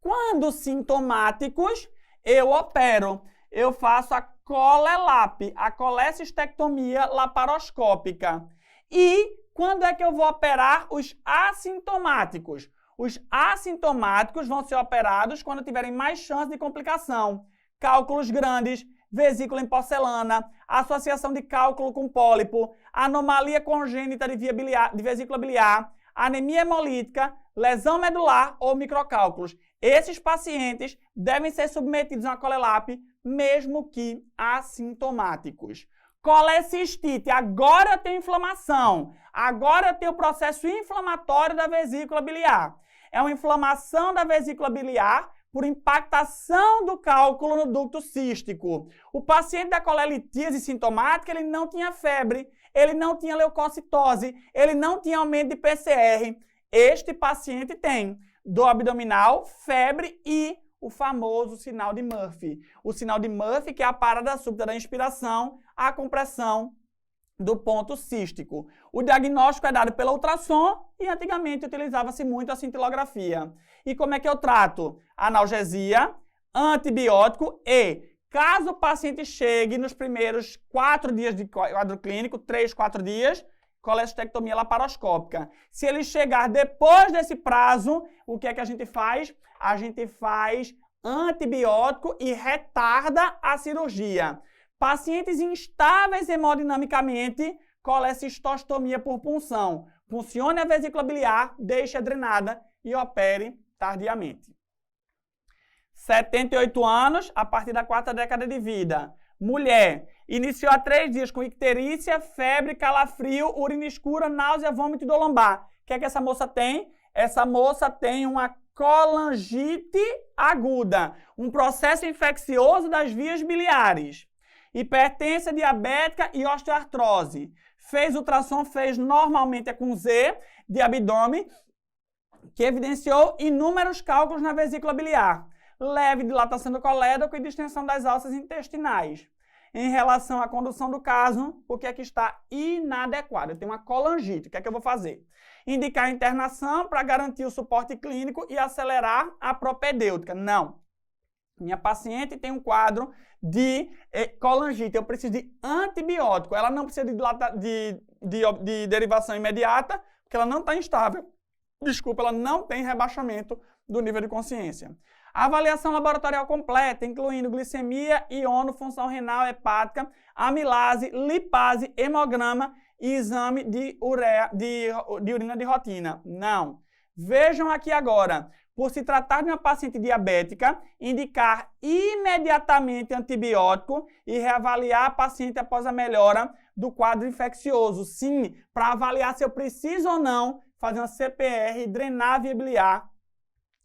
Quando sintomáticos, eu opero. Eu faço a colelap, a colecistectomia laparoscópica. E quando é que eu vou operar os assintomáticos? Os assintomáticos vão ser operados quando tiverem mais chance de complicação. Cálculos grandes, vesícula em porcelana, associação de cálculo com pólipo, anomalia congênita de vesícula biliar, anemia hemolítica, lesão medular ou microcálculos. Esses pacientes devem ser submetidos a uma colelap, mesmo que assintomáticos. Colecistite, agora eu tenho inflamação, agora eu tenho o processo inflamatório da vesícula biliar. É uma inflamação da vesícula biliar por impactação do cálculo no ducto cístico. O paciente da colelitíase sintomática, ele não tinha febre, ele não tinha leucocitose, ele não tinha aumento de PCR. Este paciente tem dor abdominal, febre e o famoso sinal de Murphy. O sinal de Murphy, que é a parada súbita da inspiração, a compressão do ponto cístico. O diagnóstico é dado pela ultrassom e antigamente utilizava-se muito a cintilografia. E como é que eu trato? Analgesia, antibiótico e, caso o paciente chegue nos primeiros 4 dias de quadro clínico, 3, 4 dias, colecistectomia laparoscópica. Se ele chegar depois desse prazo, o que é que a gente faz? A gente faz antibiótico e retarda a cirurgia. Pacientes instáveis hemodinamicamente, colecistostomia por punção. Puncione a vesícula biliar, deixe drenada e opere tardiamente. 78 anos, a partir da 4ª década de vida. Mulher, iniciou há 3 dias com icterícia, febre, calafrio, urina escura, náusea, vômito e dor lombar. O que é que essa moça tem? Essa moça tem uma colangite aguda, um processo infeccioso das vias biliares, hipertensão diabética e osteoartrose. Fez ultrassom, fez normalmente com Z de abdômen, que evidenciou inúmeros cálculos na vesícula biliar, leve dilatação do colédoco e distensão das alças intestinais. Em relação à condução do caso, o que é que está inadequado? Eu tenho uma colangite, o que é que eu vou fazer? Indicar a internação para garantir o suporte clínico e acelerar a propedêutica. Não. Minha paciente tem um quadro de colangite, eu preciso de antibiótico. Ela não precisa de derivação imediata, porque ela não está instável. Desculpa, ela não tem rebaixamento do nível de consciência. Avaliação laboratorial completa, incluindo glicemia, iono, função renal, hepática, amilase, lipase, hemograma e exame de urina de rotina. Não. Vejam aqui agora, por se tratar de uma paciente diabética, indicar imediatamente antibiótico e reavaliar a paciente após a melhora do quadro infeccioso. Sim, para avaliar se eu preciso ou não fazer uma CPR e drenar a via biliar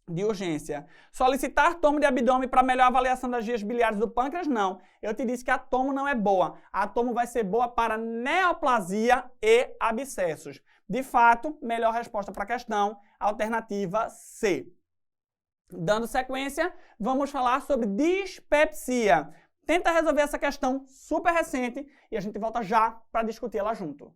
de urgência. Solicitar tomo de abdômen para melhor avaliação das vias biliares do pâncreas? Não. Eu te disse que a tomo não é boa. A tomo vai ser boa para neoplasia e abscessos. De fato, melhor resposta para a questão, alternativa C. Dando sequência, vamos falar sobre dispepsia. Tenta resolver essa questão super recente e a gente volta já para discutir ela junto.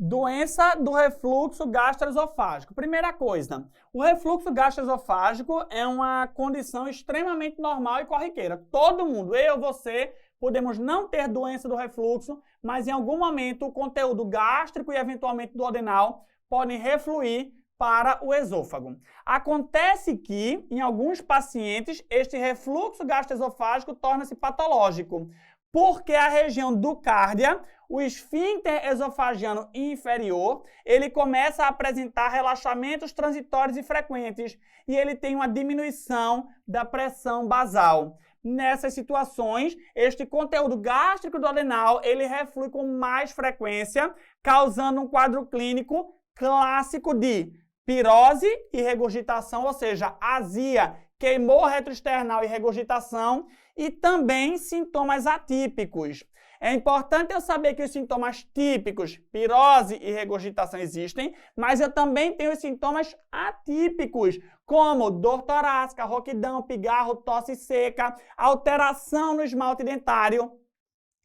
Doença do refluxo gastroesofágico. Primeira coisa, o refluxo gastroesofágico é uma condição extremamente normal e corriqueira. Todo mundo, eu, você, podemos não ter doença do refluxo, mas em algum momento o conteúdo gástrico e eventualmente do duodenal podem refluir para o esôfago. Acontece que, em alguns pacientes, este refluxo gastroesofágico torna-se patológico, porque a região do cárdia, o esfíncter esofagiano inferior, ele começa a apresentar relaxamentos transitórios e frequentes e ele tem uma diminuição da pressão basal. Nessas situações, este conteúdo gástrico duodenal, ele reflui com mais frequência, causando um quadro clínico clássico de pirose e regurgitação, ou seja, azia, queimou retroesternal e regurgitação, e também sintomas atípicos. É importante eu saber que os sintomas típicos, pirose e regurgitação, existem, mas eu também tenho os sintomas atípicos, como dor torácica, rouquidão, pigarro, tosse seca, alteração no esmalte dentário.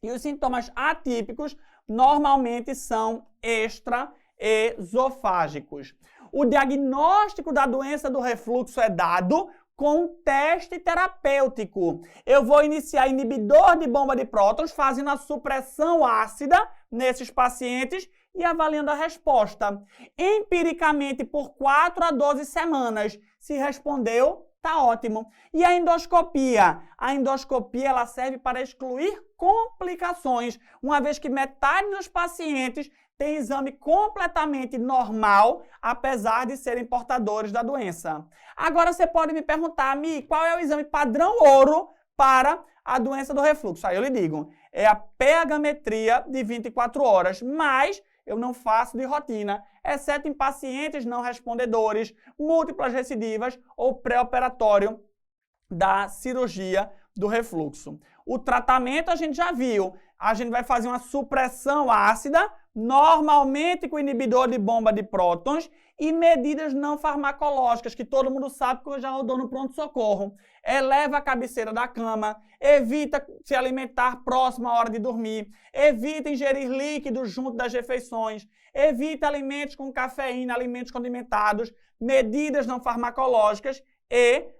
E os sintomas atípicos normalmente são extraesofágicos. O diagnóstico da doença do refluxo é dado com um teste terapêutico. Eu vou iniciar inibidor de bomba de prótons, fazendo a supressão ácida nesses pacientes e avaliando a resposta. Empiricamente, por 4 a 12 semanas. Se respondeu, tá ótimo. E a endoscopia? A endoscopia ela serve para excluir complicações, uma vez que metade dos pacientes tem exame completamente normal, apesar de serem portadores da doença. Agora você pode me perguntar, Mi, qual é o exame padrão ouro para a doença do refluxo? Aí eu lhe digo, é a pH-metria de 24 horas, mas eu não faço de rotina, exceto em pacientes não respondedores, múltiplas recidivas ou pré-operatório da cirurgia do refluxo. O tratamento a gente já viu, a gente vai fazer uma supressão ácida, normalmente com inibidor de bomba de prótons e medidas não farmacológicas, que todo mundo sabe que já rodou no pronto-socorro. Eleva a cabeceira da cama, evita se alimentar próximo à hora de dormir, evita ingerir líquidos junto das refeições, evita alimentos com cafeína, alimentos condimentados, medidas não farmacológicas e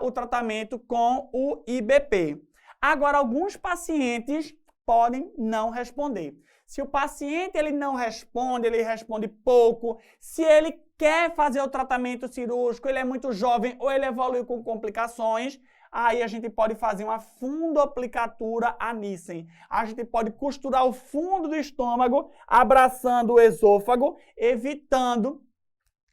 o tratamento com o IBP. Agora, alguns pacientes podem não responder. Se o paciente ele não responde, ele responde pouco, se ele quer fazer o tratamento cirúrgico, ele é muito jovem ou ele evoluiu com complicações, aí a gente pode fazer uma fundoplicatura a Nissen. A gente pode costurar o fundo do estômago, abraçando o esôfago, evitando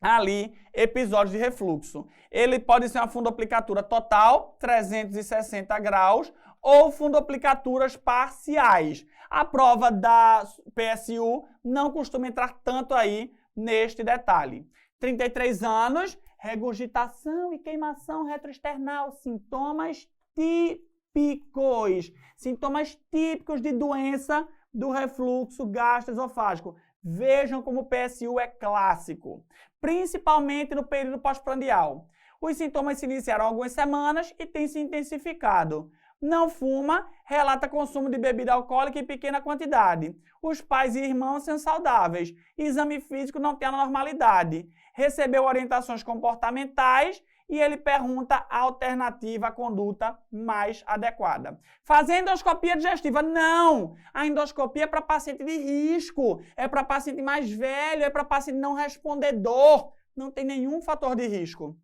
ali episódios de refluxo. Ele pode ser uma fundoplicatura total, 360 graus, ou fundoplicaturas parciais. A prova da PSU não costuma entrar tanto aí neste detalhe. 33 anos, regurgitação e queimação retroesternal, sintomas típicos. Sintomas típicos de doença do refluxo gastroesofágico. Vejam como o PSU é clássico, principalmente no período pós-prandial. Os sintomas se iniciaram há algumas semanas e têm se intensificado. Não fuma, relata consumo de bebida alcoólica em pequena quantidade. Os pais e irmãos são saudáveis. Exame físico não tem anormalidade. Recebeu orientações comportamentais e ele pergunta a alternativa à conduta mais adequada. Fazer endoscopia digestiva? Não! A endoscopia é para paciente de risco, é para paciente mais velho, é para paciente não respondedor. Não tem nenhum fator de risco.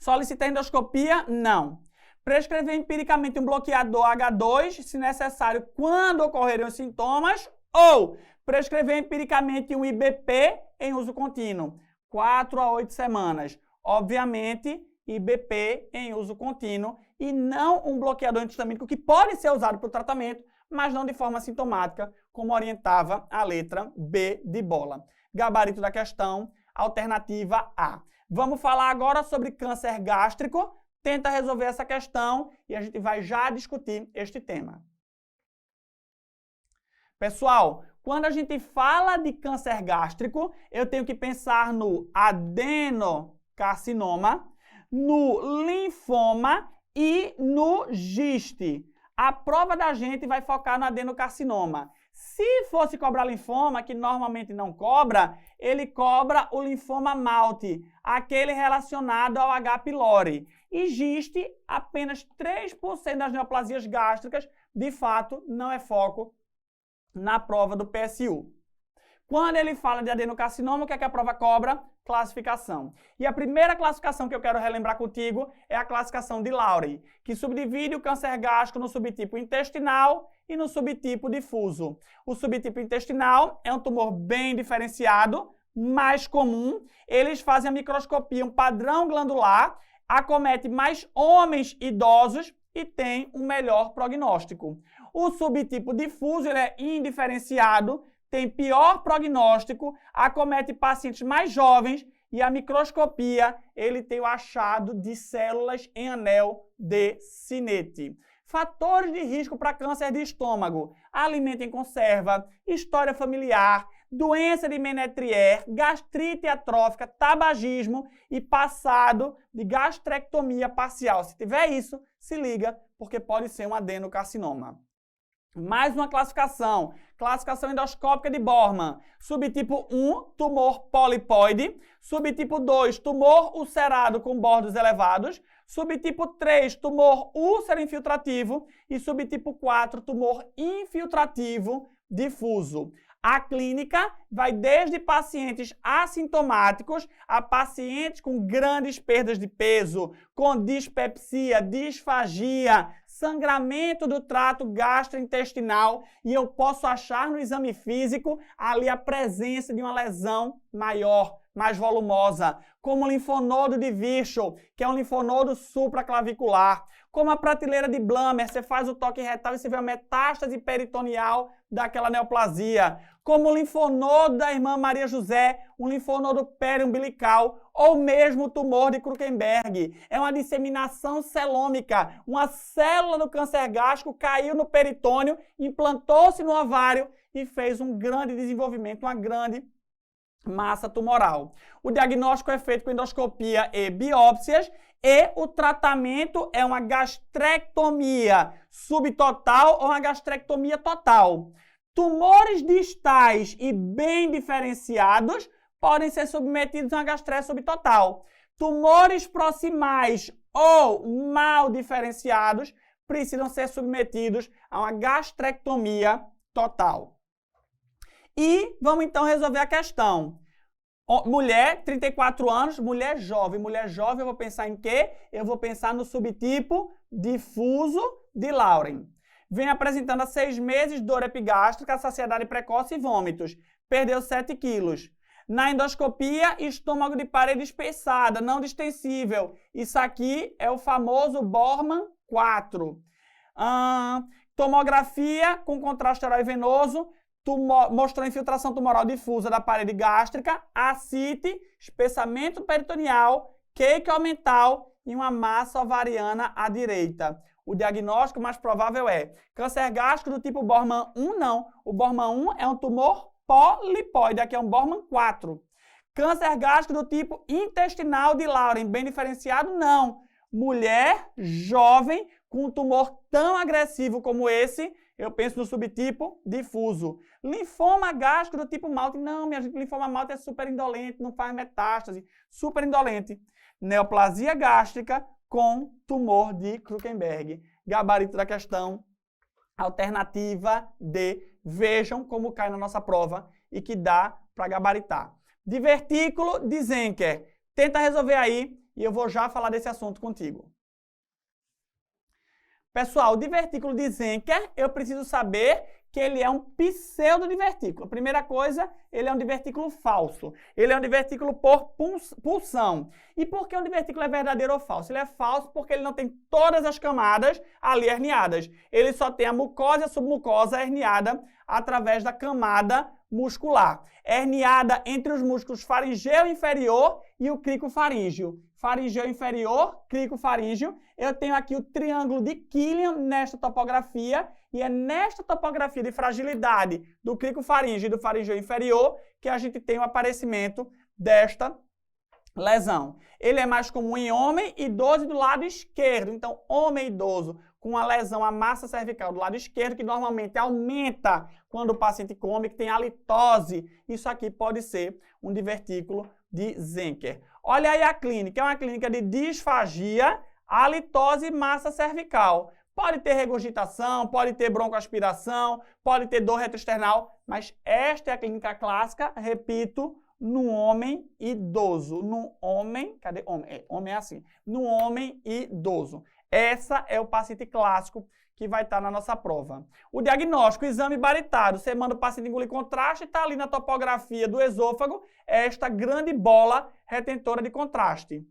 Solicitar endoscopia? Não. Prescrever empiricamente um bloqueador H2, se necessário, quando ocorrerem os sintomas, ou prescrever empiricamente um IBP em uso contínuo, 4 a 8 semanas. Obviamente, IBP em uso contínuo e não um bloqueador antihistamínico que pode ser usado para o tratamento, mas não de forma sintomática, como orientava a letra B de bola. Gabarito da questão, alternativa A. Vamos falar agora sobre câncer gástrico. Tenta resolver essa questão e a gente vai já discutir este tema. Pessoal, quando a gente fala de câncer gástrico, eu tenho que pensar no adenocarcinoma, no linfoma e no giste. A prova da gente vai focar no adenocarcinoma. Se fosse cobrar linfoma, que normalmente não cobra, ele cobra o linfoma malte, aquele relacionado ao H. pylori. E giste, apenas 3% das neoplasias gástricas, de fato, não é foco na prova do PSU. Quando ele fala de adenocarcinoma, o que é que a prova cobra? Classificação. E a primeira classificação que eu quero relembrar contigo é a classificação de Laurie, que subdivide o câncer gástrico no subtipo intestinal e no subtipo difuso. O subtipo intestinal é um tumor bem diferenciado, mais comum. Eles fazem a microscopia, um padrão glandular, acomete mais homens idosos e tem um melhor prognóstico. O subtipo difuso ele é indiferenciado, tem pior prognóstico, acomete pacientes mais jovens e a microscopia ele tem o achado de células em anel de Sinete. Fatores de risco para câncer de estômago: alimento em conserva, história familiar, doença de Menetrier, gastrite atrófica, tabagismo e passado de gastrectomia parcial. Se tiver isso, se liga, porque pode ser um adenocarcinoma. Mais uma classificação. Classificação endoscópica de Borman. Subtipo 1, tumor polipoide. Subtipo 2, tumor ulcerado com bordos elevados. Subtipo 3, tumor úlcero infiltrativo. E subtipo 4, tumor infiltrativo difuso. A clínica vai desde pacientes assintomáticos a pacientes com grandes perdas de peso, com dispepsia, disfagia, sangramento do trato gastrointestinal e eu posso achar no exame físico ali a presença de uma lesão maior, mais volumosa, como o linfonodo de Virchow, que é um linfonodo supraclavicular, como a prateleira de Blammer, você faz o toque retal e você vê a metástase peritoneal daquela neoplasia, como o linfonodo da irmã Maria José, um linfonodo periumbilical, ou mesmo o tumor de Krukenberg. É uma disseminação celômica. Uma célula do câncer gástrico caiu no peritônio, implantou-se no ovário e fez um grande desenvolvimento, uma grande massa tumoral. O diagnóstico é feito com endoscopia e biópsias e o tratamento é uma gastrectomia subtotal ou uma gastrectomia total. Tumores distais e bem diferenciados podem ser submetidos a uma gastrese subtotal. Tumores proximais ou mal diferenciados precisam ser submetidos a uma gastrectomia total. E vamos então resolver a questão. Mulher, 34 anos, mulher jovem. Mulher jovem, eu vou pensar em quê? Eu vou pensar no subtipo difuso de Lauren. Vem apresentando há 6 meses dor epigástrica, saciedade precoce e vômitos. Perdeu 7 quilos. Na endoscopia, estômago de parede espessada, não distensível. Isso aqui é o famoso Bormann 4. Tomografia com contraste oral e venoso, mostrou infiltração tumoral difusa da parede gástrica, ascite, espessamento peritoneal, queique aumental e uma massa ovariana à direita. O diagnóstico mais provável é câncer gástrico do tipo Bormann 1, não. O Bormann 1 é um tumor polipóide, aqui é um Bormann 4. Câncer gástrico do tipo intestinal de Lauren, bem diferenciado, não. Mulher jovem com um tumor tão agressivo como esse, eu penso no subtipo difuso. Linfoma gástrico do tipo Malte, não, minha gente, linfoma Malte é super indolente, não faz metástase, super indolente. Neoplasia gástrica com tumor de Krukenberg. Gabarito da questão, alternativa D. Vejam como cai na nossa prova e que dá para gabaritar. Divertículo de Zenker. Tenta resolver aí e eu vou já falar desse assunto contigo. Pessoal, o divertículo de Zenker, eu preciso saber que ele é um pseudodivertículo. A primeira coisa, ele é um divertículo falso. Ele é um divertículo por pulsão. E por que um divertículo é verdadeiro ou falso? Ele é falso porque ele não tem todas as camadas ali herniadas. Ele só tem a mucosa e a submucosa herniada através da camada muscular. Herniada entre os músculos faringeu inferior e o cricofaríngeo. Faringeu inferior, cricofaríngeo. Eu tenho aqui o triângulo de Killian nesta topografia e é nesta topografia de fragilidade do cricofaríngeo e do faringeu inferior que a gente tem o aparecimento desta lesão. Ele é mais comum em homem idoso do lado esquerdo. Então, homem idoso com a lesão à massa cervical do lado esquerdo, que normalmente aumenta quando o paciente come, que tem halitose. Isso aqui pode ser um divertículo de Zenker. Olha aí a clínica, é uma clínica de disfagia, halitose e massa cervical. Pode ter regurgitação, pode ter broncoaspiração, pode ter dor retroesternal, mas esta é a clínica clássica, repito, no homem idoso. No homem, cadê homem? Homem é assim. No homem idoso. Essa é o paciente clássico que vai estar na nossa prova. O diagnóstico, exame baritário. Você manda o paciente engolir contraste, está ali na topografia do esôfago, esta grande bola retentora de contraste.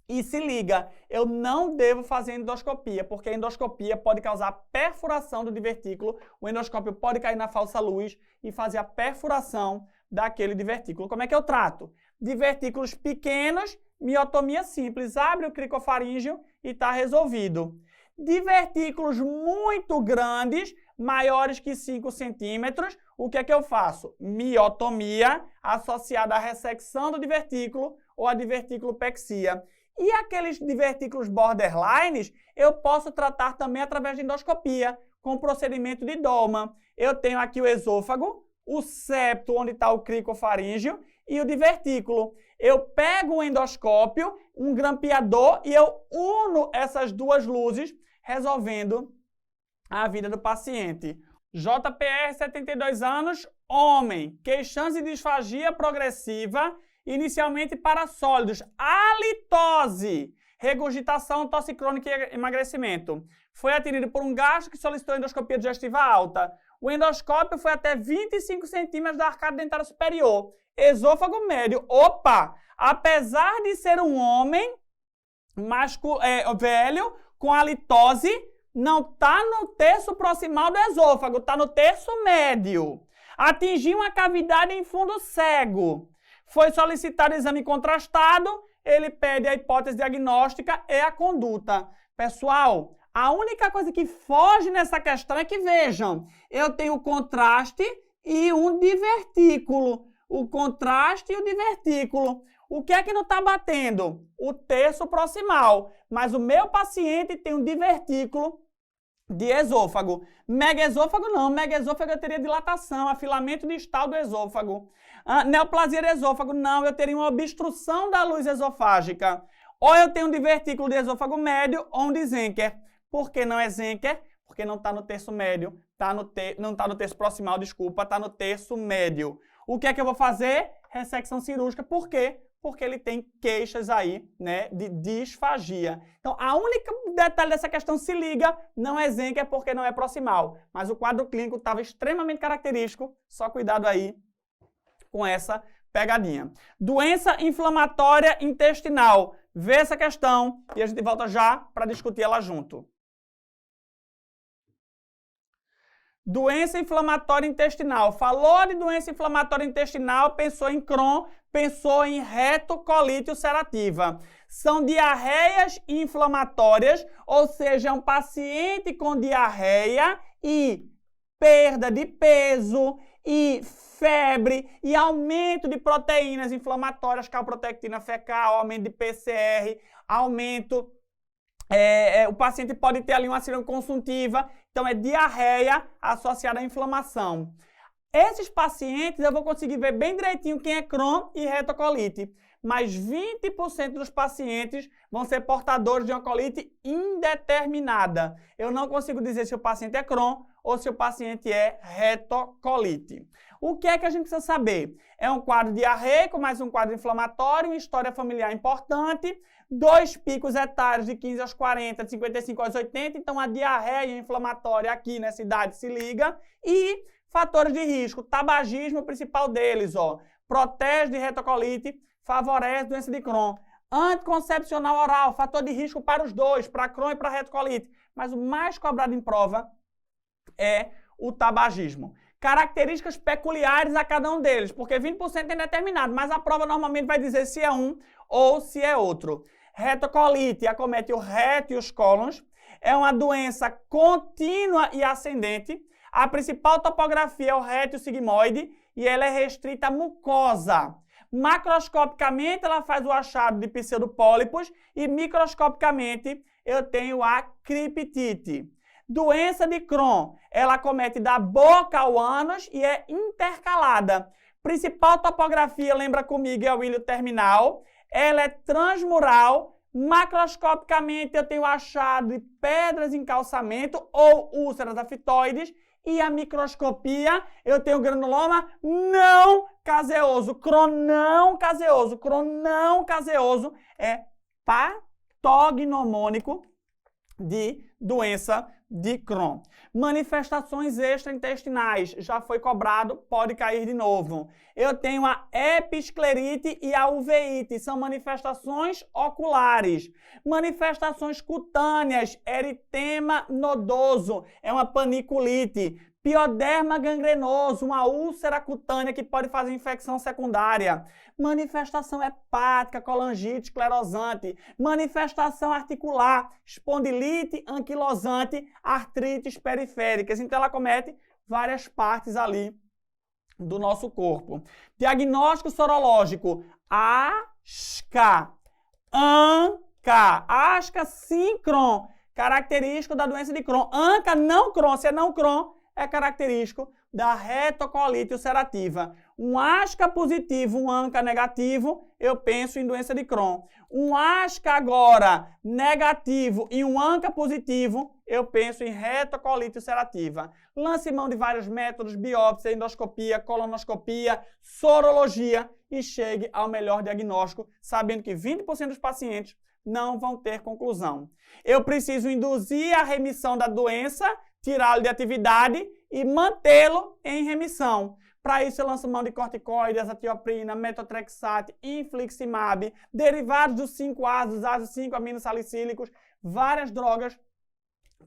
E se liga, eu não devo fazer endoscopia, porque a endoscopia pode causar perfuração do divertículo. O endoscópio pode cair na falsa luz e fazer a perfuração daquele divertículo. Como é que eu trato? Divertículos pequenos, miotomia simples. Abre o cricofaríngeo e está resolvido. Divertículos muito grandes, maiores que 5 centímetros, o que é que eu faço? Miotomia associada à ressecção do divertículo ou a diverticulopexia. E aqueles divertículos borderlines, eu posso tratar também através de endoscopia, com o procedimento de Dolman. Eu tenho aqui o esôfago, o septo, onde está o cricofaríngeo, e o divertículo. Eu pego o endoscópio, um grampeador, e eu uno essas duas luzes, resolvendo a vida do paciente. JPR, 72 anos, homem, queixando de disfagia progressiva, inicialmente para sólidos, halitose, regurgitação, tosse crônica e emagrecimento. Foi atendido por um gastro que solicitou endoscopia digestiva alta. O endoscópio foi até 25 centímetros da arcada dentária superior. Esôfago médio. Opa! Apesar de ser um homem velho, com halitose, não está no terço proximal do esôfago, está no terço médio. Atingiu uma cavidade em fundo cego. Foi solicitado exame contrastado, ele pede a hipótese diagnóstica e a conduta. Pessoal, a única coisa que foge nessa questão é que, vejam, eu tenho o contraste e um divertículo. O contraste e o divertículo. O que é que não está batendo? O terço proximal. Mas o meu paciente tem um divertículo de esôfago. Megaesôfago não. Megaesôfago eu teria dilatação, afilamento distal do esôfago. Neoplasia de esôfago, não. Eu teria uma obstrução da luz esofágica. Ou eu tenho um divertículo de esôfago médio ou um de Zenker. Por que não é Zenker? Porque não está no terço médio. Não está no terço proximal, desculpa. Está no terço médio. O que é que eu vou fazer? Ressecção cirúrgica. Por quê? Porque ele tem queixas aí, né, de disfagia. Então, a única detalhe dessa questão, se liga, não é Zenker porque não é proximal. Mas o quadro clínico estava extremamente característico. Só cuidado aí com essa pegadinha. Doença inflamatória intestinal. Vê essa questão e a gente volta já para discutir ela junto. Doença inflamatória intestinal. Falou de doença inflamatória intestinal, pensou em Crohn, pensou em retocolite ulcerativa. São diarreias inflamatórias, ou seja, é um paciente com diarreia e perda de peso e febre e aumento de proteínas inflamatórias, calprotectina fecal, aumento de PCR, aumento... o paciente pode ter ali uma síndrome consuntiva, então é diarreia associada à inflamação. Esses pacientes eu vou conseguir ver bem direitinho quem é Crohn e retocolite, mas 20% dos pacientes vão ser portadores de uma colite indeterminada. Eu não consigo dizer se o paciente é Crohn ou se o paciente é retocolite. O que é que a gente precisa saber? É um quadro diarreico, mais um quadro inflamatório, uma história familiar importante, 2 picos etários de 15 aos 40, de 55 aos 80, então a diarreia inflamatória aqui nessa idade se liga, e fatores de risco, tabagismo, o principal deles, protege de retocolite, favorece doença de Crohn. Anticoncepcional oral, fator de risco para os dois, para Crohn e para retocolite, mas o mais cobrado em prova é o tabagismo. Características peculiares a cada um deles, porque 20% é indeterminado, mas a prova normalmente vai dizer se é um ou se é outro. Retocolite acomete o reto e os cólons, é uma doença contínua e ascendente. A principal topografia é o reto e o sigmoide e ela é restrita à mucosa. Macroscopicamente, ela faz o achado de pseudopólipos e microscopicamente eu tenho a criptite. Doença de Crohn, ela acomete da boca ao ânus e é intercalada. Principal topografia, lembra comigo, é o ilho terminal. Ela é transmural. Macroscopicamente, eu tenho achado de pedras em calçamento ou úlceras aftoides. E a microscopia, eu tenho granuloma não caseoso. Crohn não caseoso. Crohn não caseoso é patognomônico de doença de Crohn. Manifestações extraintestinais, já foi cobrado, pode cair de novo. Eu tenho a episclerite e a uveíte, são manifestações oculares. Manifestações cutâneas, eritema nodoso, é uma paniculite. Pioderma gangrenoso, uma úlcera cutânea que pode fazer infecção secundária. Manifestação hepática, colangite, esclerosante. Manifestação articular, espondilite anquilosante, artrites periféricas. Então, ela acomete várias partes ali do nosso corpo. Diagnóstico sorológico, ASCA, ANCA. ASCA sim Crohn, característico da doença de Crohn. ANCA não Crohn, se é não Crohn, é característico da retocolite ulcerativa. Um ASCA positivo, um ANCA negativo, eu penso em doença de Crohn. Um ASCA agora negativo e um ANCA positivo, eu penso em retocolite ulcerativa. Lance mão de vários métodos, biópsia, endoscopia, colonoscopia, sorologia e chegue ao melhor diagnóstico, sabendo que 20% dos pacientes não vão ter conclusão. Eu preciso induzir a remissão da doença, tirá-lo de atividade e mantê-lo em remissão. Para isso, eu lanço mão de corticoides, azatioprina, metotrexate, infliximab, derivados dos 5 ácidos, ácidos 5 aminosalicílicos, várias drogas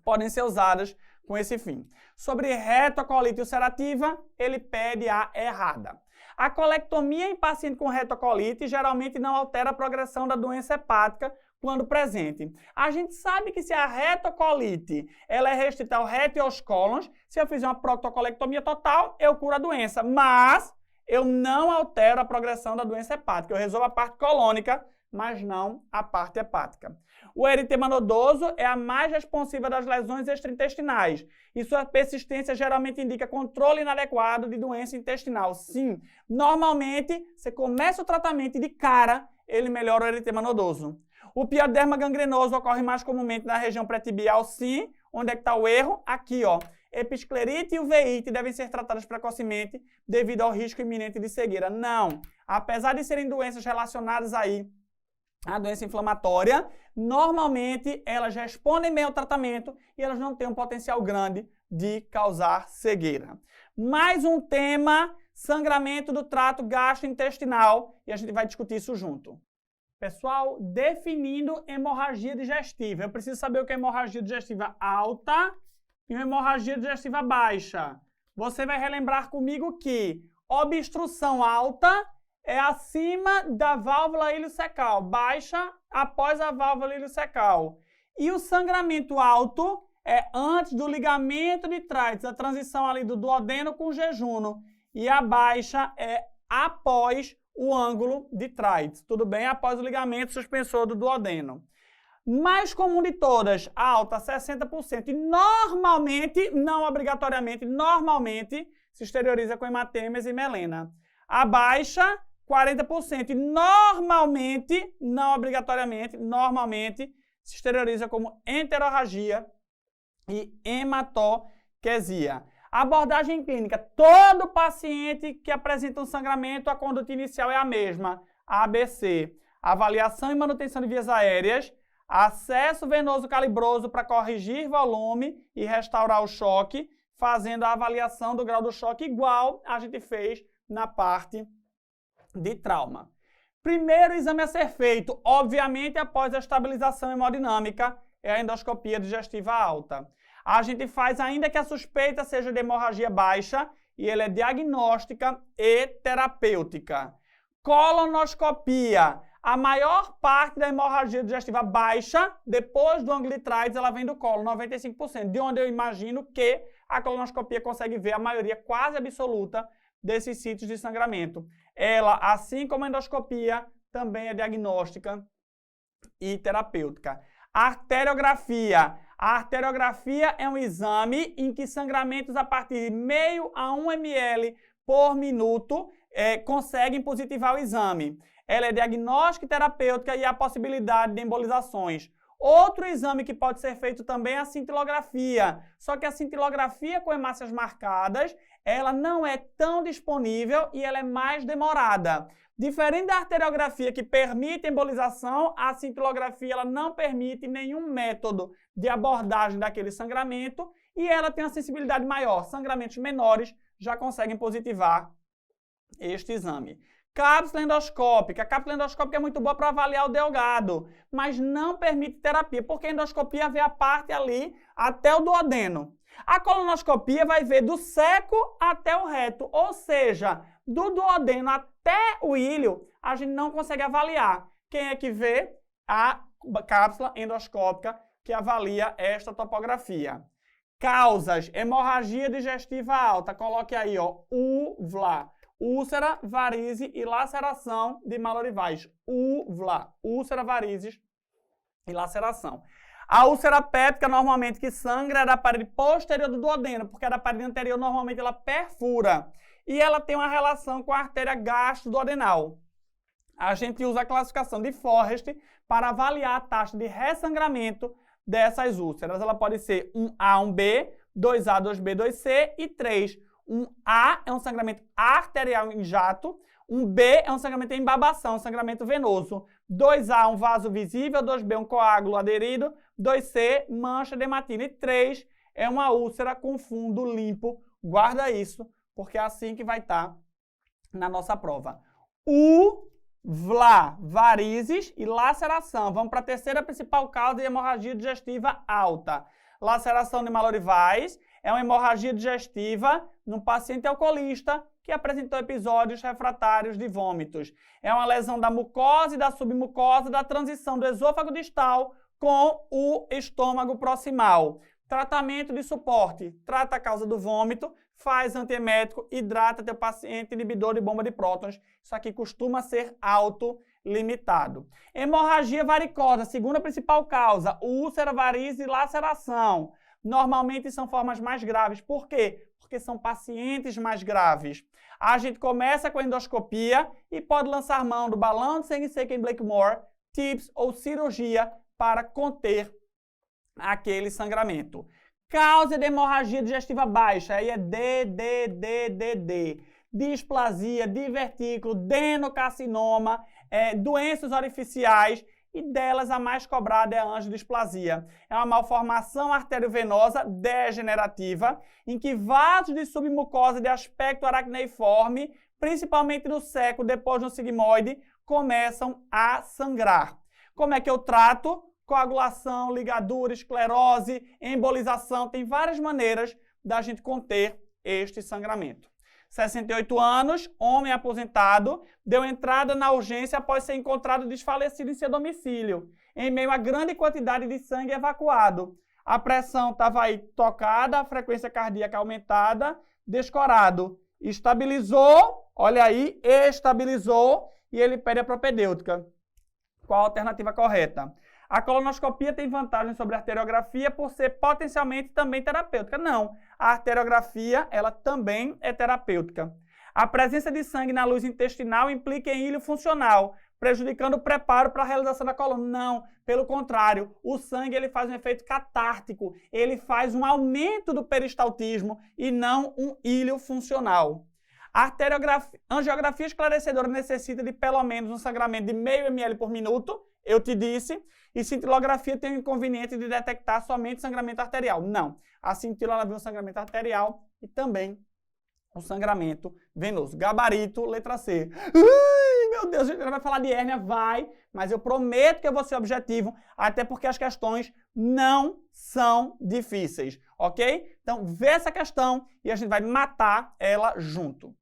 podem ser usadas com esse fim. Sobre retocolite ulcerativa, ele pede a errada. A colectomia em paciente com retocolite geralmente não altera a progressão da doença hepática quando presente. A gente sabe que se a retocolite ela é restrita ao reto e aos cólons, se eu fizer uma proctocolectomia total, eu curo a doença, mas eu não altero a progressão da doença hepática. Eu resolvo a parte colônica, mas não a parte hepática. O eritema nodoso é a mais responsiva das lesões extraintestinais e sua persistência geralmente indica controle inadequado de doença intestinal. Sim, normalmente, você começa o tratamento e de cara, ele melhora o eritema nodoso. O pioderma gangrenoso ocorre mais comumente na região pré-tibial, sim. Onde é que está o erro? Aqui, ó. Episclerite e uveíte devem ser tratadas precocemente devido ao risco iminente de cegueira. Não. Apesar de serem doenças relacionadas aí à doença inflamatória, normalmente elas respondem bem ao tratamento e elas não têm um potencial grande de causar cegueira. Mais um tema sangramento do trato gastrointestinal, e a gente vai discutir isso junto. Pessoal, definindo hemorragia digestiva. Eu preciso saber o que é hemorragia digestiva alta e uma hemorragia digestiva baixa. Você vai relembrar comigo que obstrução alta é acima da válvula iliocecal, baixa após a válvula iliocecal. E o sangramento alto é antes do ligamento de Treitz, a transição ali do duodeno com o jejuno. E a baixa é após o ângulo de Treitz, tudo bem? Após o ligamento suspensor do duodeno. Mais comum de todas, alta, 60%. E normalmente, não obrigatoriamente, normalmente se exterioriza com hematemeas e melena. A baixa, 40%. E normalmente, não obrigatoriamente, normalmente se exterioriza como enterorragia e hematoquesia. Abordagem clínica. Todo paciente que apresenta um sangramento, a conduta inicial é a mesma. ABC. Avaliação e manutenção de vias aéreas. Acesso venoso calibroso para corrigir volume e restaurar o choque, fazendo a avaliação do grau do choque igual a gente fez na parte de trauma. Primeiro exame a ser feito, obviamente, após a estabilização hemodinâmica, é a endoscopia digestiva alta. A gente faz ainda que a suspeita seja de hemorragia baixa e ela é diagnóstica e terapêutica. Colonoscopia. A maior parte da hemorragia digestiva baixa, depois do ângulo de Treitz, ela vem do colo, 95%, de onde eu imagino que a colonoscopia consegue ver a maioria quase absoluta desses sítios de sangramento. Ela, assim como a endoscopia, também é diagnóstica e terapêutica. Arteriografia. A arteriografia é um exame em que sangramentos a partir de meio a 1 ml por minuto conseguem positivar o exame. Ela é diagnóstica e terapêutica e há possibilidade de embolizações. Outro exame que pode ser feito também é a cintilografia. Só que a cintilografia com hemácias marcadas, ela não é tão disponível e ela é mais demorada. Diferente da arteriografia que permite embolização, a cintilografia ela não permite nenhum método de abordagem daquele sangramento e ela tem uma sensibilidade maior. Sangramentos menores já conseguem positivar este exame. Cápsula endoscópica. A cápsula endoscópica é muito boa para avaliar o delgado, mas não permite terapia, porque a endoscopia vê a parte ali até o duodeno. A colonoscopia vai ver do seco até o reto, ou seja, do duodeno até o ilho, a gente não consegue avaliar. Quem é que vê? A cápsula endoscópica que avalia esta topografia. Causas, hemorragia digestiva alta. Coloque aí, ó, UVLA. Úlcera, varize e laceração de malorivais. UVLA. Úlcera, varizes e laceração. A úlcera péptica, normalmente, que sangra é da parede posterior do duodeno, porque a da parede anterior, normalmente, ela perfura. E ela tem uma relação com a artéria gastroduodenal. A gente usa a classificação de Forrest para avaliar a taxa de ressangramento dessas úlceras. Ela pode ser 1A, 1B, 2A, 2B, 2C e 3. 1A é um sangramento arterial em jato, 1B é um sangramento em embabação, um sangramento venoso, 2A um vaso visível, 2B um coágulo aderido, 2C mancha de hematina e 3 é uma úlcera com fundo limpo. Guarda isso, porque é assim que vai estar na nossa prova. UVLA, varizes e laceração. Vamos para a terceira principal causa de hemorragia digestiva alta. Laceração de malorivais é uma hemorragia digestiva num paciente alcoolista que apresentou episódios refratários de vômitos. É uma lesão da mucosa e da submucosa da transição do esôfago distal com o estômago proximal. Tratamento de suporte. Trata a causa do vômito, faz antiemético, hidrata teu paciente, inibidor de bomba de prótons. Isso aqui costuma ser autolimitado. Hemorragia varicosa, segunda principal causa, úlcera, varize e laceração. Normalmente são formas mais graves. Por quê? Porque são pacientes mais graves. A gente começa com a endoscopia e pode lançar mão do balão de sangue seco em Blakemore, TIPS ou cirurgia para conter aquele sangramento. Causa de hemorragia digestiva baixa, aí é D. Displasia, divertículo, adenocarcinoma, doenças orificiais e delas a mais cobrada é a angiodisplasia. É uma malformação arteriovenosa degenerativa em que vasos de submucosa de aspecto aracneiforme, principalmente no século depois do sigmoide, começam a sangrar. Como é que eu trato? Coagulação, ligadura, esclerose, embolização, tem várias maneiras da gente conter este sangramento. 68 anos, homem aposentado, deu entrada na urgência após ser encontrado desfalecido em seu domicílio, em meio a grande quantidade de sangue evacuado. A pressão estava aí tocada, a frequência cardíaca aumentada, descorado. Estabilizou, olha aí, estabilizou, e ele pede a propedêutica. Qual a alternativa correta? A colonoscopia tem vantagem sobre a arteriografia por ser potencialmente também terapêutica. Não, a arteriografia ela também é terapêutica. A presença de sangue na luz intestinal implica em ilho funcional, prejudicando o preparo para a realização da coluna. Não, pelo contrário, o sangue ele faz um efeito catártico, ele faz um aumento do peristaltismo e não um ilho funcional. A angiografia esclarecedora necessita de pelo menos um sangramento de meio ml por minuto, eu te disse, e cintilografia tem o inconveniente de detectar somente sangramento arterial. Não, a cintila ela vê o sangramento arterial e também o sangramento venoso. Gabarito, letra C. Ai, meu Deus, a gente vai falar de hérnia? Vai, mas eu prometo que eu vou ser objetivo, até porque as questões não são difíceis, ok? Então, vê essa questão e a gente vai matar ela junto.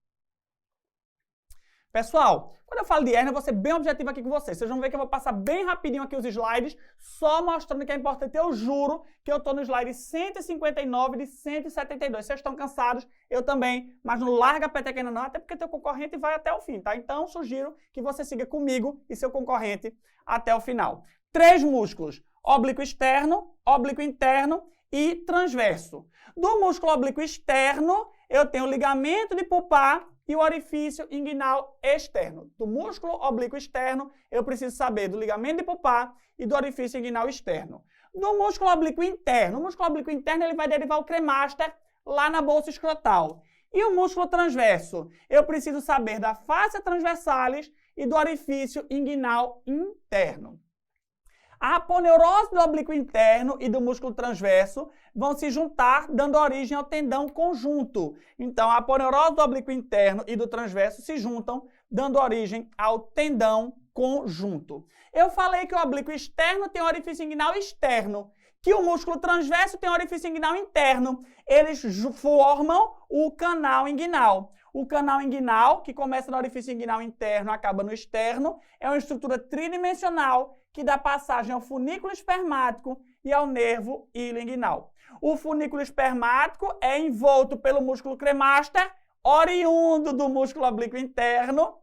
Pessoal, quando eu falo de hérnia, eu vou ser bem objetivo aqui com vocês. Vocês vão ver que eu vou passar bem rapidinho aqui os slides, só mostrando que é importante. Eu juro que eu estou no slide 159 de 172. Vocês estão cansados, eu também, mas não larga a peteca ainda não, até porque teu concorrente vai até o fim, tá? Então, sugiro que você siga comigo e seu concorrente até o final. 3 músculos, oblíquo externo, oblíquo interno e transverso. Do músculo oblíquo externo, eu tenho o ligamento de pulpar e o orifício inguinal externo. Do músculo oblíquo externo, eu preciso saber do ligamento de pulpar e do orifício inguinal externo. Do músculo oblíquo interno, o músculo oblíquo interno ele vai derivar o cremaster lá na bolsa escrotal. E o músculo transverso, eu preciso saber da fáscia transversalis e do orifício inguinal interno. A aponeurose do oblíquo interno e do músculo transverso vão se juntar, dando origem ao tendão conjunto. Então, a aponeurose do oblíquo interno e do transverso se juntam, dando origem ao tendão conjunto. Eu falei que o oblíquo externo tem orifício inguinal externo, que o músculo transverso tem orifício inguinal interno. Eles formam o canal inguinal. O canal inguinal, que começa no orifício inguinal interno e acaba no externo, é uma estrutura tridimensional que dá passagem ao funículo espermático e ao nervo ilioinguinal. O funículo espermático é envolto pelo músculo cremaster, oriundo do músculo oblíquo interno,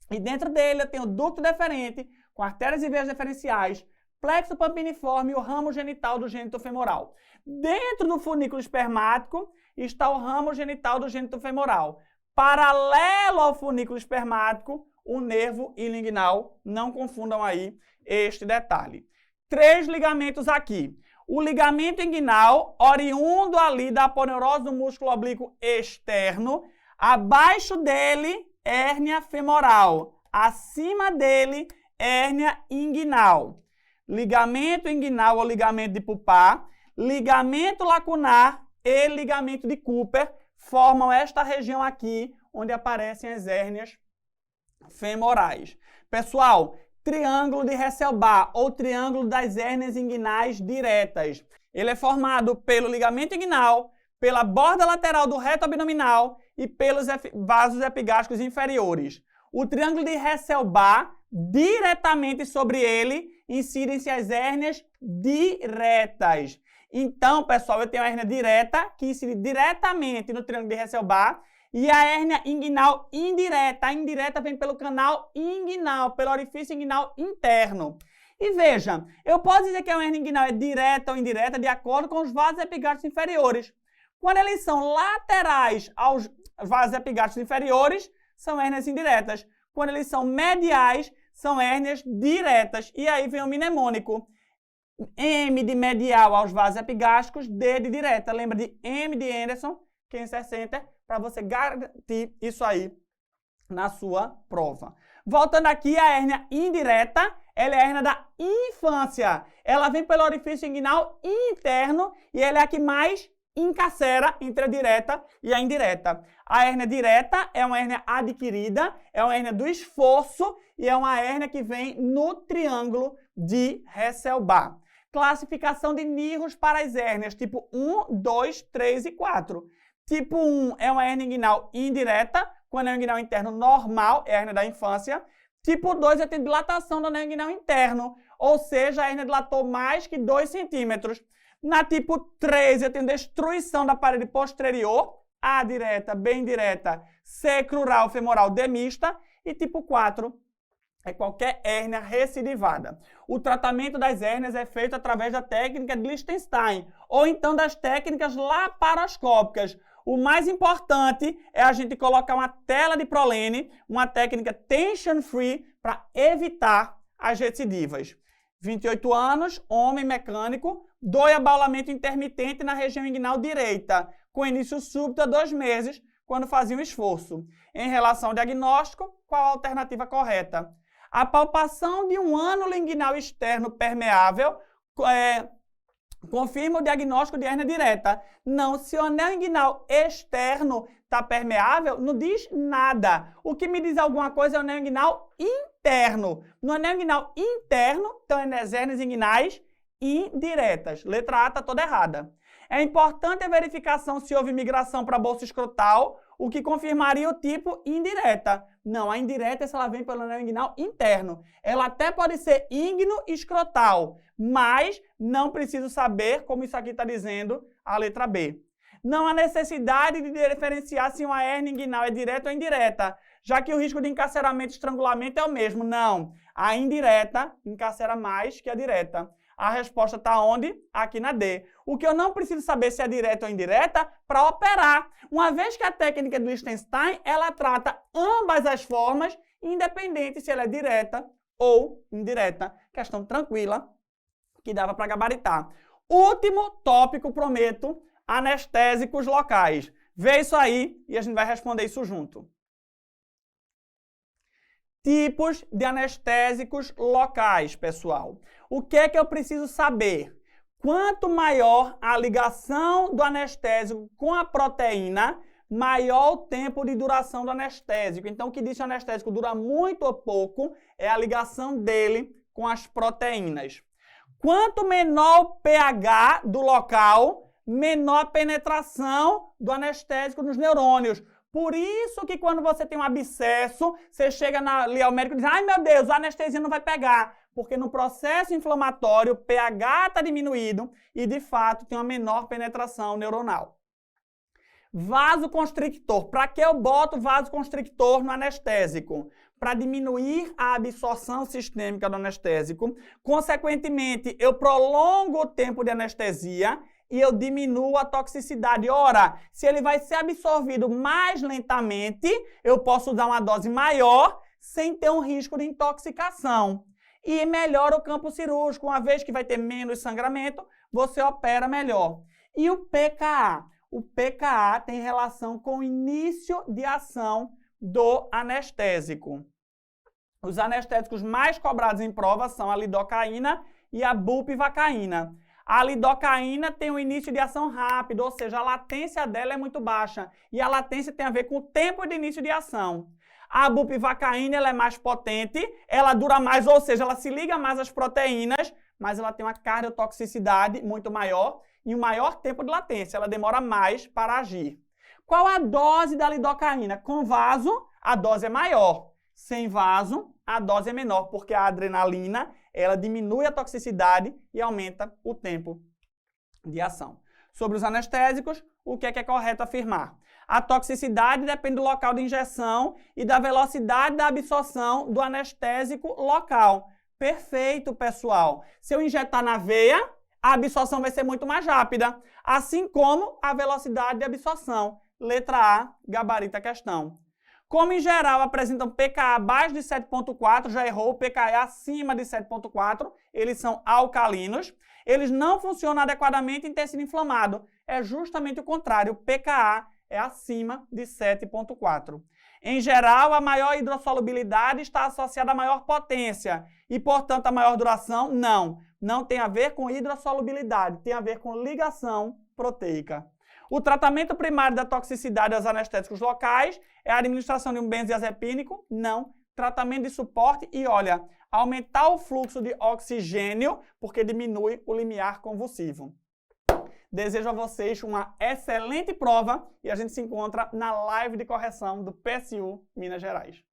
e dentro dele eu tenho o ducto deferente, com artérias e veias deferenciais, plexo pampiniforme e o ramo genital do gênito femoral. Dentro do funículo espermático está o ramo genital do gênito femoral. Paralelo ao funículo espermático, o nervo ilioinguinal. Não confundam aí este detalhe. 3 ligamentos aqui. O ligamento inguinal, oriundo ali da aponeurose do músculo oblíquo externo. Abaixo dele, hérnia femoral. Acima dele, hérnia inguinal. Ligamento inguinal ou ligamento de pulpar, ligamento lacunar e ligamento de Cooper formam esta região aqui, onde aparecem as hérnias femorais. Pessoal, triângulo de Hesselbach, ou triângulo das hérnias inguinais diretas. Ele é formado pelo ligamento inguinal, pela borda lateral do reto abdominal e pelos vasos epigástricos inferiores. O triângulo de Hesselbach, diretamente sobre ele, incidem-se as hérnias diretas. Então, pessoal, eu tenho a hérnia direta, que incide diretamente no triângulo de Hesselbach, e a hérnia inguinal indireta. A indireta vem pelo canal inguinal, pelo orifício inguinal interno. E veja, eu posso dizer que a hérnia inguinal é direta ou indireta de acordo com os vasos epigástricos inferiores. Quando eles são laterais aos vasos epigástricos inferiores, são hérnias indiretas. Quando eles são mediais, são hérnias diretas. E aí vem o mnemônico. M de medial aos vasos epigástricos, D de direta. Lembra de M de Anderson, Cancer Center, para você garantir isso aí na sua prova. Voltando aqui, a hérnia indireta Ela é a hérnia da infância. Ela vem pelo orifício inguinal interno e ela é a que mais encacera entre a direta e a indireta. A hérnia direta é uma hérnia adquirida, é uma hérnia do esforço e é uma hérnia que vem no triângulo de Hesselbach. Classificação de Nihus para as hérnias, tipo 1, 2, 3 e 4. Tipo 1 é uma hérnia inguinal indireta, quando é um inguinal interno normal, é a hérnia da infância. Tipo 2 é ter dilatação do anel inguinal interno, ou seja, a hérnia dilatou mais que 2 centímetros. Na tipo 3 eu tenho destruição da parede posterior, A direta, B indireta, C crural, femoral, D mista. E tipo 4 é qualquer hérnia recidivada. O tratamento das hérnias é feito através da técnica de Liechtenstein, ou então das técnicas laparoscópicas. O mais importante é a gente colocar uma tela de prolene, uma técnica tension-free, para evitar as recidivas. 28 anos, homem mecânico, dor e abaulamento intermitente na região inguinal direita, com início súbito a 2 meses, quando fazia um esforço. Em relação ao diagnóstico, qual a alternativa correta? A palpação de um ânulo inguinal externo permeável confirma o diagnóstico de hérnia direta. Não, se o anel inguinal externo está permeável, não diz nada. O que me diz alguma coisa é o anel inguinal interno. No anel inguinal interno, estão as hérnias inguinais indiretas. Letra A está toda errada. É importante a verificação se houve migração para a bolsa escrotal, o que confirmaria o tipo indireta. Não, a indireta ela vem pelo anel inguinal interno. Ela até pode ser íngno-escrotal, mas não preciso saber, como isso aqui está dizendo, a letra B. Não há necessidade de diferenciar se uma hérnia inguinal é direta ou indireta, já que o risco de encarceramento e estrangulamento é o mesmo. Não, a indireta encarcera mais que a direta. A resposta está onde? Aqui na D. O que eu não preciso saber se é direta ou indireta para operar. Uma vez que a técnica de Liechtenstein, ela trata ambas as formas, independente se ela é direta ou indireta. Questão tranquila, que dava para gabaritar. Último tópico, prometo, anestésicos locais. Vê isso aí e a gente vai responder isso junto. Tipos de anestésicos locais, pessoal. O que é que eu preciso saber? Quanto maior a ligação do anestésico com a proteína, maior o tempo de duração do anestésico. Então, o que diz que o anestésico dura muito ou pouco é a ligação dele com as proteínas. Quanto menor o pH do local, menor a penetração do anestésico nos neurônios. Por isso que quando você tem um abscesso, você chega ali ao médico e diz: ai meu Deus, a anestesia não vai pegar. Porque no processo inflamatório o pH está diminuído e de fato tem uma menor penetração neuronal. Vasoconstrictor. Para que eu boto vasoconstrictor no anestésico? Para diminuir a absorção sistêmica do anestésico. Consequentemente, eu prolongo o tempo de anestesia e eu diminuo a toxicidade. Ora, se ele vai ser absorvido mais lentamente, eu posso usar uma dose maior sem ter um risco de intoxicação. E melhora o campo cirúrgico. Uma vez que vai ter menos sangramento, você opera melhor. E o PKA? O PKA tem relação com o início de ação do anestésico. Os anestésicos mais cobrados em prova são a lidocaína e a bupivacaína. A lidocaína tem um início de ação rápido, ou seja, a latência dela é muito baixa. E a latência tem a ver com o tempo de início de ação. A bupivacaína ela é mais potente, ela dura mais, ou seja, ela se liga mais às proteínas, mas ela tem uma cardiotoxicidade muito maior e um maior tempo de latência. Ela demora mais para agir. Qual a dose da lidocaína? Com vaso, a dose é maior. Sem vaso, a dose é menor, porque a adrenalina ela diminui a toxicidade e aumenta o tempo de ação. Sobre os anestésicos, o que é correto afirmar? A toxicidade depende do local de injeção e da velocidade da absorção do anestésico local. Perfeito, pessoal. Se eu injetar na veia, a absorção vai ser muito mais rápida, assim como a velocidade de absorção. Letra A, gabarita a questão. Como em geral apresentam pKa abaixo de 7,4, já errou, o pKa é acima de 7,4, eles são alcalinos. Eles não funcionam adequadamente em tecido inflamado. É justamente o contrário, o pKa é acima de 7,4. Em geral, a maior hidrossolubilidade está associada à maior potência. e, portanto, a maior duração? Não. Não tem a ver com hidrossolubilidade, tem a ver com ligação proteica. O tratamento primário da toxicidade aos anestésicos locais é a administração de um benzodiazepínico? Não. Tratamento de suporte e, olha, aumentar o fluxo de oxigênio, porque diminui o limiar convulsivo. Desejo a vocês uma excelente prova e a gente se encontra na live de correção do PSU Minas Gerais.